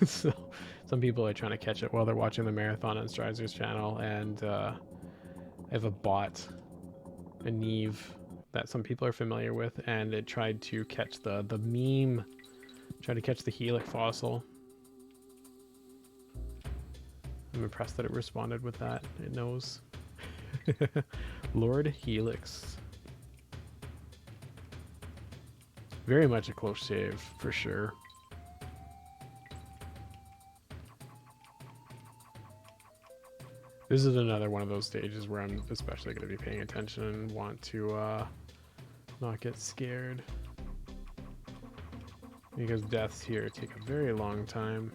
So some people are trying to catch it while they're watching the marathon on Strizer's channel, and I have a bot, a Neve, that some people are familiar with, and it tried to catch the meme, tried to catch the Helix fossil. I'm impressed that it responded with that. It knows. Lord Helix. Very much a close shave, for sure. This is another one of those stages where I'm especially going to be paying attention and want to not get scared. Because deaths here take a very long time.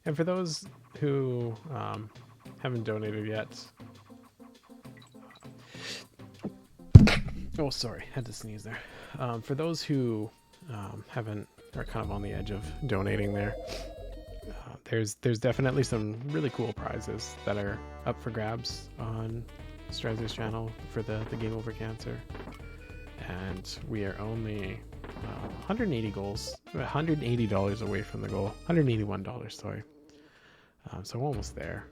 And for those who haven't donated yet... Oh, sorry, had to sneeze there. For those who are kind of on the edge of donating there, there's definitely some really cool prizes that are up for grabs on Strazer's channel for the Game Over Cancer. And we are only $180 away from the goal. $181, sorry. So we're almost there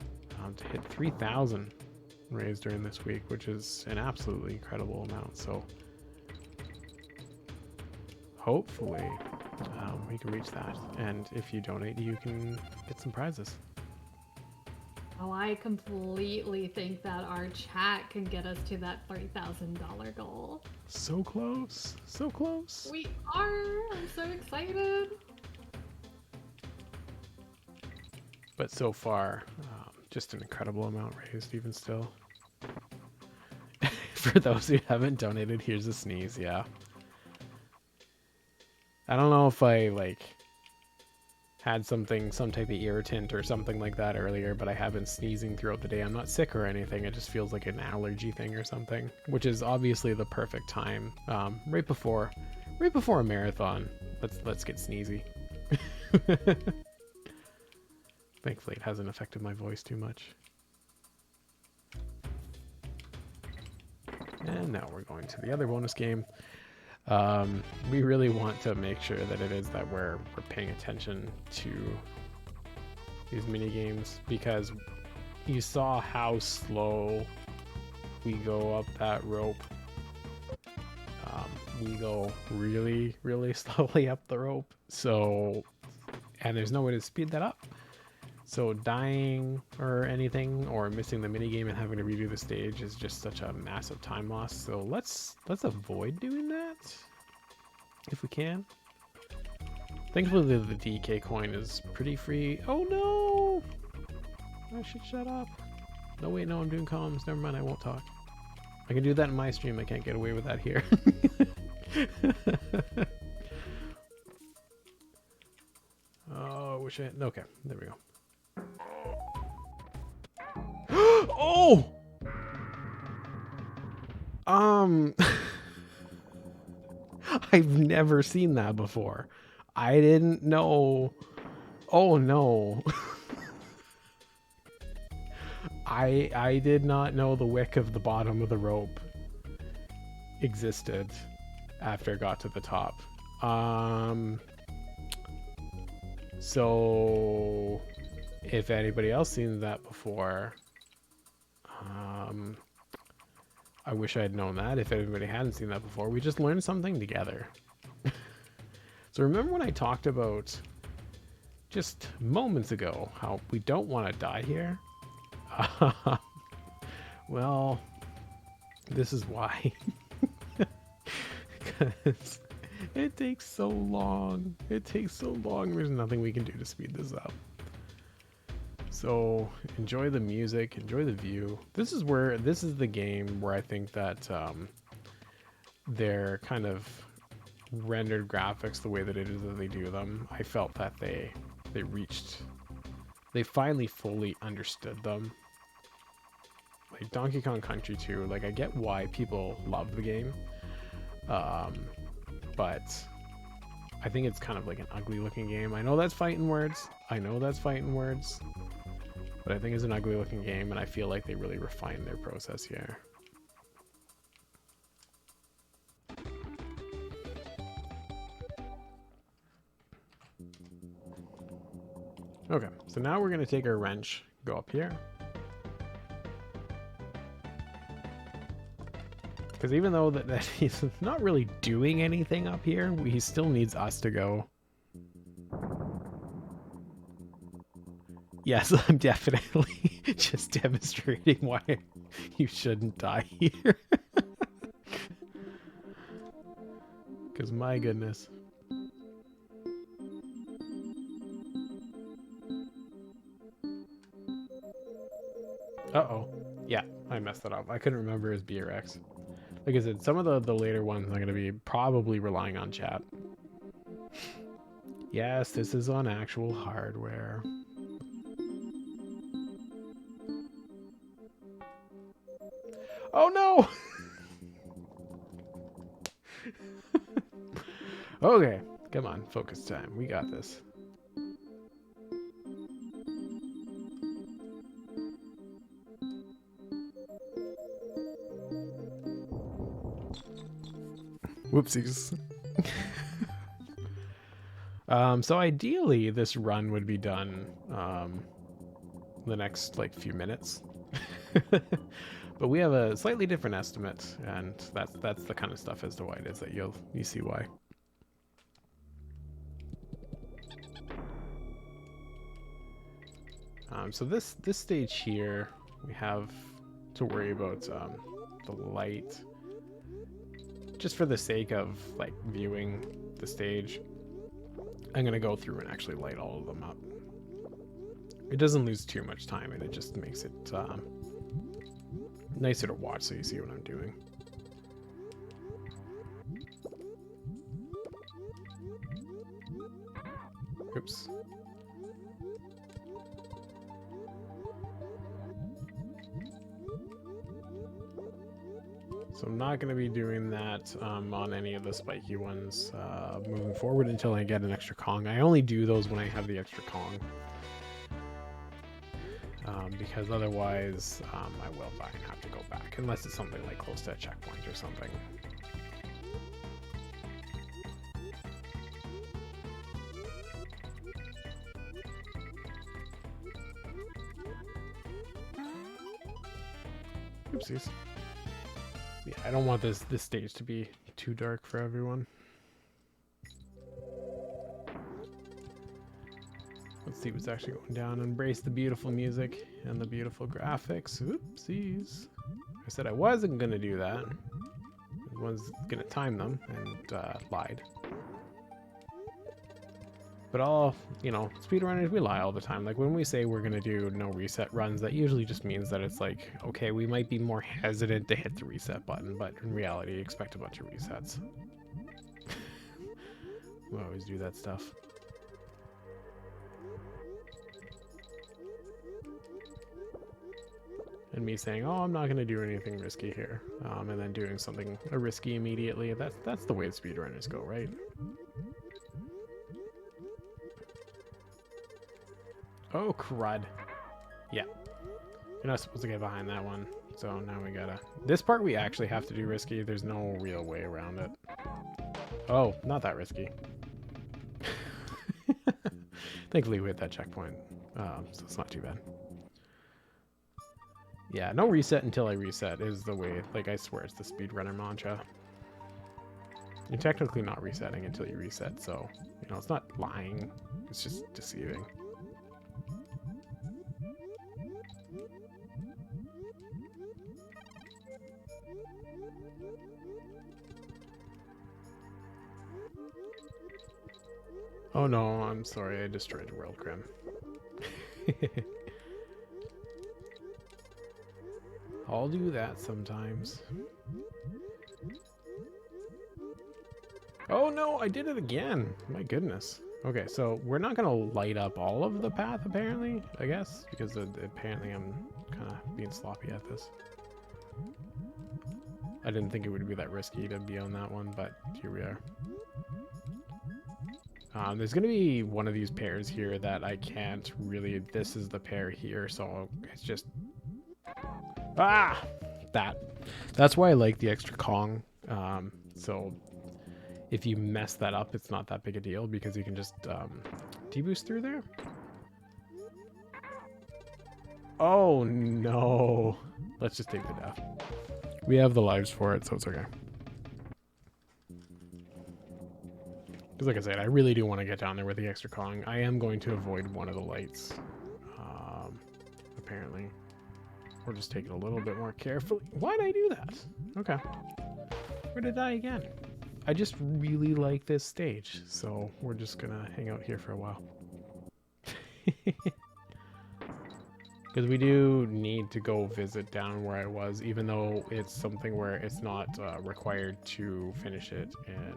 to hit 3,000 raised during this week, which is an absolutely incredible amount. So hopefully we can reach that. And if you donate, you can get some prizes. Oh, I completely think that our chat can get us to that $3,000 goal. So close. So close. We are. I'm so excited. But so far, just an incredible amount raised, even still. For those who haven't donated, here's a sneeze, yeah. I don't know if I, like, had some type of irritant or something like that earlier, but I have been sneezing throughout the day. I'm not sick or anything, it just feels like an allergy thing or something, which is obviously the perfect time, right before a marathon. Let's get sneezy. Thankfully, it hasn't affected my voice too much. And now we're going to the other bonus game. We really want to make sure that it is that we're paying attention to these mini games, because you saw how slow we go up that rope. We go really, really slowly up the rope. So, and there's no way to speed that up. So dying or anything, or missing the minigame and having to redo the stage is just such a massive time loss. So let's avoid doing that if we can. Thankfully the DK coin is pretty free. Oh no! I should shut up. No wait, no, I'm doing comms. Never mind, I won't talk. I can do that in my stream, I can't get away with that here. Oh, I wish I had... Okay, there we go. Oh! I've never seen that before. I didn't know. Oh no. I did not know the wick of the bottom of the rope existed after it got to the top. So if anybody else seen that before, I wish I had known that. If anybody hadn't seen that before, we just learned something together. So remember when I talked about just moments ago how we don't want to die here? Well, this is why. Because it takes so long. It takes so long. There's nothing we can do to speed this up. So enjoy the music, enjoy the view. This is the game where I think that their kind of rendered graphics, the way that it is that they do them, I felt that they finally fully understood them. Like Donkey Kong Country 2, like I get why people love the game, but I think it's kind of like an ugly looking game. I know that's fighting words. But I think it's an ugly looking game, and I feel like they really refined their process here. Okay, so now we're going to take our wrench, go up here. Because even though that he's not really doing anything up here, he still needs us to go. Yes, I'm definitely just demonstrating why you shouldn't die here. Because my goodness. Uh-oh. Yeah, I messed that up. I couldn't remember his BRX. Like I said, some of the later ones I'm going to be probably relying on chat. Yes, this is on actual hardware. Oh no! Okay, come on, focus time. We got this. Whoopsies. So ideally, this run would be done the next like few minutes. But we have a slightly different estimate, and that's the kind of stuff as to why it is that you see why. So this stage here, we have to worry about the light, just for the sake of like viewing the stage. I'm gonna go through and actually light all of them up. It doesn't lose too much time, and it just makes it nicer to watch, so you see what I'm doing. Oops. So I'm not going to be doing that on any of the spiky ones moving forward until I get an extra Kong. I only do those when I have the extra Kong. Because otherwise I will die and have to go back, unless it's something like close to a checkpoint or something. Oopsies. Yeah, I don't want this stage to be too dark for everyone. Let's see what's actually going down. Embrace the beautiful music and the beautiful graphics. Oopsies. I said I wasn't going to do that. I was going to time them and lied. But all, you know, speedrunners, we lie all the time. Like when we say we're going to do no reset runs, that usually just means that it's like, okay, we might be more hesitant to hit the reset button, but in reality, expect a bunch of resets. We always do that stuff. And me saying, oh, I'm not going to do anything risky here, and then doing something risky immediately. That's the way speedrunners go, right? Oh, crud. Yeah. You're not supposed to get behind that one. So now we gotta... This part we actually have to do risky. There's no real way around it. Oh, not that risky. Thankfully we hit that checkpoint. So it's not too bad. Yeah, no reset until I reset is the way. Like, I swear it's the speedrunner mantra. You're technically not resetting until you reset, so, you know, it's not lying. It's just deceiving. Oh no, I'm sorry, I destroyed the world, Grim. I'll do that sometimes. Oh no, I did it again. My goodness. Okay, so we're not gonna light up all of the path, apparently, I guess, because apparently I'm kind of being sloppy at this. I didn't think it would be that risky to be on that one, but here we are. There's going to be one of these pairs here that I can't really... This is the pair here, so it's just... Ah! That's why I like the extra Kong. So if you mess that up, it's not that big a deal, because you can just deboost through there. Oh, no. Let's just take the death. We have the lives for it, so it's okay. Because like I said, I really do want to get down there with the extra Kong. I am going to avoid one of the lights, apparently. Or just take it a little bit more carefully. Why did I do that? Okay. Where did I die again? I just really like this stage, so we're just going to hang out here for a while. Because we do need to go visit down where I was, even though it's something where it's not required to finish it in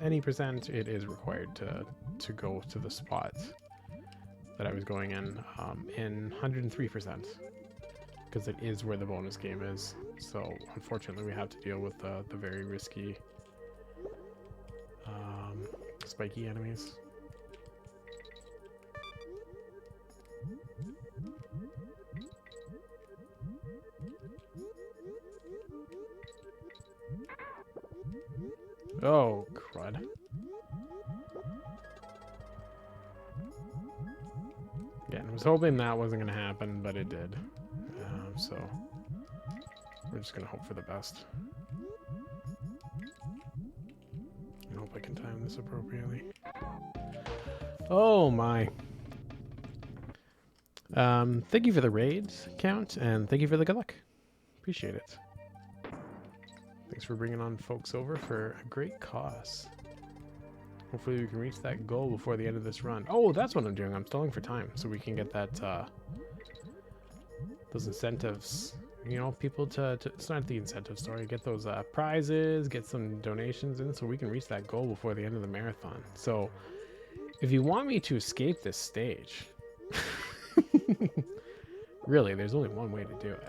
any percent. It is required to go to the spot that I was going in 103%. Because it is where the bonus game is. So unfortunately we have to deal with the very risky spiky enemies. Oh, crud. Yeah, I was hoping that wasn't going to happen, but it did. So, we're just going to hope for the best. I hope I can time this appropriately. Oh, my. Thank you for the raids, Count, and thank you for the good luck. Appreciate it. Thanks for bringing on folks over for a great cause. Hopefully we can reach that goal before the end of this run. Oh, that's what I'm doing. I'm stalling for time so we can get that, those incentives. You know, people to it's not the incentive story. Get those prizes, get some donations in so we can reach that goal before the end of the marathon. So, if you want me to escape this stage, really, there's only one way to do it.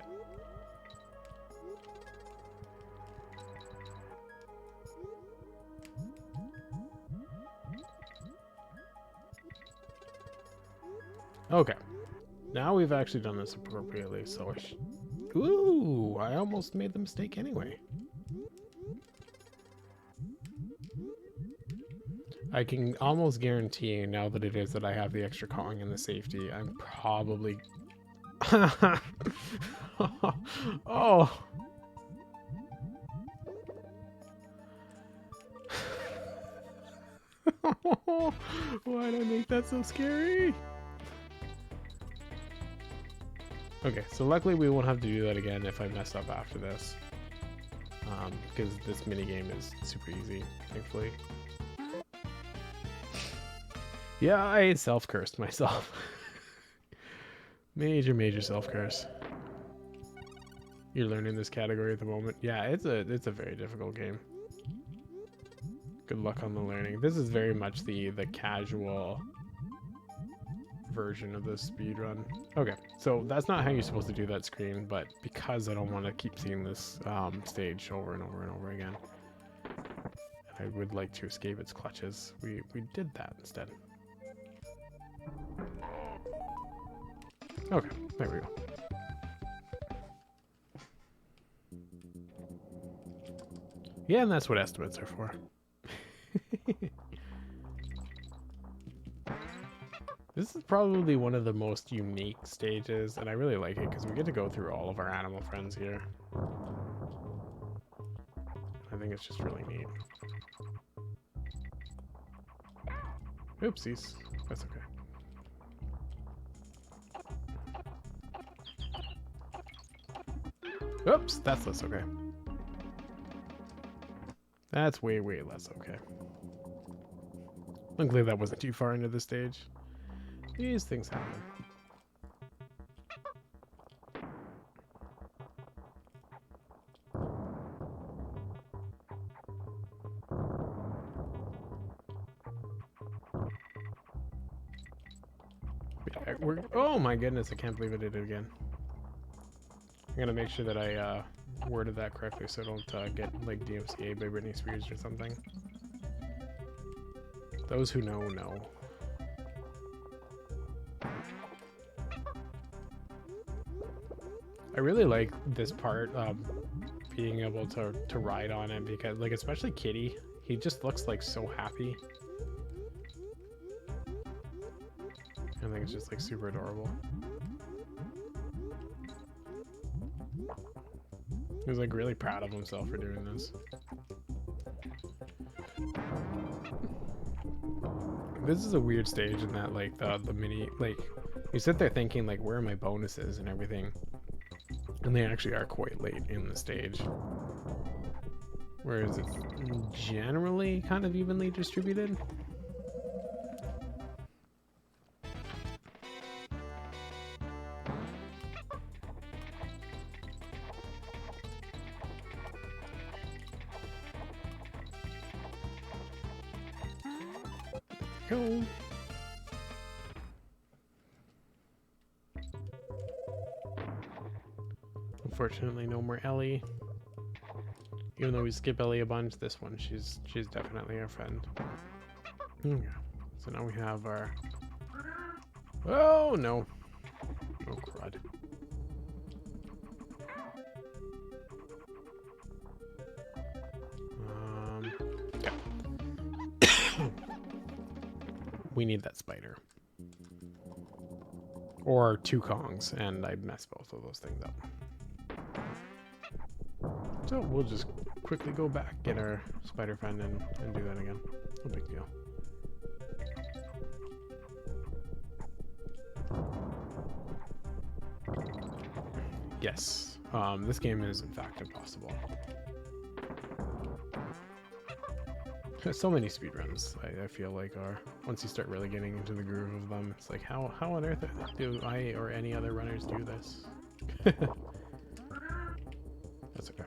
Okay, now we've actually done this appropriately, so ooh, I almost made the mistake anyway. I can almost guarantee now that it is that I have the extra Kong and the safety, I'm probably... Oh! Why did I make that so scary? Okay, so luckily we won't have to do that again if I mess up after this. Because this minigame is super easy, thankfully. Yeah, I self-cursed myself. Major self-curse. You're learning this category at the moment. Yeah, it's a very difficult game. Good luck on the learning. This is very much the casual version of the speed run. Okay, so that's not how you're supposed to do that screen, but because I don't want to keep seeing this stage over and over and over again, I would like to escape its clutches. We did that instead. Okay, there we go. Yeah, and that's what estimates are for. This is probably one of the most unique stages, and I really like it because we get to go through all of our animal friends here. I think it's just really neat. Oopsies. That's okay. Oops, that's less okay. That's way less okay. Luckily that wasn't too far into the stage. These things happen. Yeah, oh my goodness, I can't believe I did it again. I'm gonna make sure that I worded that correctly so I don't get like DMCA by Britney Spears or something. Those who know, know. I really like this part, being able to ride on it because, like, especially Kitty, he just looks like so happy. I think it's just like super adorable. He's like really proud of himself for doing this. This is a weird stage in that, like, the mini, like, you sit there thinking, like, where are my bonuses and everything? And they actually are quite late in the stage. Whereas it's generally kind of evenly distributed. go. Unfortunately, no more Ellie. Even though we skip Ellie a bunch, this one, she's definitely our friend. Okay. So now we have our... Oh, no. Oh, crud. Okay. We need that spider. Or 2 Kongs, and I messed both of those things up. So we'll just quickly go back, get our spider friend, and do that again. No big deal. Yes, this game is in fact impossible. So many speedruns, I feel like, are once you start really getting into the groove of them, it's like, how on earth do I or any other runners do this? That's okay.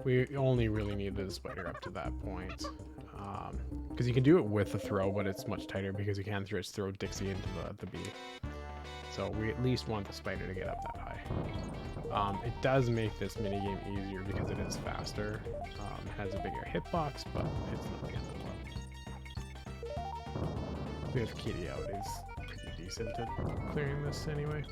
We only really need the spider up to that point. Because you can do it with the throw, but it's much tighter because you can't just throw Dixie into the bee. So we at least want the spider to get up that high. It does make this minigame easier because it is faster. It has a bigger hitbox, but it's not the end of the world. With Kitty out is pretty decent at clearing this anyway.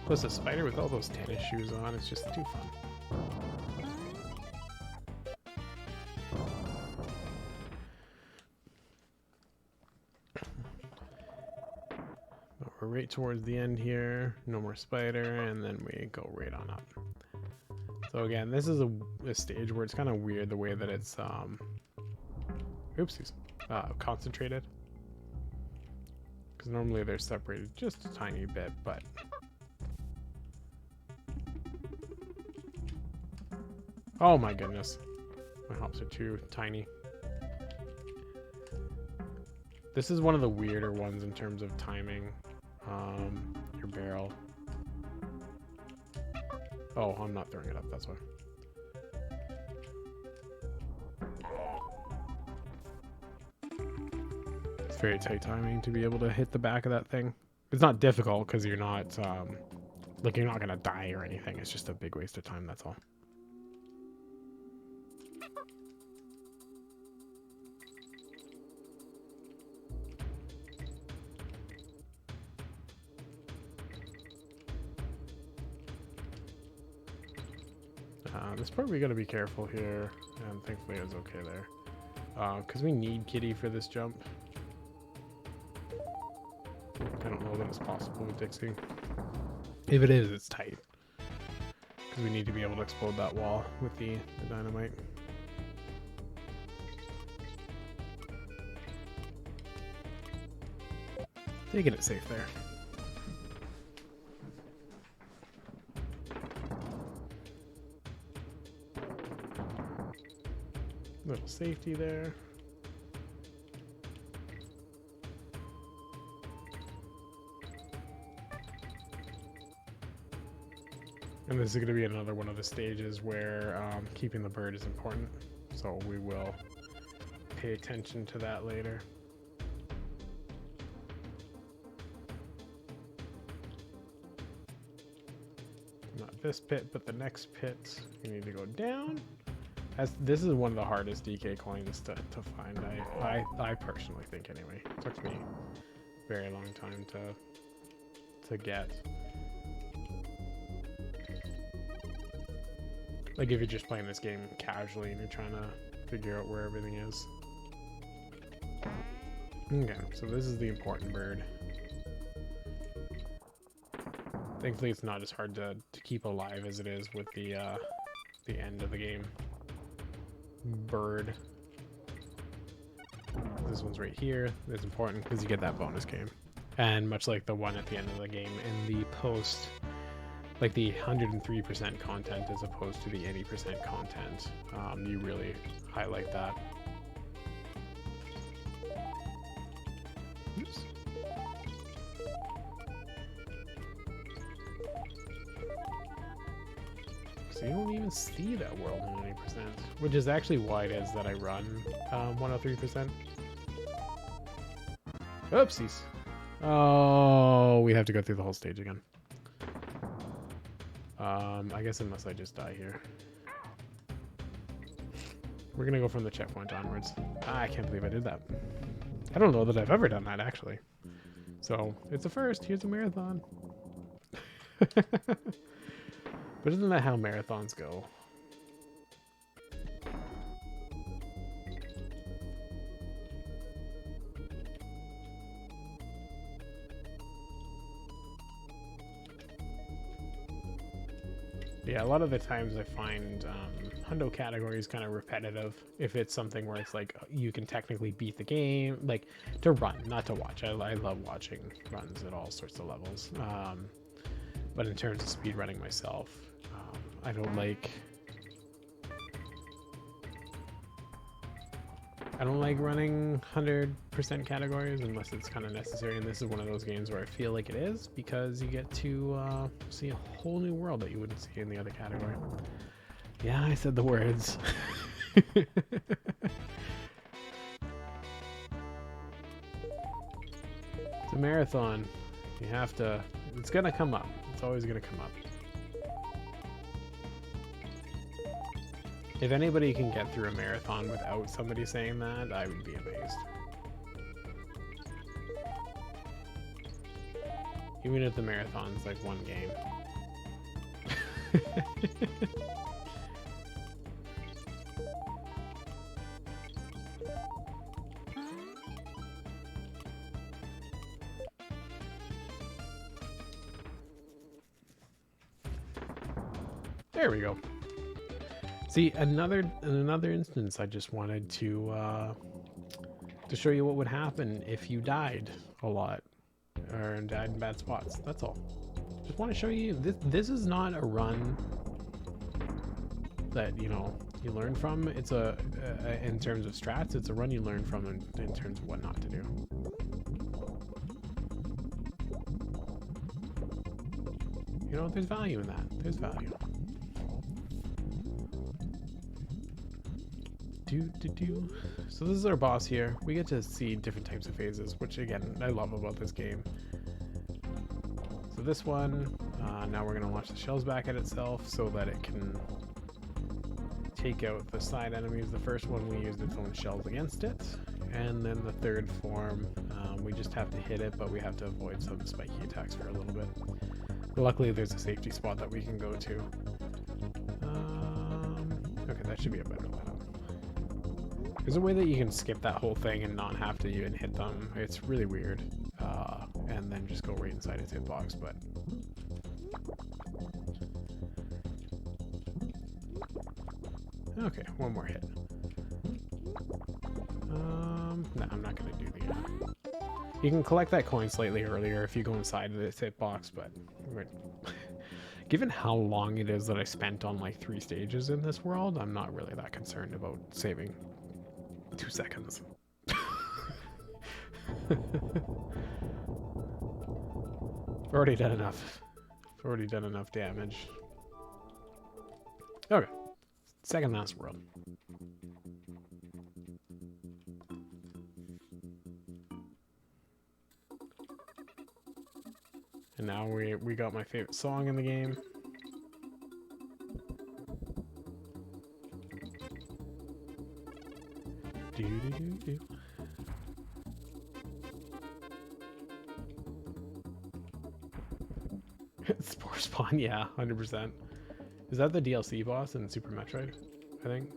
Plus the spider with all those tennis shoes on, it's just too fun. But we're right towards the end here, no more spider, and then we go right on up. So again, this is a stage where it's kind of weird the way that it's, oopsies, concentrated. Because normally they're separated just a tiny bit, but oh my goodness, my hops are too tiny. This is one of the weirder ones in terms of timing. Your barrel. Oh, I'm not throwing it up, that's why. It's very tight timing to be able to hit the back of that thing. It's not difficult because you're not, like, you're not gonna die or anything. It's just a big waste of time, that's all. This part we gotta be careful here, and thankfully it was okay there. Because we need Kitty for this jump. I don't know that it's possible with Dixie. If it is, it's tight. Because we need to be able to explode that wall with the dynamite. Taking it safe there. Little safety there. And this is going to be another one of the stages where keeping the bird is important. So we will pay attention to that later. Not this pit, but the next pit. You need to go down. This is one of the hardest DK coins to find. I personally think anyway. It took me a very long time to get. Like if you're just playing this game casually and you're trying to figure out where everything is. Okay, so this is the important bird. Thankfully it's not as hard to keep alive as it is with the end of the game. Bird. This one's right here. It's important because you get that bonus game. And much like the one at the end of the game in the post, like the 103% content as opposed to the 80% content, you really highlight that. Oops. So you don't even see that world in any percent, which is actually why it is that I run 103%. Oopsies. Oh, we have to go through the whole stage again. I guess unless I just die here. We're gonna go from the checkpoint onwards. I can't believe I did that. I don't know that I've ever done that, actually. So, it's a first. Here's a marathon. But isn't that how marathons go? Yeah, a lot of the times I find hundo categories kind of repetitive. If it's something where it's like you can technically beat the game, like to run, not to watch. I love watching runs at all sorts of levels. But in terms of speed running myself, I don't like running 100% categories unless it's kind of necessary, and this is one of those games where I feel like it is, because you get to see a whole new world that you wouldn't see in the other category. Yeah, I said the words. It's a marathon. You have to... It's gonna come up. It's always gonna come up. If anybody can get through a marathon without somebody saying that, I would be amazed. Even if the marathon's like one game. There we go. See, in another instance, I just wanted to show you what would happen if you died a lot or died in bad spots. That's all. Just want to show you this is not a run that you learn from. It's in terms of strats, it's a run you learn from in terms of what not to do. You know, there's value in that. There's value. So this is our boss here. We get to see different types of phases, which again, I love about this game. So this one, now we're going to launch the shells back at itself so that it can take out the side enemies. The first one, we used its own shells against it. And then the third form, we just have to hit it, but we have to avoid some spiky attacks for a little bit. Luckily, there's a safety spot that we can go to. Okay, that should be a better lineup. There's a way that you can skip that whole thing and not have to even hit them. It's really weird. And then just go right inside its hitbox, but... Okay, one more hit. No, I'm not going to do the... You can collect that coin slightly earlier if you go inside of this hitbox, but... Given how long it is that I spent on like 3 stages in this world, I'm not really that concerned about saving 2 seconds. Already done enough. Already done enough damage. Okay. Second last world. And now we got my favorite song in the game. Do. Spore Spawn, yeah, 100%. Is that the DLC boss in Super Metroid? I think.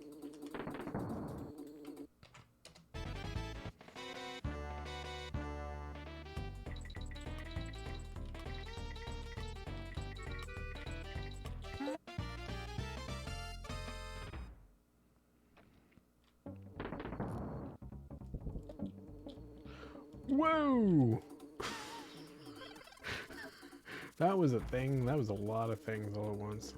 Whoa! That was a thing. That was a lot of things all at once.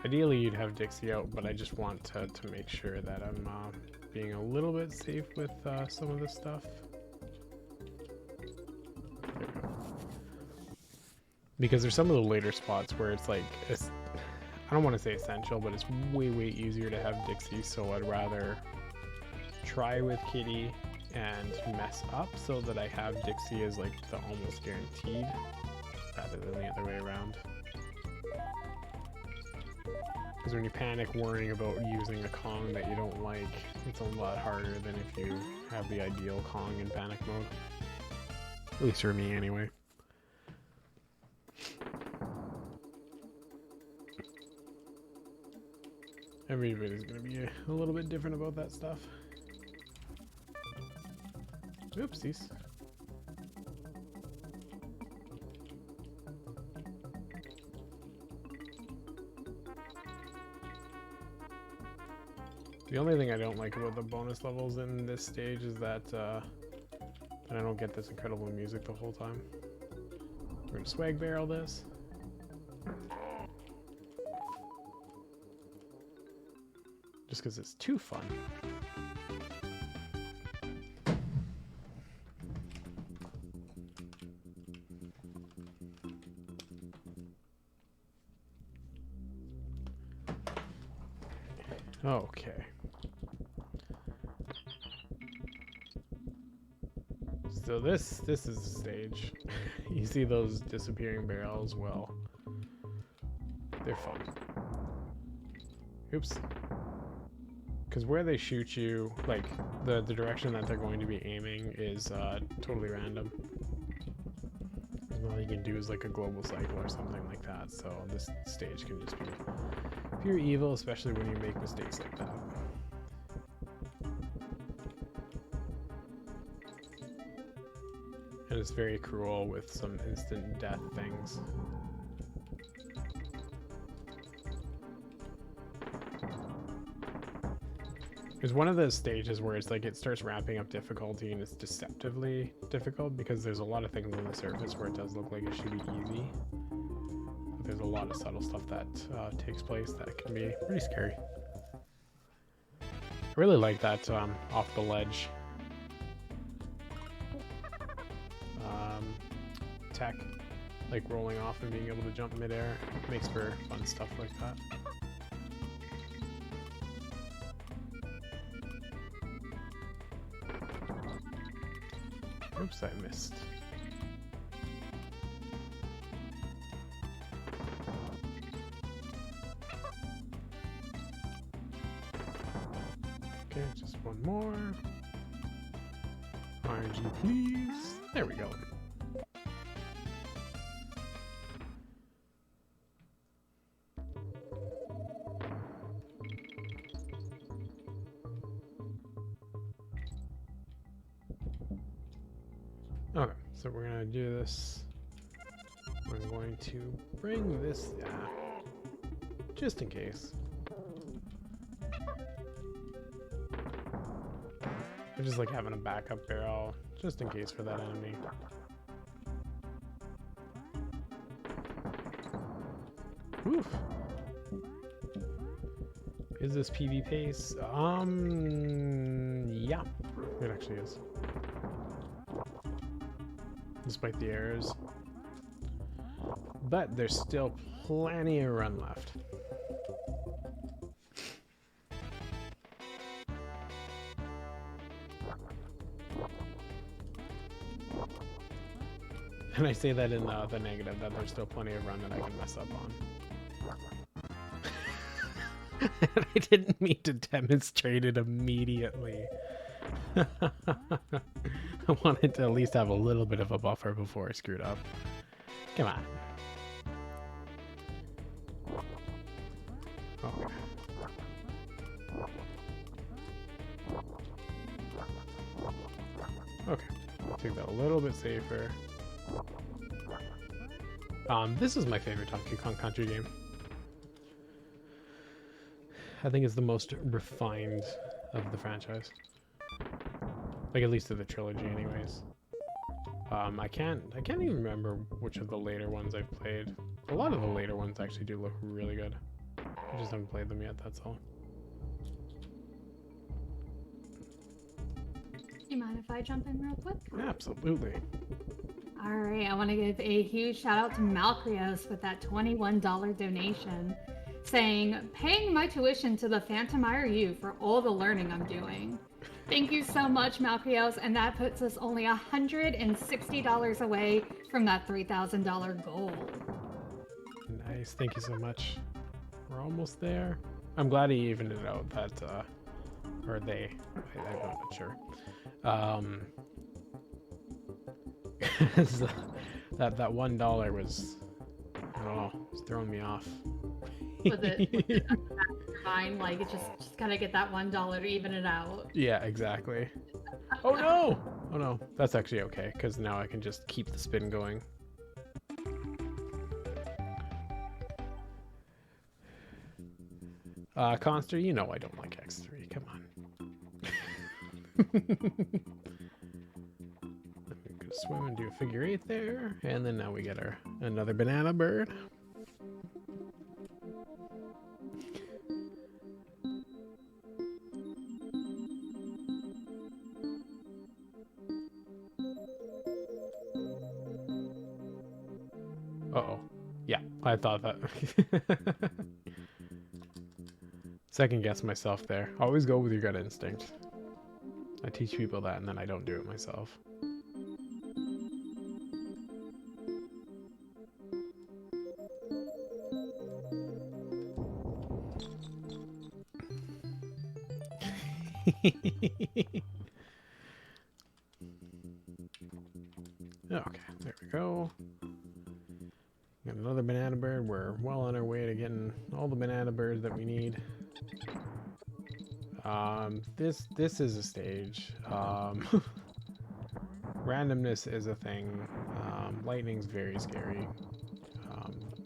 Ideally, you'd have Dixie out, but I just want to make sure that I'm being a little bit safe with some of this stuff. There we go. Because there's some of the later spots where it's like, I don't want to say essential, but it's way easier to have Dixie, so I'd rather try with Kitty and mess up so that I have Dixie as like the almost guaranteed rather than the other way around. Because when you panic worrying about using a Kong that you don't like, it's a lot harder than if you have the ideal Kong in panic mode. At least for me anyway. Everybody's gonna be a little bit different about that stuff. Oopsies. The only thing I don't like about the bonus levels in this stage is that I don't get this incredible music the whole time. We're gonna swag barrel this. Just because it's too fun. Okay. So this is the stage. You see those disappearing barrels? Well, they're fun. Oops. Because where they shoot you, like the direction that they're going to be aiming is totally random. All you can do is like a global cycle or something like that. So this stage can just be pure evil, especially when you make mistakes like that. And it's very cruel with some instant death things. There's one of those stages where it's like it starts ramping up difficulty and it's deceptively difficult because there's a lot of things on the surface where it does look like it should be easy. But there's a lot of subtle stuff that takes place that can be pretty scary. I really like that off the ledge tech, like rolling off and being able to jump midair. Makes for fun stuff like that. Oops, I missed. Okay, just one more. RNG, please. There we go. Okay, so we're gonna do this. I'm going to bring this, just in case. I just like having a backup barrel, just in case for that enemy. Oof. Is this PV pace? Yeah, it actually is. Despite the errors. But there's still plenty of run left. And I say that in the negative, that there's still plenty of run that I can mess up on. I didn't mean to demonstrate it immediately. I wanted to at least have a little bit of a buffer before I screwed up. Come on. Okay. Okay. I'll take that a little bit safer. This is my favorite Donkey Kong Country game. I think it's the most refined of the franchise. Like, at least of the trilogy anyways. I can't even remember which of the later ones I've played. A lot of the later ones actually do look really good. I just haven't played them yet, that's all. Do you mind if I jump in real quick? Absolutely. All right, I want to give a huge shout out to Malcrios with that $21 donation, saying, paying my tuition to the Phantomire U for all the learning I'm doing. Thank you so much, Malcrios, and that puts us only $160 away from that $3,000 goal. Nice, thank you so much. We're almost there. I'm glad he evened it out, that, or they, I'm not sure. that $1 was, I don't know, it's throwing me off. Was it on the back of your mind, like, it's just gotta get that $1 to even it out? Yeah, exactly. Oh no! Oh no, that's actually okay, because now I can just keep the spin going. Conster, you know I don't like X3, come on. I'm gonna swim and do a figure 8 there, and then now we get our another banana bird. Uh-oh. Yeah, I thought that. Second guess myself there. Always go with your gut instinct. I teach people that and then I don't do it myself. Okay, there we go. Got another banana bird. We're well on our way to getting all the banana birds that we need. This is a stage. Randomness is a thing. Lightning's very scary.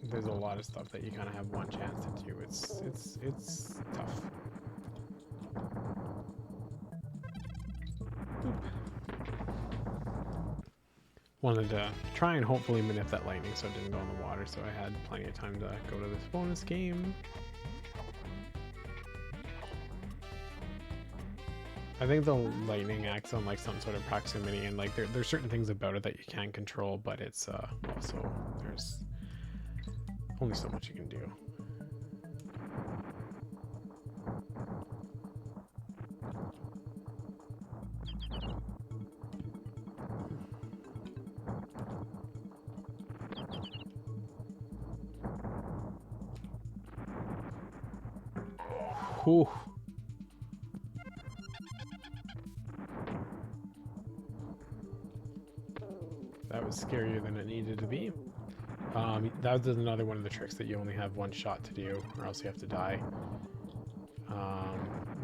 There's a lot of stuff that you kind of have one chance to do. It's tough. Boop. Wanted to try and hopefully manip that lightning so it didn't go in the water, so I had plenty of time to go to this bonus game. I think the lightning acts on like some sort of proximity, and like there's certain things about it that you can control, but it's also there's only so much you can do. Whew. That was scarier than it needed to be. That was another one of the tricks that you only have one shot to do, or else you have to die.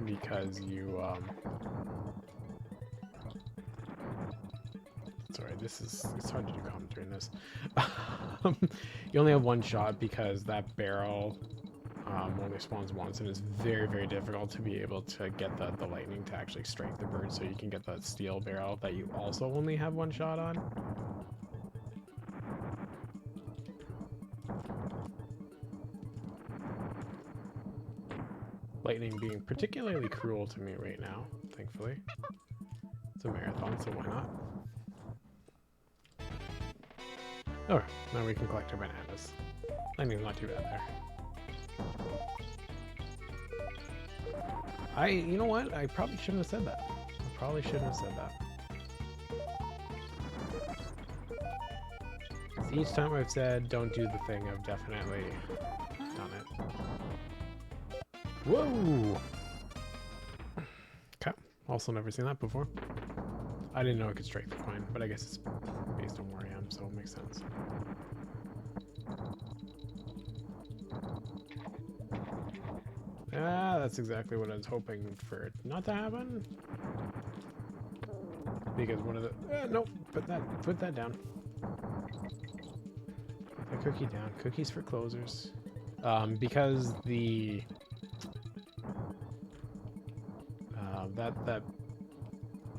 Because you, sorry, it's hard to do commentary in this. You only have one shot because that barrel only spawns once, and it's very, very difficult to be able to get the lightning to actually strike the bird so you can get that steel barrel that you also only have one shot on. Lightning being particularly cruel to me right now, thankfully. It's a marathon, so why not? Oh, now we can collect our bananas. Lightning's not too bad there. You know what? I probably shouldn't have said that. I probably shouldn't have said that. Each time I've said don't do the thing, I've definitely done it. Whoa! Okay. Also never seen that before. I didn't know it could strike the coin, but I guess it's based on where I am, so it makes sense. Ah, that's exactly what I was hoping for it not to happen. Because one of the... nope, put that down. Put the cookie down. Cookies for closers. Because the...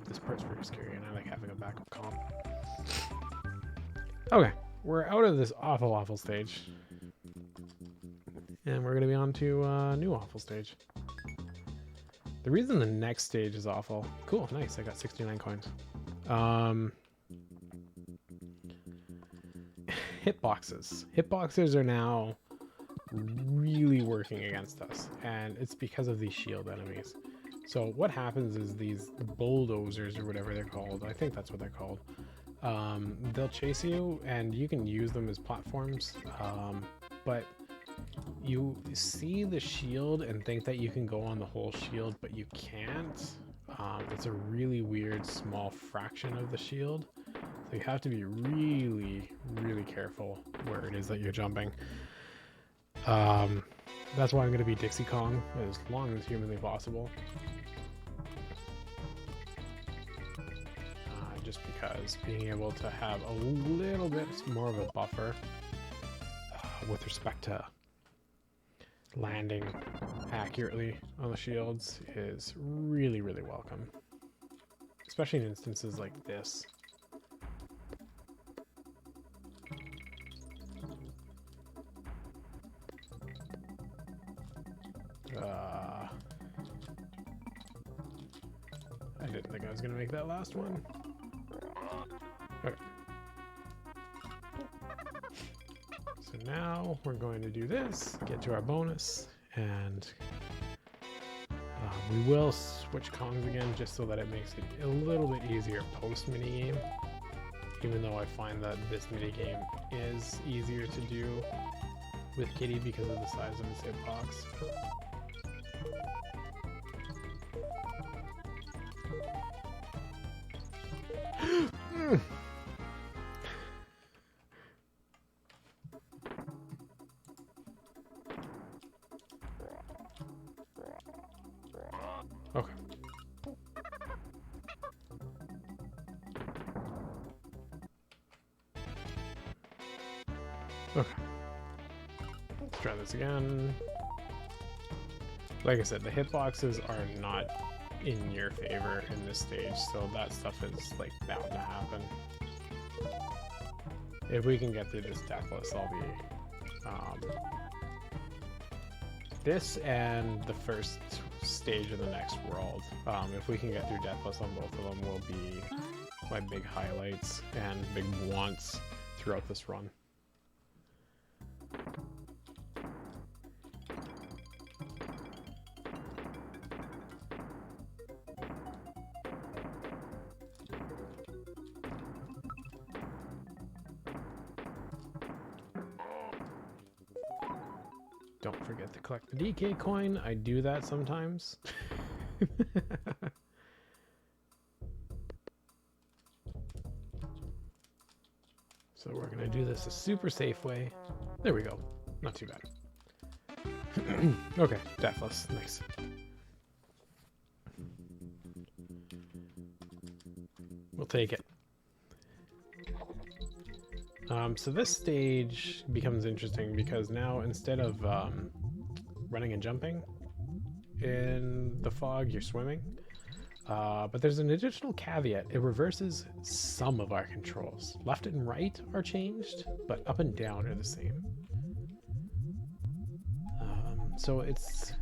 This part's pretty scary, and I like having a backup comp. Okay, we're out of this awful, awful stage. and we're gonna be on to a new awful stage. The reason the next stage is awful. Cool, nice. I got 69 coins. Hitboxes. Hitboxes are now really working against us, and it's because of these shield enemies. So what happens is these bulldozers, or whatever they're called, I think that's what they're called, they'll chase you and you can use them as platforms, but you see the shield and think that you can go on the whole shield, but you can't. It's a really weird small fraction of the shield, so you have to be really, really careful where it is that you're jumping. That's why I'm going to be Dixie Kong as long as humanly possible. Just because being able to have a little bit more of a buffer with respect to landing accurately on the shields is really, really welcome. Especially in instances like this. I didn't think I was going to make that last one. Okay. So now we're going to do this, get to our bonus, and we will switch Kongs again just so that it makes it a little bit easier post minigame, even though I find that this minigame is easier to do with Kitty because of the size of his hitbox. Okay. Okay. Let's try this again. Like I said, the hitboxes are not in your favor in this stage, so that stuff is like bound to happen. If we can get through this deathless, I'll be this and the first stage of the next world. If we can get through deathless on both of them, will be my big highlights and big wants throughout this run. Don't forget to collect the DK coin. I do that sometimes. So we're gonna do this a super safe way. There we go. Not too bad. Okay, deathless. Nice. We'll take it. So this stage becomes interesting because now instead of running and jumping in the fog, you're swimming. But there's an additional caveat. It reverses some of our controls. Left and right are changed, but up and down are the same. So it's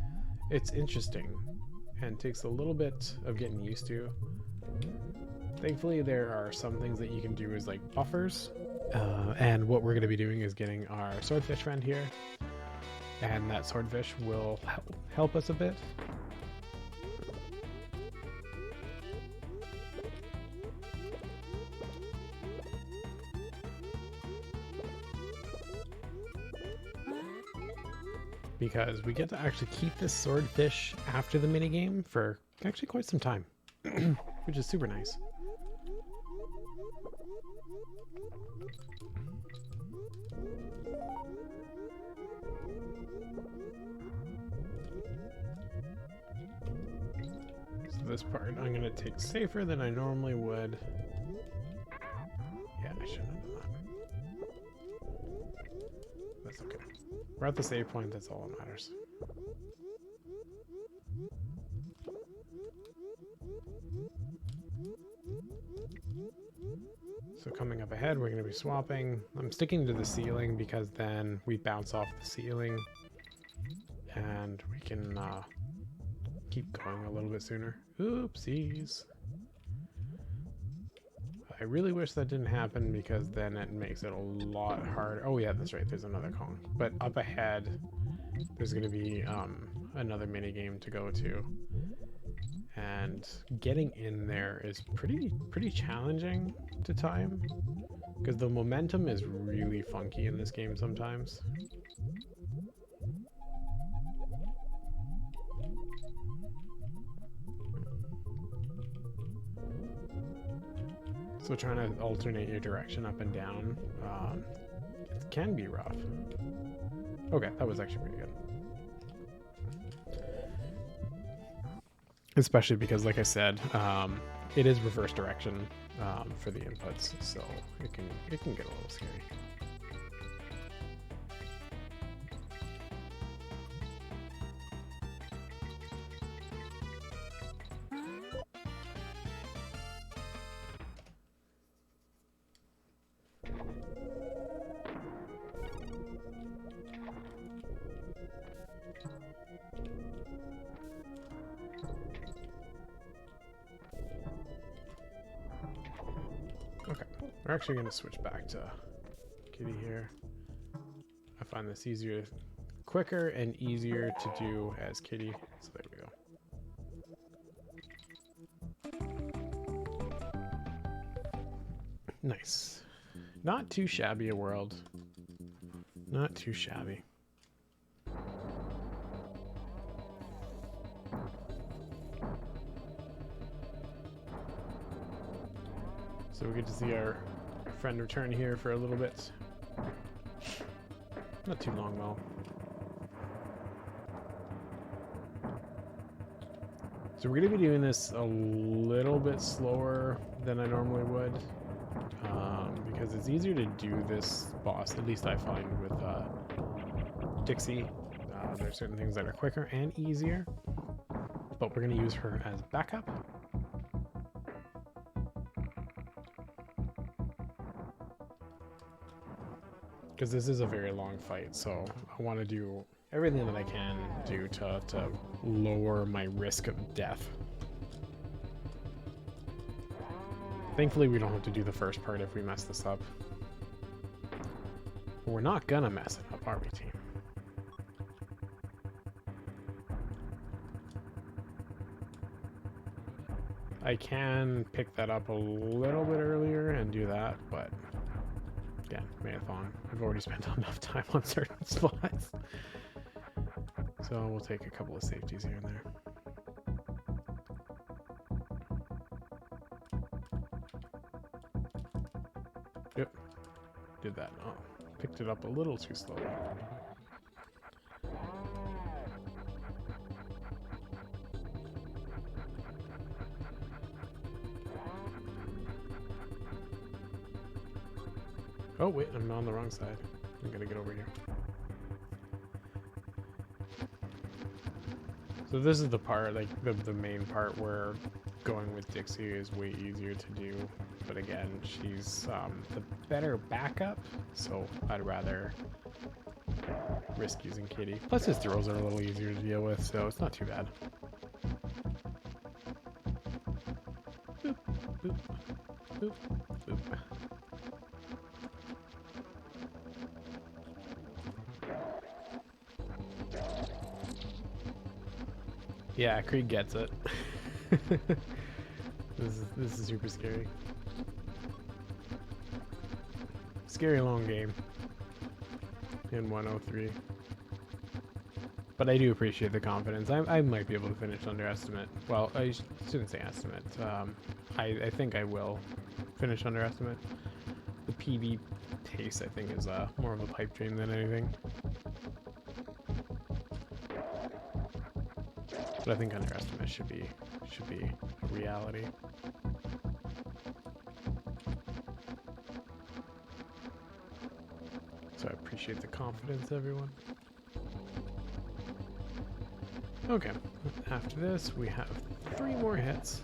interesting and takes a little bit of getting used to. Thankfully, there are some things that you can do as like buffers. And what we're going to be doing is getting our swordfish friend here, and that swordfish will help us a bit. Because we get to actually keep this swordfish after the minigame for actually quite some time, which is super nice. So this part I'm going to take safer than I normally would. Yeah, I shouldn't have done that. That's okay. We're at the save point, that's all that matters. So coming up ahead, we're going to be swapping. I'm sticking to the ceiling because then we bounce off the ceiling and we can keep going a little bit sooner. Oopsies. I really wish that didn't happen because then it makes it a lot harder. Oh yeah, that's right, there's another Kong. But up ahead, there's going to be another mini game to go to. And getting in there is pretty challenging to time because the momentum is really funky in this game sometimes. So trying to alternate your direction up and down, it can be rough. Okay, that was actually pretty good. Especially because, like I said, it is reverse direction for the inputs, so it can get a little scary. Okay, we're actually going to switch back to Kitty here. I find this quicker and easier to do as Kitty, so there we go. Nice. Not too shabby a world. Not too shabby. So we get to see our friend return here for a little bit. Not too long though. So we're going to be doing this a little bit slower than I normally would. Because it's easier to do this boss, at least I find with Dixie. There are certain things that are quicker and easier. But we're going to use her as backup. Because this is a very long fight, so I want to do everything that I can do to lower my risk of death. Thankfully, we don't have to do the first part if we mess this up. But we're not gonna mess it up, are we, team? I can pick that up a little bit earlier and do that, but again, marathon. I've already spent enough time on certain spots. So we'll take a couple of safeties here and there. Yep, did that. Oh, picked it up a little too slowly. Oh wait, I'm on the wrong side. I'm gonna get over here. So this is the part, like the main part where going with Dixie is way easier to do. But again, she's the better backup, so I'd rather risk using Kitty. Plus his throws are a little easier to deal with, so it's not too bad. Boop, boop, boop, boop. Yeah, Krieg gets it. This is super scary. Scary long game in 103. But I do appreciate the confidence. I might be able to finish under estimate. Well, I shouldn't say estimate. I think I will finish under estimate. The PB pace, I think, is more of a pipe dream than anything. But I think underestimate should be a reality. So I appreciate the confidence, everyone. Okay, after this we have 3 more hits.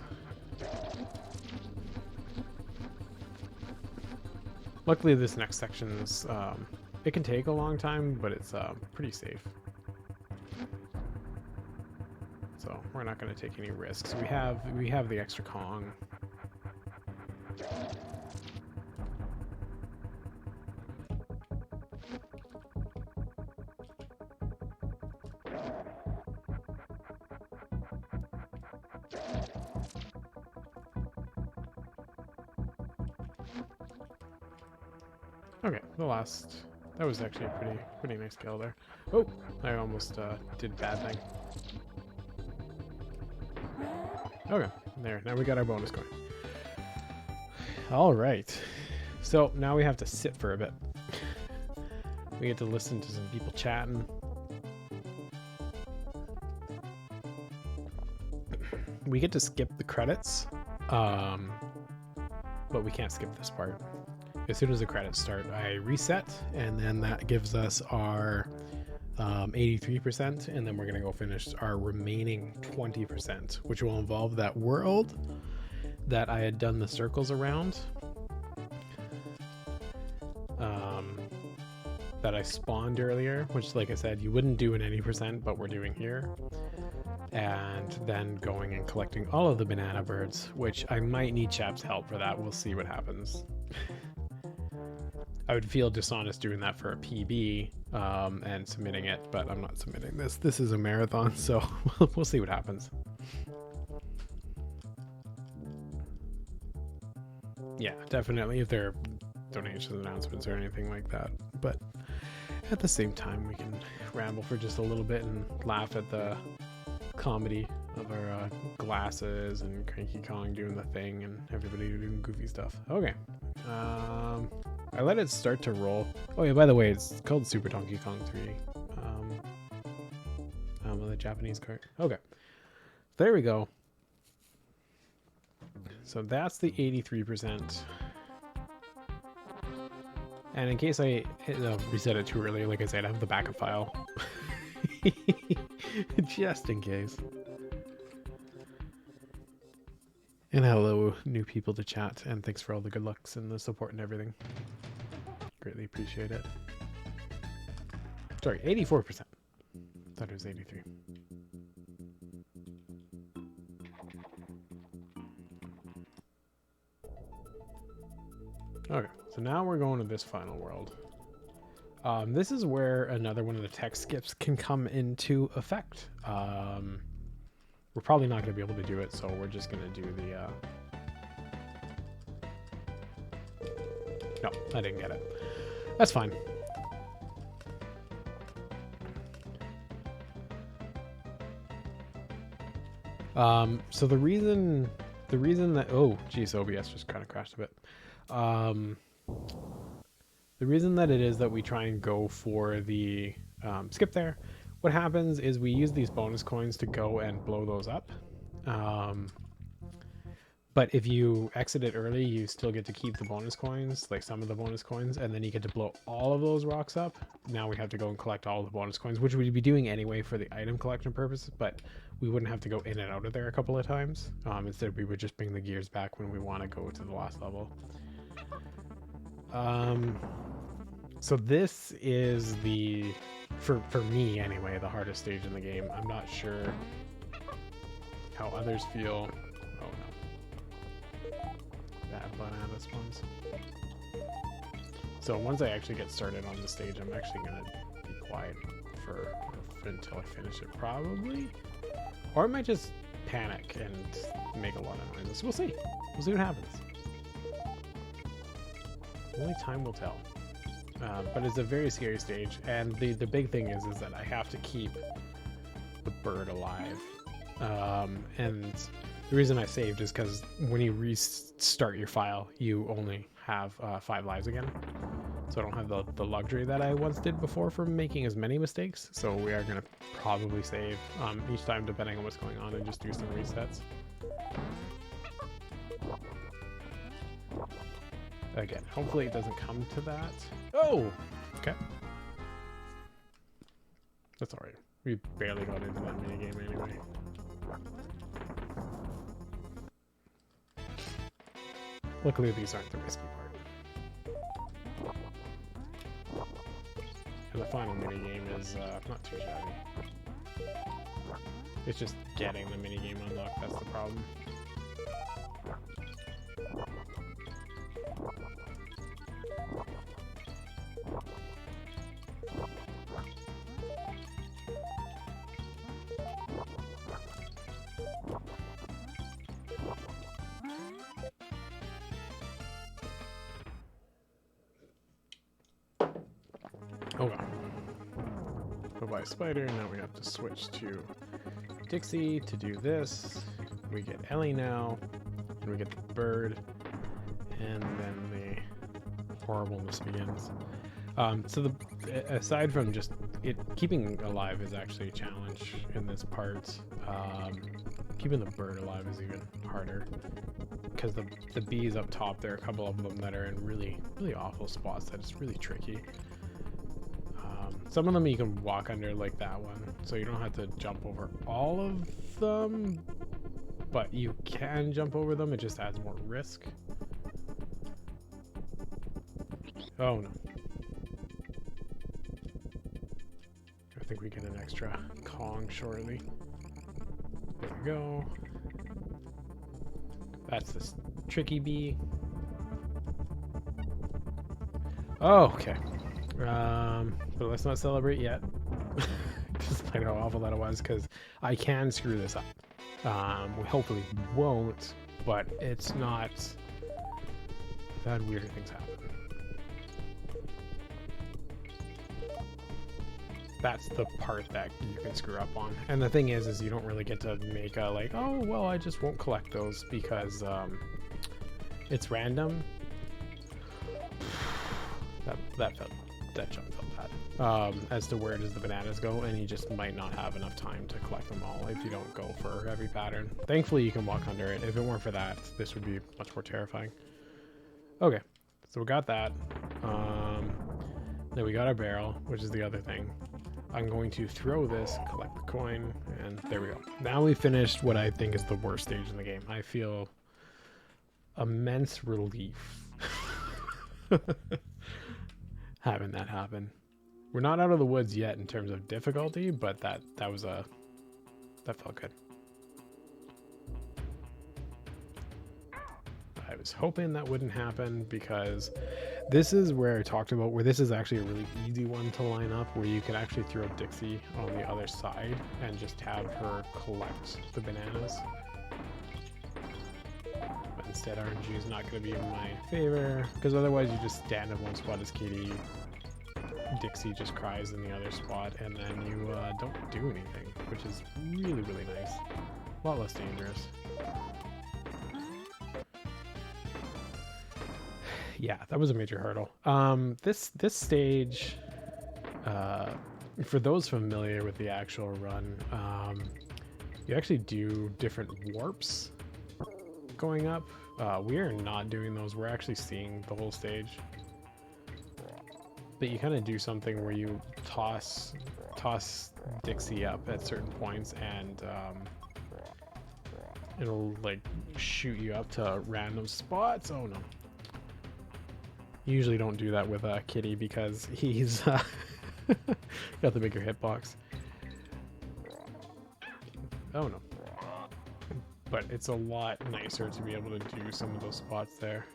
Luckily this next section's it can take a long time, but it's pretty safe. so we're not going to take any risks. We have the extra Kong. Okay, that was actually a pretty nice kill there. Oh, I almost did bad thing. Okay, there, now we got our bonus coin. All right, so now we have to sit for a bit. We get to listen to some people chatting. We get to skip the credits, but we can't skip this part. As soon as the credits start, I reset, and then that gives us our 83%, and then we're gonna go finish our remaining 20%, which will involve that world that I had done the circles around, that I spawned earlier, which, like I said, you wouldn't do in any percent, but we're doing here. And then going and collecting all of the banana birds, which I might need Chap's help for that. We'll see what happens. I would feel dishonest doing that for a PB and submitting it, but I'm not submitting this. This is a marathon, so we'll see what happens. Yeah, definitely if there are donation announcements or anything like that. But at the same time, we can ramble for just a little bit and laugh at the comedy of our glasses and Cranky Kong doing the thing and everybody doing goofy stuff. Okay. I let it start to roll. Oh yeah, by the way, it's called Super Donkey Kong 3. The Japanese cart. Okay. There we go. So that's the 83%. And in case I reset it too early, like I said, I have the backup file. Just in case. And hello, new people to chat, and thanks for all the good lucks and the support and everything. Greatly appreciate it. Sorry, 84%. Thought it was 83. Okay, so now we're going to this final world. This is where another one of the text skips can come into effect. We're probably not going to be able to do it, so we're just going to do the... No, I didn't get it. That's fine. So the reason that... Oh, geez, OBS just kind of crashed a bit. The reason that it is that we try and go for the skip there, what happens is we use these bonus coins to go and blow those up. But if you exit it early, you still get to keep the bonus coins, like some of the bonus coins, and then you get to blow all of those rocks up. Now we have to go and collect all the bonus coins, which we'd be doing anyway for the item collection purposes, but we wouldn't have to go in and out of there a couple of times. Instead, we would just bring the gears back when we want to go to the last level. So this is the, for me anyway, the hardest stage in the game. I'm not sure how others feel. Oh no. Bad banana spawns. So once I actually get started on the stage, I'm actually gonna be quiet until I finish it probably. Or I might just panic and make a lot of noises. We'll see. We'll see what happens. Only time will tell. But it's a very scary stage, and the big thing is that I have to keep the bird alive. And the reason I saved is because when you restart your file, you only have 5 lives again. So I don't have the luxury that I once did before for making as many mistakes. So we are going to probably save each time depending on what's going on and just do some resets. Again, hopefully it doesn't come to that. Oh! Okay. That's alright. We barely got into that minigame anyway. Luckily these aren't the risky part. And the final minigame is not too shabby. It's just getting the minigame unlocked, that's the problem. Oh god. Bye-bye spider, now we have to switch to Dixie to do this. We get Ellie now, and we get the bird, and then the horribleness begins. So aside from just it, keeping alive is actually a challenge in this part. Keeping the bird alive is even harder, because the bees up top, there are a couple of them that are in really awful spots that it's really tricky. Some of them you can walk under, like that one, so you don't have to jump over all of them, but you can jump over them. It just adds more risk. Oh no. I think we get an extra Kong shortly. There we go. That's this tricky bee. Oh, okay. But let's not celebrate yet. Despite how awful that was, because I can screw this up. We hopefully won't, but it's not. I've had weirder things happen. That's the part that you can screw up on. And the thing is you don't really get to make a like, oh, well, I just won't collect those because it's random. That jump felt bad. As to where does the bananas go, and you just might not have enough time to collect them all if you don't go for every pattern. Thankfully, you can walk under it. If it weren't for that, this would be much more terrifying. Okay, so we got that. Then we got our barrel, which is the other thing. I'm going to throw this, collect the coin, and there we go. Now we finished what I think is the worst stage in the game. I feel immense relief having that happen. We're not out of the woods yet in terms of difficulty, but that felt good. I was hoping that wouldn't happen, because this is where I talked about where this is actually a really easy one to line up, where you can actually throw Dixie on the other side and just have her collect the bananas. But instead, RNG is not going to be in my favor, because otherwise you just stand in one spot as Kitty, Dixie just cries in the other spot, and then you don't do anything, which is really nice. A lot less dangerous. Yeah, that was a major hurdle. This stage, for those familiar with the actual run, you actually do different warps going up. We are not doing those. We're actually seeing the whole stage. But you kind of do something where you toss Dixie up at certain points, and it'll like shoot you up to random spots. Oh no. You usually don't do that with Kitty, because he's got the bigger hitbox. Oh no. But it's a lot nicer to be able to do some of those spots there.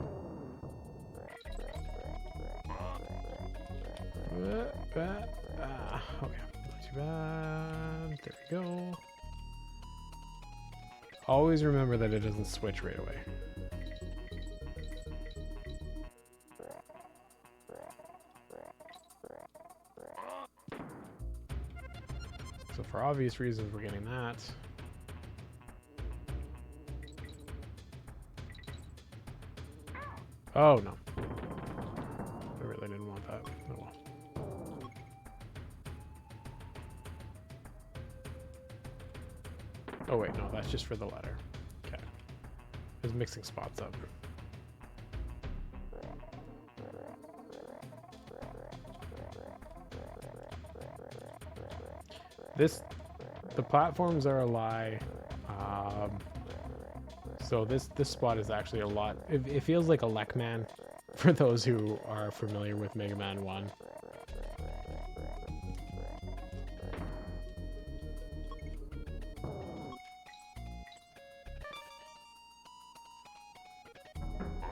Okay, not too bad. There we go. Always remember that it doesn't switch right away. So for obvious reasons, we're getting that. Oh no. I really didn't want that. Oh well. Oh wait, no, that's just for the letter. Okay. I was mixing spots up. The platforms are a lie. So this spot is actually a lot. It feels like a Lek-Man for those who are familiar with Mega Man 1.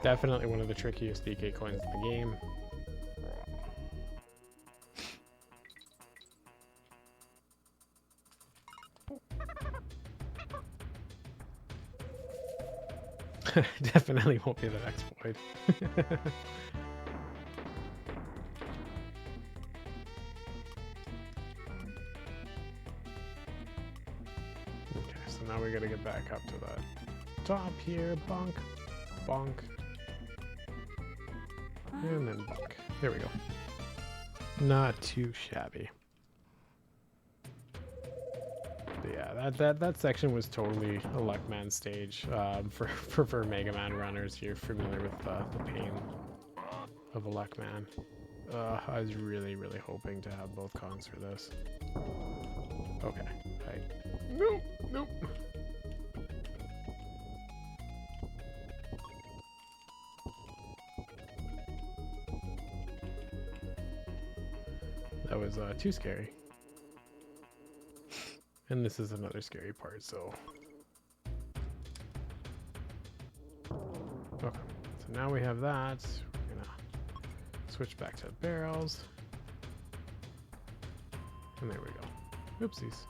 Definitely one of the trickiest DK coins in the game. Definitely won't be the next void. Okay, so now we gotta get back up to the top here. Bonk, bonk, and then bonk. There we go. Not too shabby. But yeah, that section was totally a Luckman stage. For Mega Man runners, you're familiar with the pain of a Luckman. I was really hoping to have both Kongs for this. Okay. Nope, nope. That was too scary. And this is another scary part, so... Okay, so now we have that. We're gonna switch back to barrels. And there we go. Oopsies.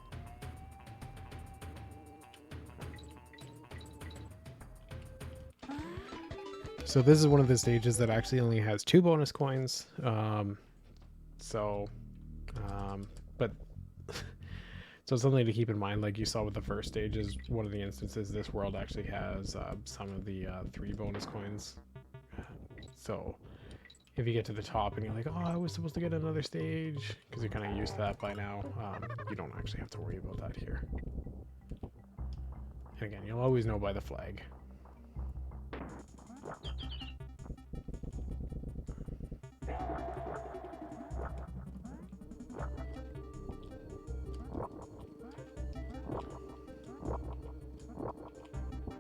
So this is one of the stages that actually only has 2 bonus coins. But so something to keep in mind, like you saw with the first stage, is one of the instances this world actually has some of the 3 bonus coins. So if you get to the top and you're like, oh, I was supposed to get another stage, because you're kind of used to that by now, you don't actually have to worry about that here. And again, you'll always know by the flag.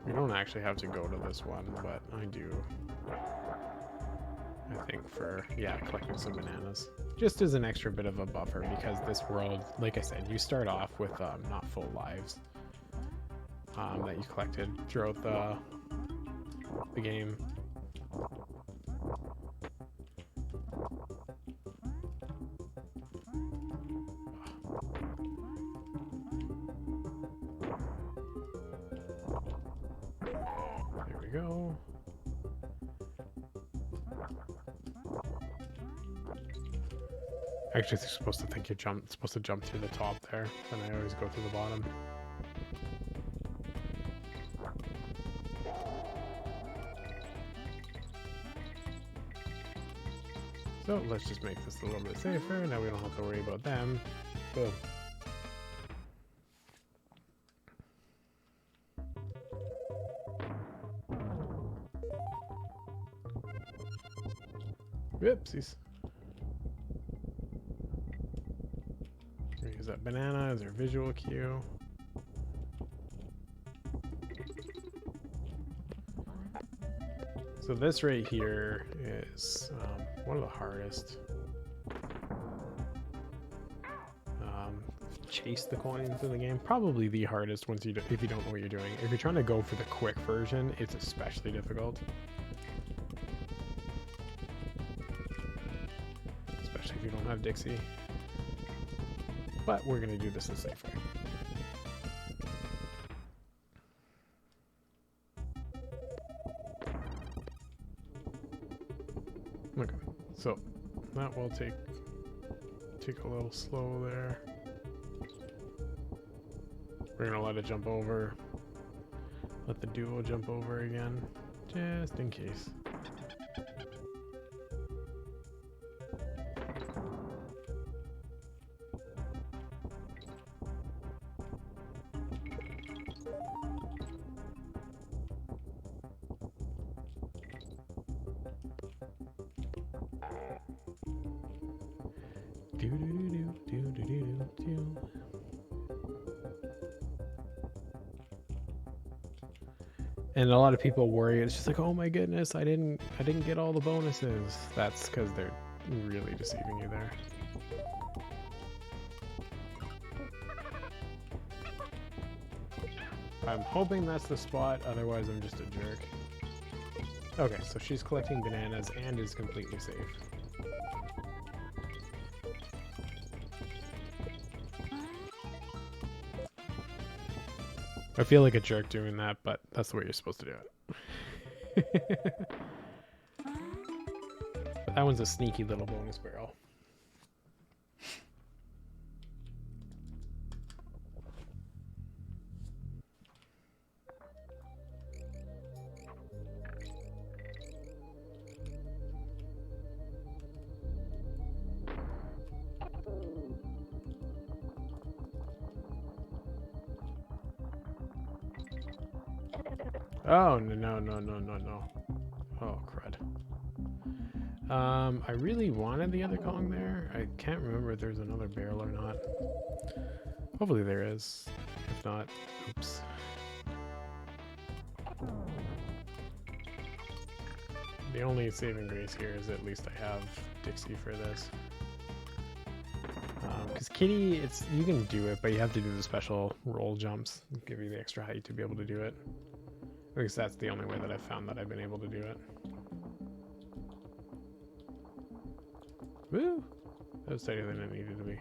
You don't actually have to go to this one, but I do. I think for, yeah, collecting some bananas. Just as an extra bit of a buffer, because this world, like I said, you start off with not full lives that you collected throughout the game. Go. Actually, you're supposed to think you're supposed to jump through the top there, and I always go through the bottom. So let's just make this a little bit safer. Now we don't have to worry about them. Boom. Whoopsies. Use that banana as our visual cue. So this right here is one of the hardest. Chase the coins in the game. Probably the hardest once if you don't know what you're doing. If you're trying to go for the quick version, it's especially difficult. If you don't have Dixie. But we're going to do this the safe way. Okay, so that will take a little slow there. We're going to let it jump over. Let the duo jump over again, just in case. And a lot of people worry, it's just like, oh my goodness, I didn't get all the bonuses. That's because they're really deceiving you there. I'm hoping that's the spot, otherwise I'm just a jerk. Okay, so she's collecting bananas and is completely safe. I feel like a jerk doing that, but that's the way you're supposed to do it. That one's a sneaky little bonus barrel. Oh, no. Oh, crud. I really wanted the other Kong there. I can't remember if there's another barrel or not. Hopefully there is. If not, oops. The only saving grace here is at least I have Dixie for this. Because Kitty, you can do it, but you have to do the special roll jumps. Give you the extra height to be able to do it. At least that's the only way that I've found that I've been able to do it. Woo! That was tighter than it needed to be.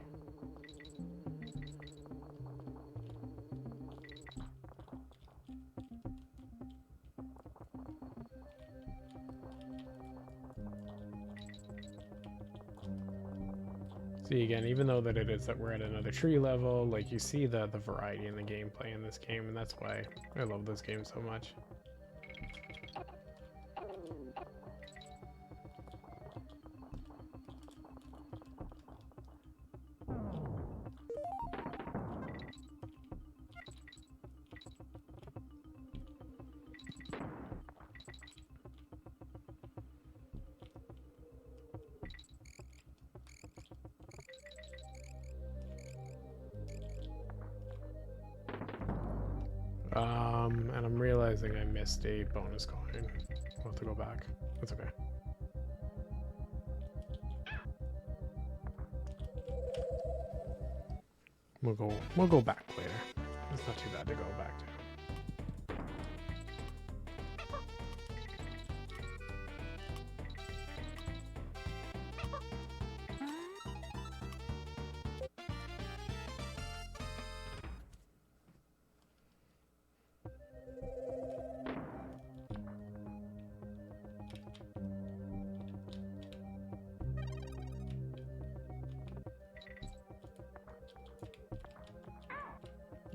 See, again, even though that it is that we're at another tree level, like, you see the variety in the gameplay in this game, and that's why I love this game so much. And I'm realizing I missed a bonus coin. I'll have to go back. That's okay. We'll go back later. It's not too bad to go back to.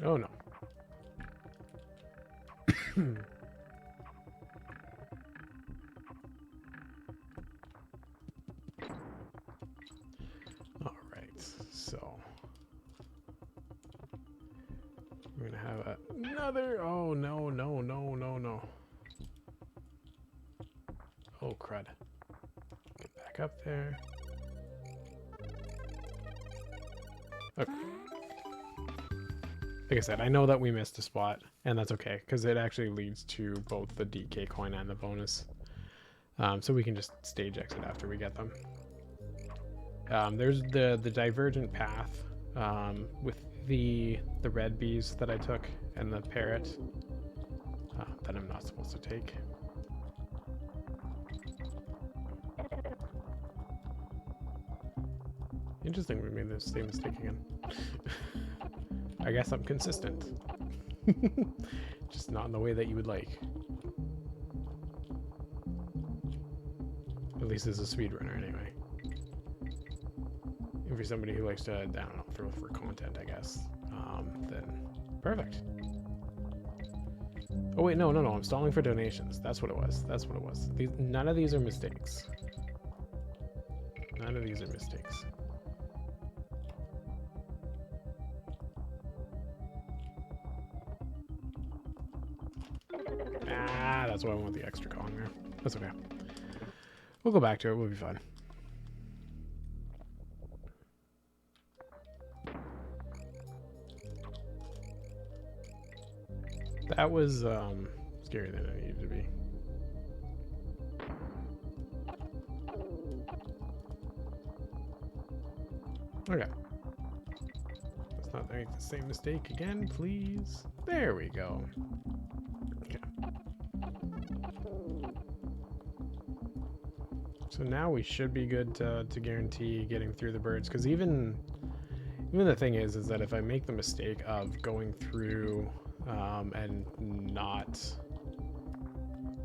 Oh no. All right, so we're gonna have another. Oh no. Oh crud. Get back up there. Okay. Like I said, I know that we missed a spot, and that's okay, because it actually leads to both the DK coin and the bonus. So we can just stage exit after we get them. There's the divergent path with the red bees that I took and the parrot that I'm not supposed to take. Interesting, we made the same mistake again. I guess I'm consistent. Just not in the way that you would like. At least as a speedrunner, anyway. If you're somebody who likes to, I don't know, for content, I guess, then perfect. Oh wait, no, I'm stalling for donations. That's what it was. None of these are mistakes. None of these are mistakes. That's why I want the extra Kong there. That's okay. We'll go back to it. We'll be fine. That was scarier than it needed to be. Okay. Let's not make the same mistake again, please. There we go. Okay. So now we should be good to guarantee getting through the birds, because even the thing is that if I make the mistake of going through and not,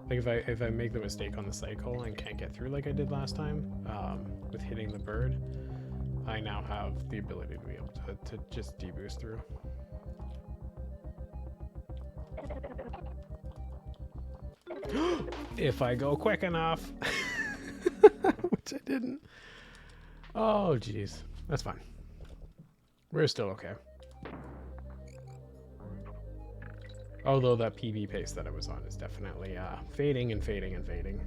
like if I make the mistake on the cycle and can't get through like I did last time with hitting the bird, I now have the ability to be able to just deboost through. If I go quick enough. Which I didn't. Oh, jeez. That's fine. We're still okay. Although that PB pace that I was on is definitely fading and fading and fading.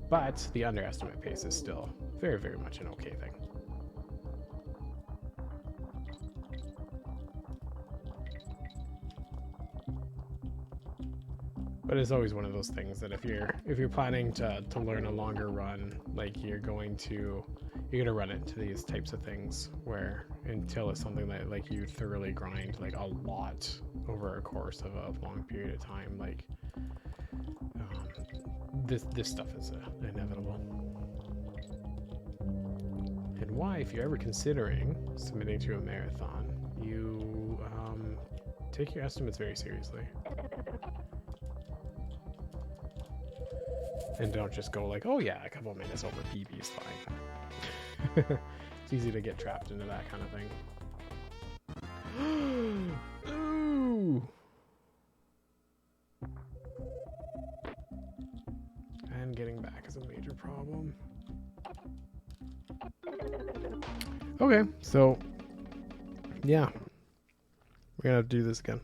But the underestimate pace is still very, very much an okay thing. But it's always one of those things that if you're planning to learn a longer run, like you're gonna run into these types of things where until it's something that like you thoroughly grind like a lot over a course of a long period of time, like this stuff is inevitable. And why, if you're ever considering submitting to a marathon, you take your estimates very seriously. And don't just go like, oh yeah, a couple of minutes over PB is fine. It's easy to get trapped into that kind of thing. Ooh. And getting back is a major problem. Okay, so yeah, we're gonna have to do this again.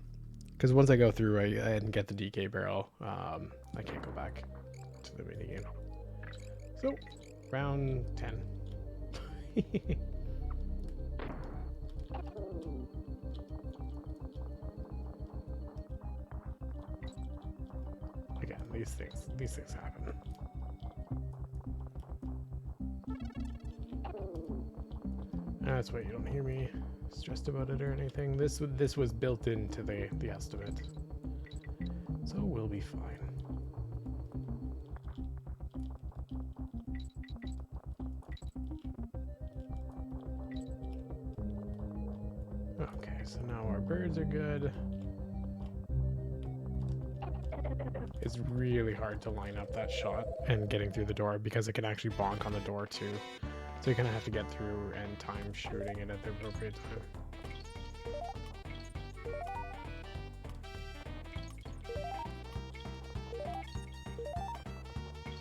Because once I go through and get the DK barrel, I can't go back to the mini game. So, round 10. Again, these things happen. That's why you don't hear me stressed about it or anything. This was built into the estimate, so we'll be fine. Okay, so now our birds are good. It's really hard to line up that shot and getting through the door because it can actually bonk on the door too. So you kind of have to get through and time shooting it at the appropriate time.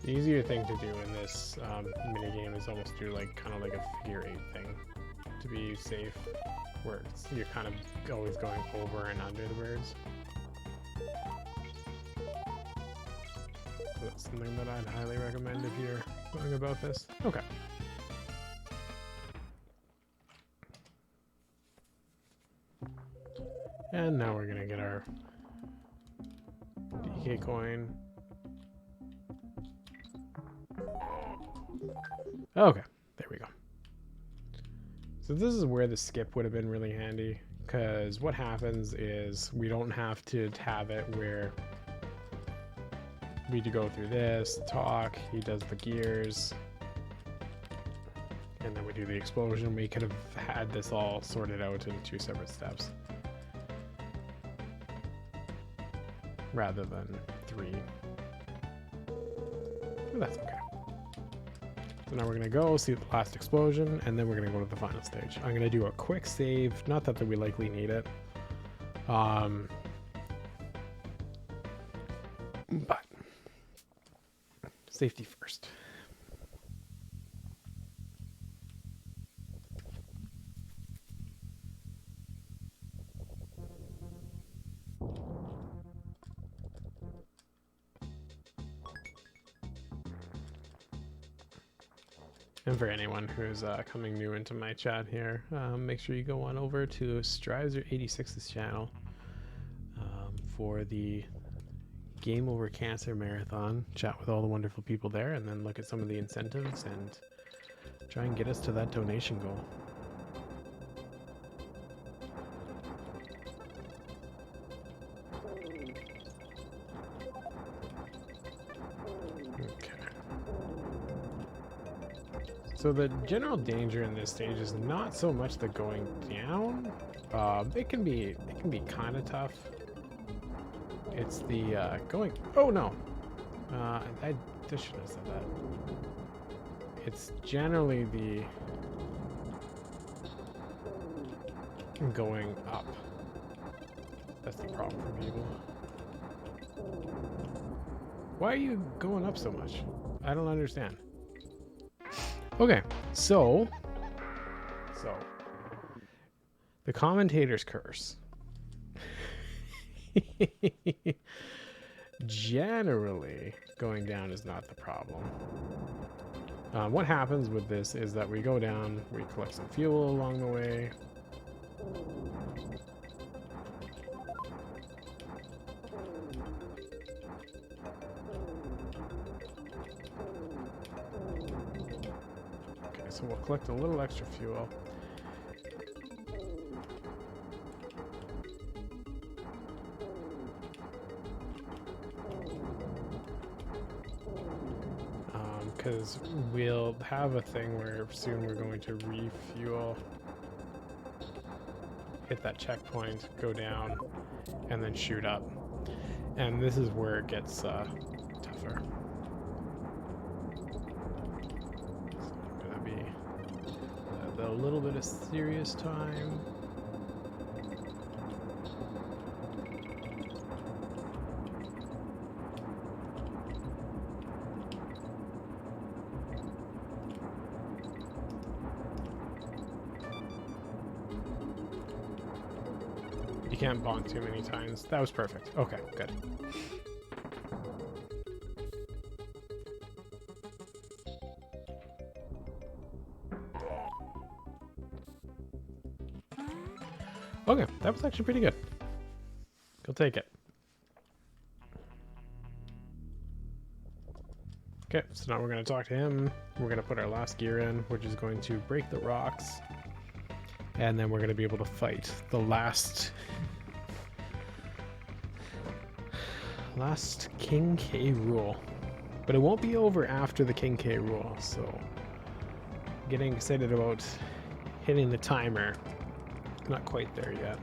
The easier thing to do in this minigame is almost do like kind of like a figure 8 thing to be safe, where you're kind of always going over and under the birds. So that's something that I'd highly recommend if you're going about this. Okay. And now we're gonna get our DK coin. Okay, there we go. So this is where the skip would have been really handy, because what happens is we don't have to have it where we need to go through this, talk, he does the gears, and then we do the explosion. We could have had this all sorted out in 2 separate steps, rather than 3. But that's okay. So now we're going to go see the last explosion, and then we're going to go to the final stage. I'm going to do a quick save, not that we likely need it. But safety first. And for anyone who's coming new into my chat here, make sure you go on over to Strizer86's channel for the Game Over Cancer Marathon. Chat with all the wonderful people there, and then look at some of the incentives and try and get us to that donation goal. So the general danger in this stage is not so much the going down. It can be kind of tough. It's the going. Oh no! I shouldn't have said that. It's generally the going up. That's the problem for people. Why are you going up so much? I don't understand. Okay, so the commentator's curse. Generally, going down is not the problem. What happens with this is that we go down, we collect some fuel along the way. Okay, so we'll collect a little extra fuel. Because we'll have a thing where soon we're going to refuel, hit that checkpoint, go down, and then shoot up. And this is where it gets tougher. So gonna be a little bit of serious time. You can't bonk too many times. That was perfect. Okay, good. Okay, that was actually pretty good. Go take it. Okay, so now we're going to talk to him. We're going to put our last gear in, which is going to break the rocks. And then we're going to be able to fight the last King K rule. But it won't be over after the King K rule, so getting excited about hitting the timer. Not quite there yet.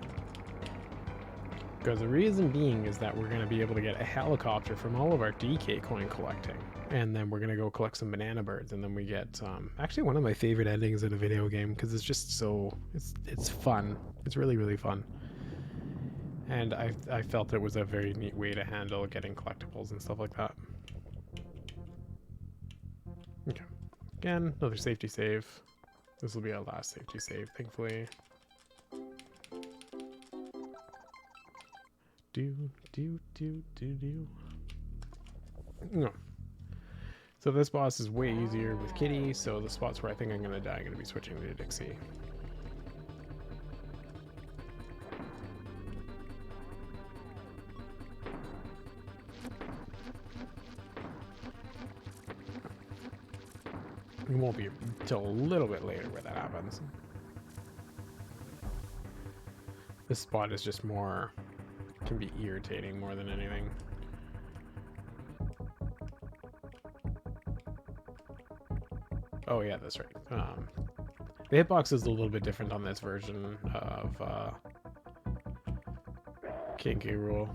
Because the reason being is that we're going to be able to get a helicopter from all of our DK coin collecting. And then we're going to go collect some banana birds, and then we get actually one of my favorite endings in a video game, because it's just so it's fun. It's really, really fun. And I felt it was a very neat way to handle getting collectibles and stuff like that. Okay. Again, another safety save. This will be our last safety save, thankfully. No. So this boss is way easier with Kitty, so the spots where I think I'm going to die, I'm going to be switching to Dixie. It won't be until a little bit later where that happens. This spot is just more, can be irritating more than anything. Oh yeah, that's right. The hitbox is a little bit different on this version of King K Rool.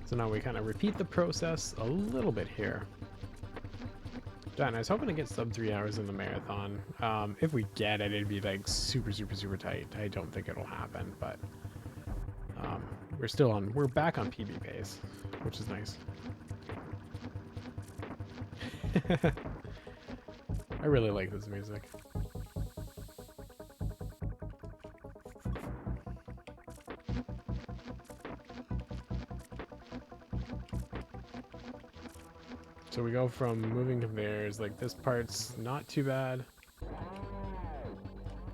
So now we kind of repeat the process a little bit here. Done. I was hoping to get sub 3 hours in the marathon. If we get it, it'd be like super tight. I don't think it'll happen, but we're back on PB pace, which is nice. I really like this music. So we go from moving conveyors, like this part's not too bad.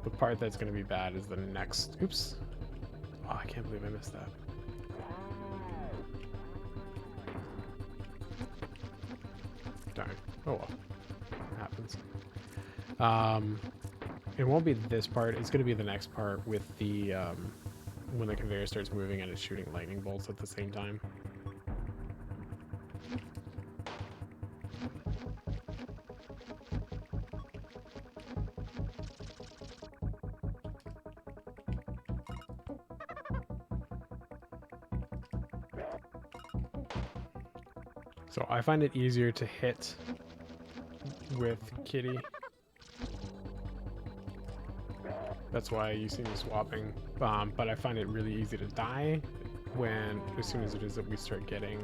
The part that's going to be bad is the next. Oops. Oh, I can't believe I missed that. Darn. Oh well. It happens. It won't be this part. It's going to be the next part with the when the conveyor starts moving and it's shooting lightning bolts at the same time. So I find it easier to hit with Kitty. That's why you see me swapping. But I find it really easy to die as soon as it is that we start getting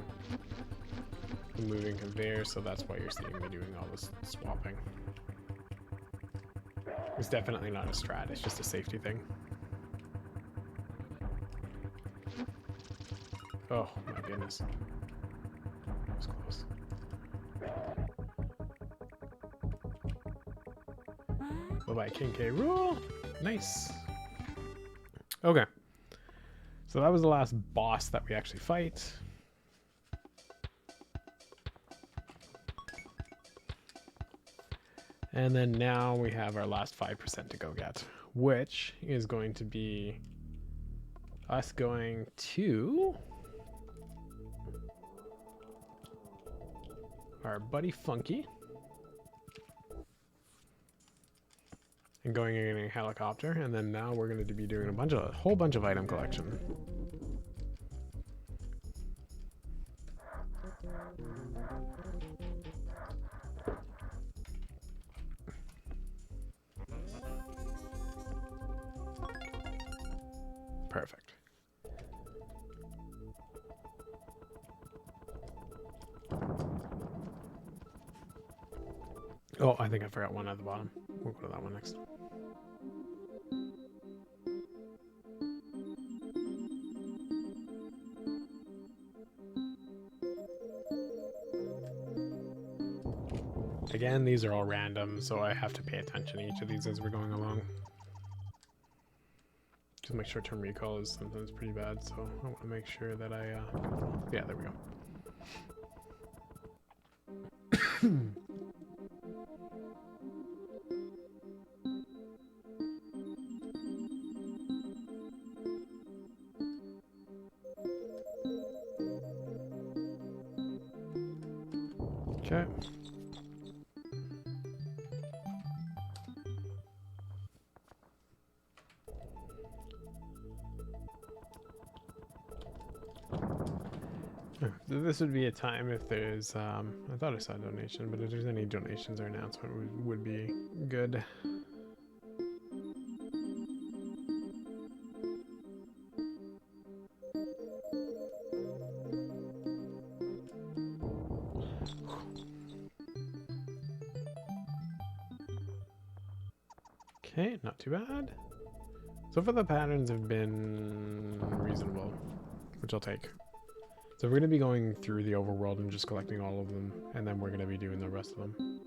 the moving conveyor. So that's why you're seeing me doing all this swapping. It's definitely not a strat. It's just a safety thing. Oh my goodness. That was close. Bye-bye, King K. Rool. Nice. Okay. So that was the last boss that we actually fight. And then now we have our last 5% to go get, which is going to be us going to our buddy Funky and going in a helicopter, and then now we're going to be doing a whole bunch of item collection. Perfect. Oh, I think I forgot one at the bottom. We'll go to that one next. Again, these are all random, so I have to pay attention to each of these as we're going along. Just my short-term recall is sometimes pretty bad, so I want to make sure that I, yeah, there we go. Okay. So this would be a time if there's, I thought I saw a donation, but if there's any donations or announcement would be good. Okay, not too bad. So far the patterns have been reasonable, which I'll take. So we're going to be going through the overworld and just collecting all of them, and then we're going to be doing the rest of them.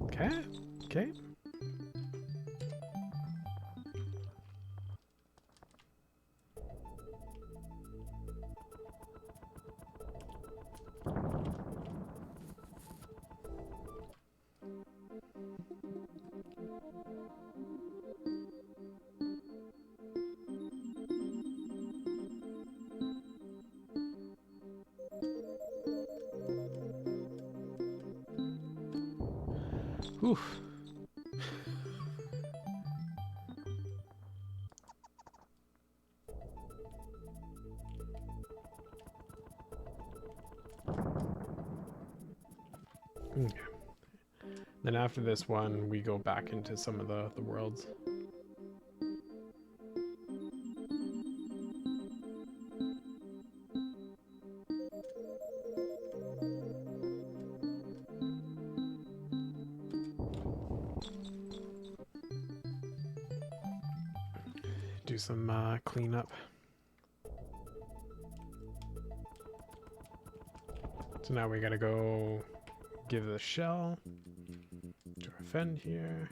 Okay, okay. Oof. Okay. Then after this one, we go back into some of the worlds. Do some cleanup. So now we gotta go give the shell to our friend here.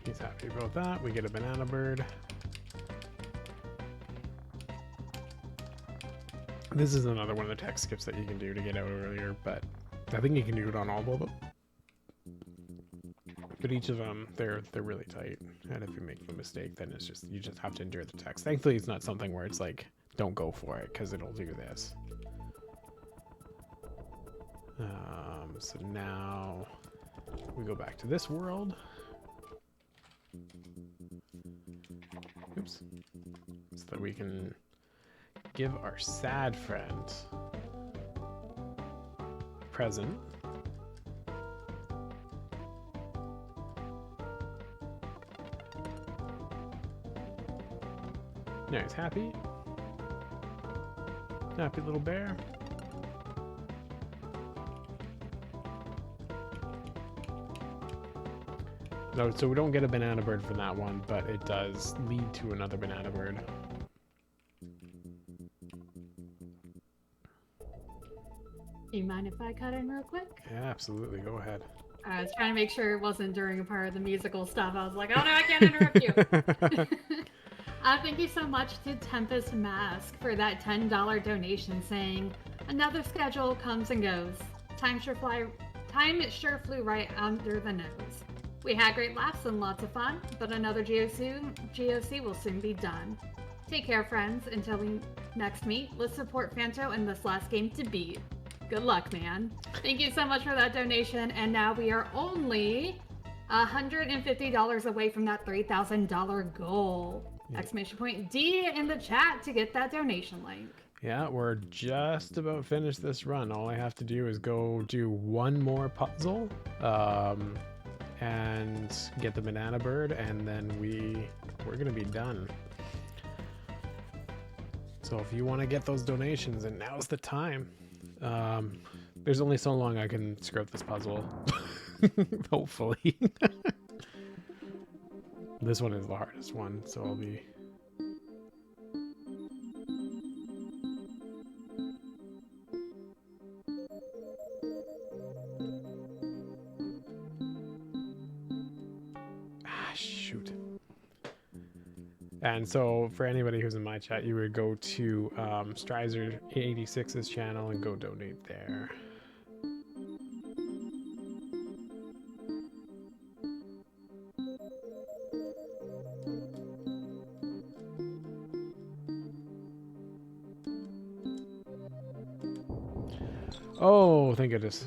He's happy about that. We get a banana bird. This is another one of the text skips that you can do to get out earlier, but I think you can do it on all of them. But each of them, they're really tight, and if you make a mistake, then it's just, you just have to endure the text. Thankfully, it's not something where it's like, don't go for it, because it'll do this. So now we go back to this world. Oops. So that we can give our sad friend a present. Now he's happy. Happy little bear. No, so we don't get a banana bird from that one, but it does lead to another banana bird. Do you mind if I cut in real quick? Yeah, absolutely. Go ahead. I was trying to make sure it wasn't during a part of the musical stuff. I was like, oh no, I can't interrupt you. Thank you so much to Tempest Mask for that $10 donation saying, another schedule comes and goes. Time sure flew right under the nose. We had great laughs and lots of fun, but another GOC will soon be done. Take care, friends. Until we next meet, let's support Phanto in this last game to beat. Good luck, man. Thank you so much for that donation, and now we are only $150 away from that $3,000 goal. Yeah. Exclamation point D in the chat to get that donation link. Yeah, we're just about finished this run. All I have to do is go do one more puzzle, and get the banana bird, and then we're gonna be done. So if you want to get those donations, and now's the time. There's only so long I can screw up this puzzle. Hopefully. This one is the hardest one, so I'll be... Shoot. And so for anybody who's in my chat, you would go to Strizer86's channel and go donate there. Oh, thank goodness.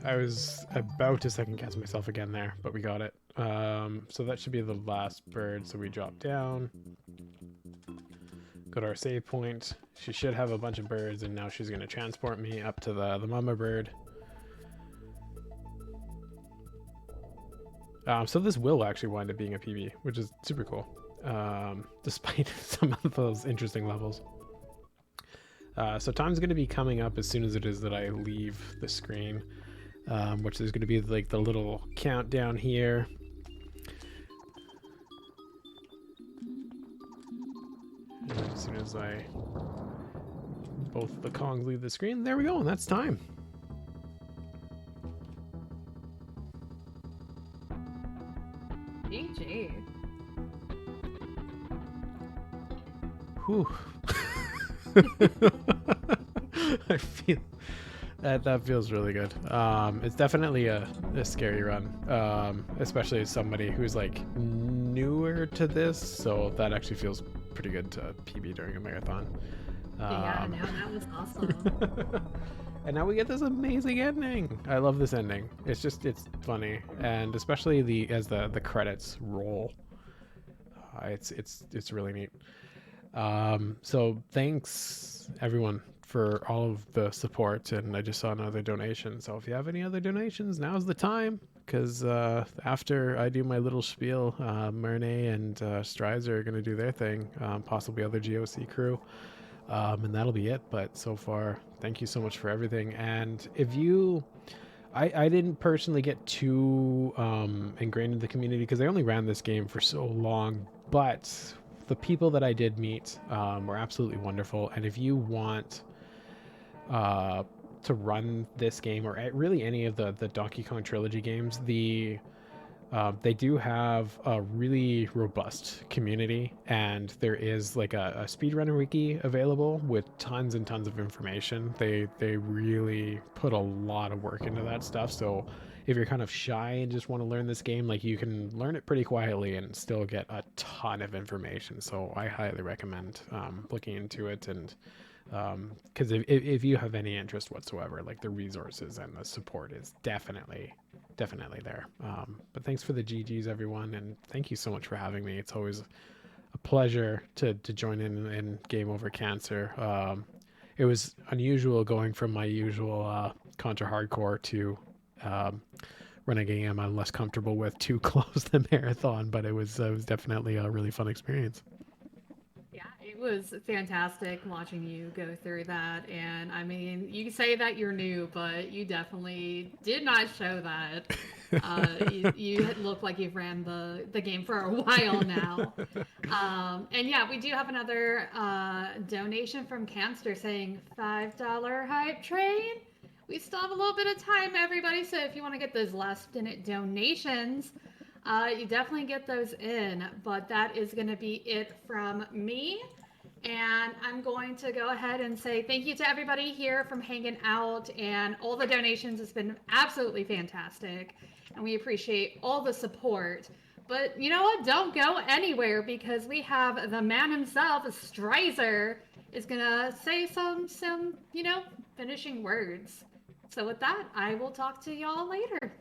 I was about to second guess myself again there, but we got it. So that should be the last bird. So we drop down, go to our save point. She should have a bunch of birds, and now she's going to transport me up to the mama bird. So this will actually wind up being a PB, which is super cool, despite some of those interesting levels. So time's going to be coming up as soon as it is that I leave the screen, which is going to be like the little countdown here. And as soon as both the Kongs leave the screen, there we go, and that's time. GG. Whew. I feel that feels really good. It's definitely a scary run, especially as somebody who's like newer to this, so that actually feels pretty good to PB during a marathon. Yeah, no, that was awesome. And now we get this amazing ending. I love this ending. It's funny, and especially as the credits roll. It's really neat. So thanks everyone for all of the support, and I just saw another donation. So if you have any other donations, now's the time, because after I do my little spiel, Murnay and Strizer are going to do their thing, possibly other GOC crew, and that'll be it. But so far, thank you so much for everything. And if you... I didn't personally get too ingrained in the community because I only ran this game for so long, but the people that I did meet were absolutely wonderful. And if you want to run this game, or really any of the Donkey Kong trilogy games, the They do have a really robust community, and there is like a speedrunner wiki available with tons and tons of information. They really put a lot of work into that stuff. So if you're kind of shy and just want to learn this game, like you can learn it pretty quietly and still get a ton of information. So I highly recommend looking into it, and because if you have any interest whatsoever, like the resources and the support is definitely there. But thanks for the GGs, everyone, and thank you so much for having me. It's always a pleasure to join in Game Over Cancer. It was unusual going from my usual Contra Hardcore to run a game I'm less comfortable with to close the marathon, but it was definitely a really fun experience. Yeah, it was fantastic watching you go through that. And I mean, you say that you're new, but you definitely did not show that. You look like you've ran the game for a while now. And yeah, we do have another donation from Camster saying $5 hype train. We still have a little bit of time, everybody. So if you want to get those last minute donations, you definitely get those in. But that is going to be it from me. And I'm going to go ahead and say thank you to everybody here from hanging out and all the donations. It's been absolutely fantastic. And we appreciate all the support. But you know what? Don't go anywhere because we have the man himself, Strizer, is going to say some, finishing words. So with that, I will talk to y'all later.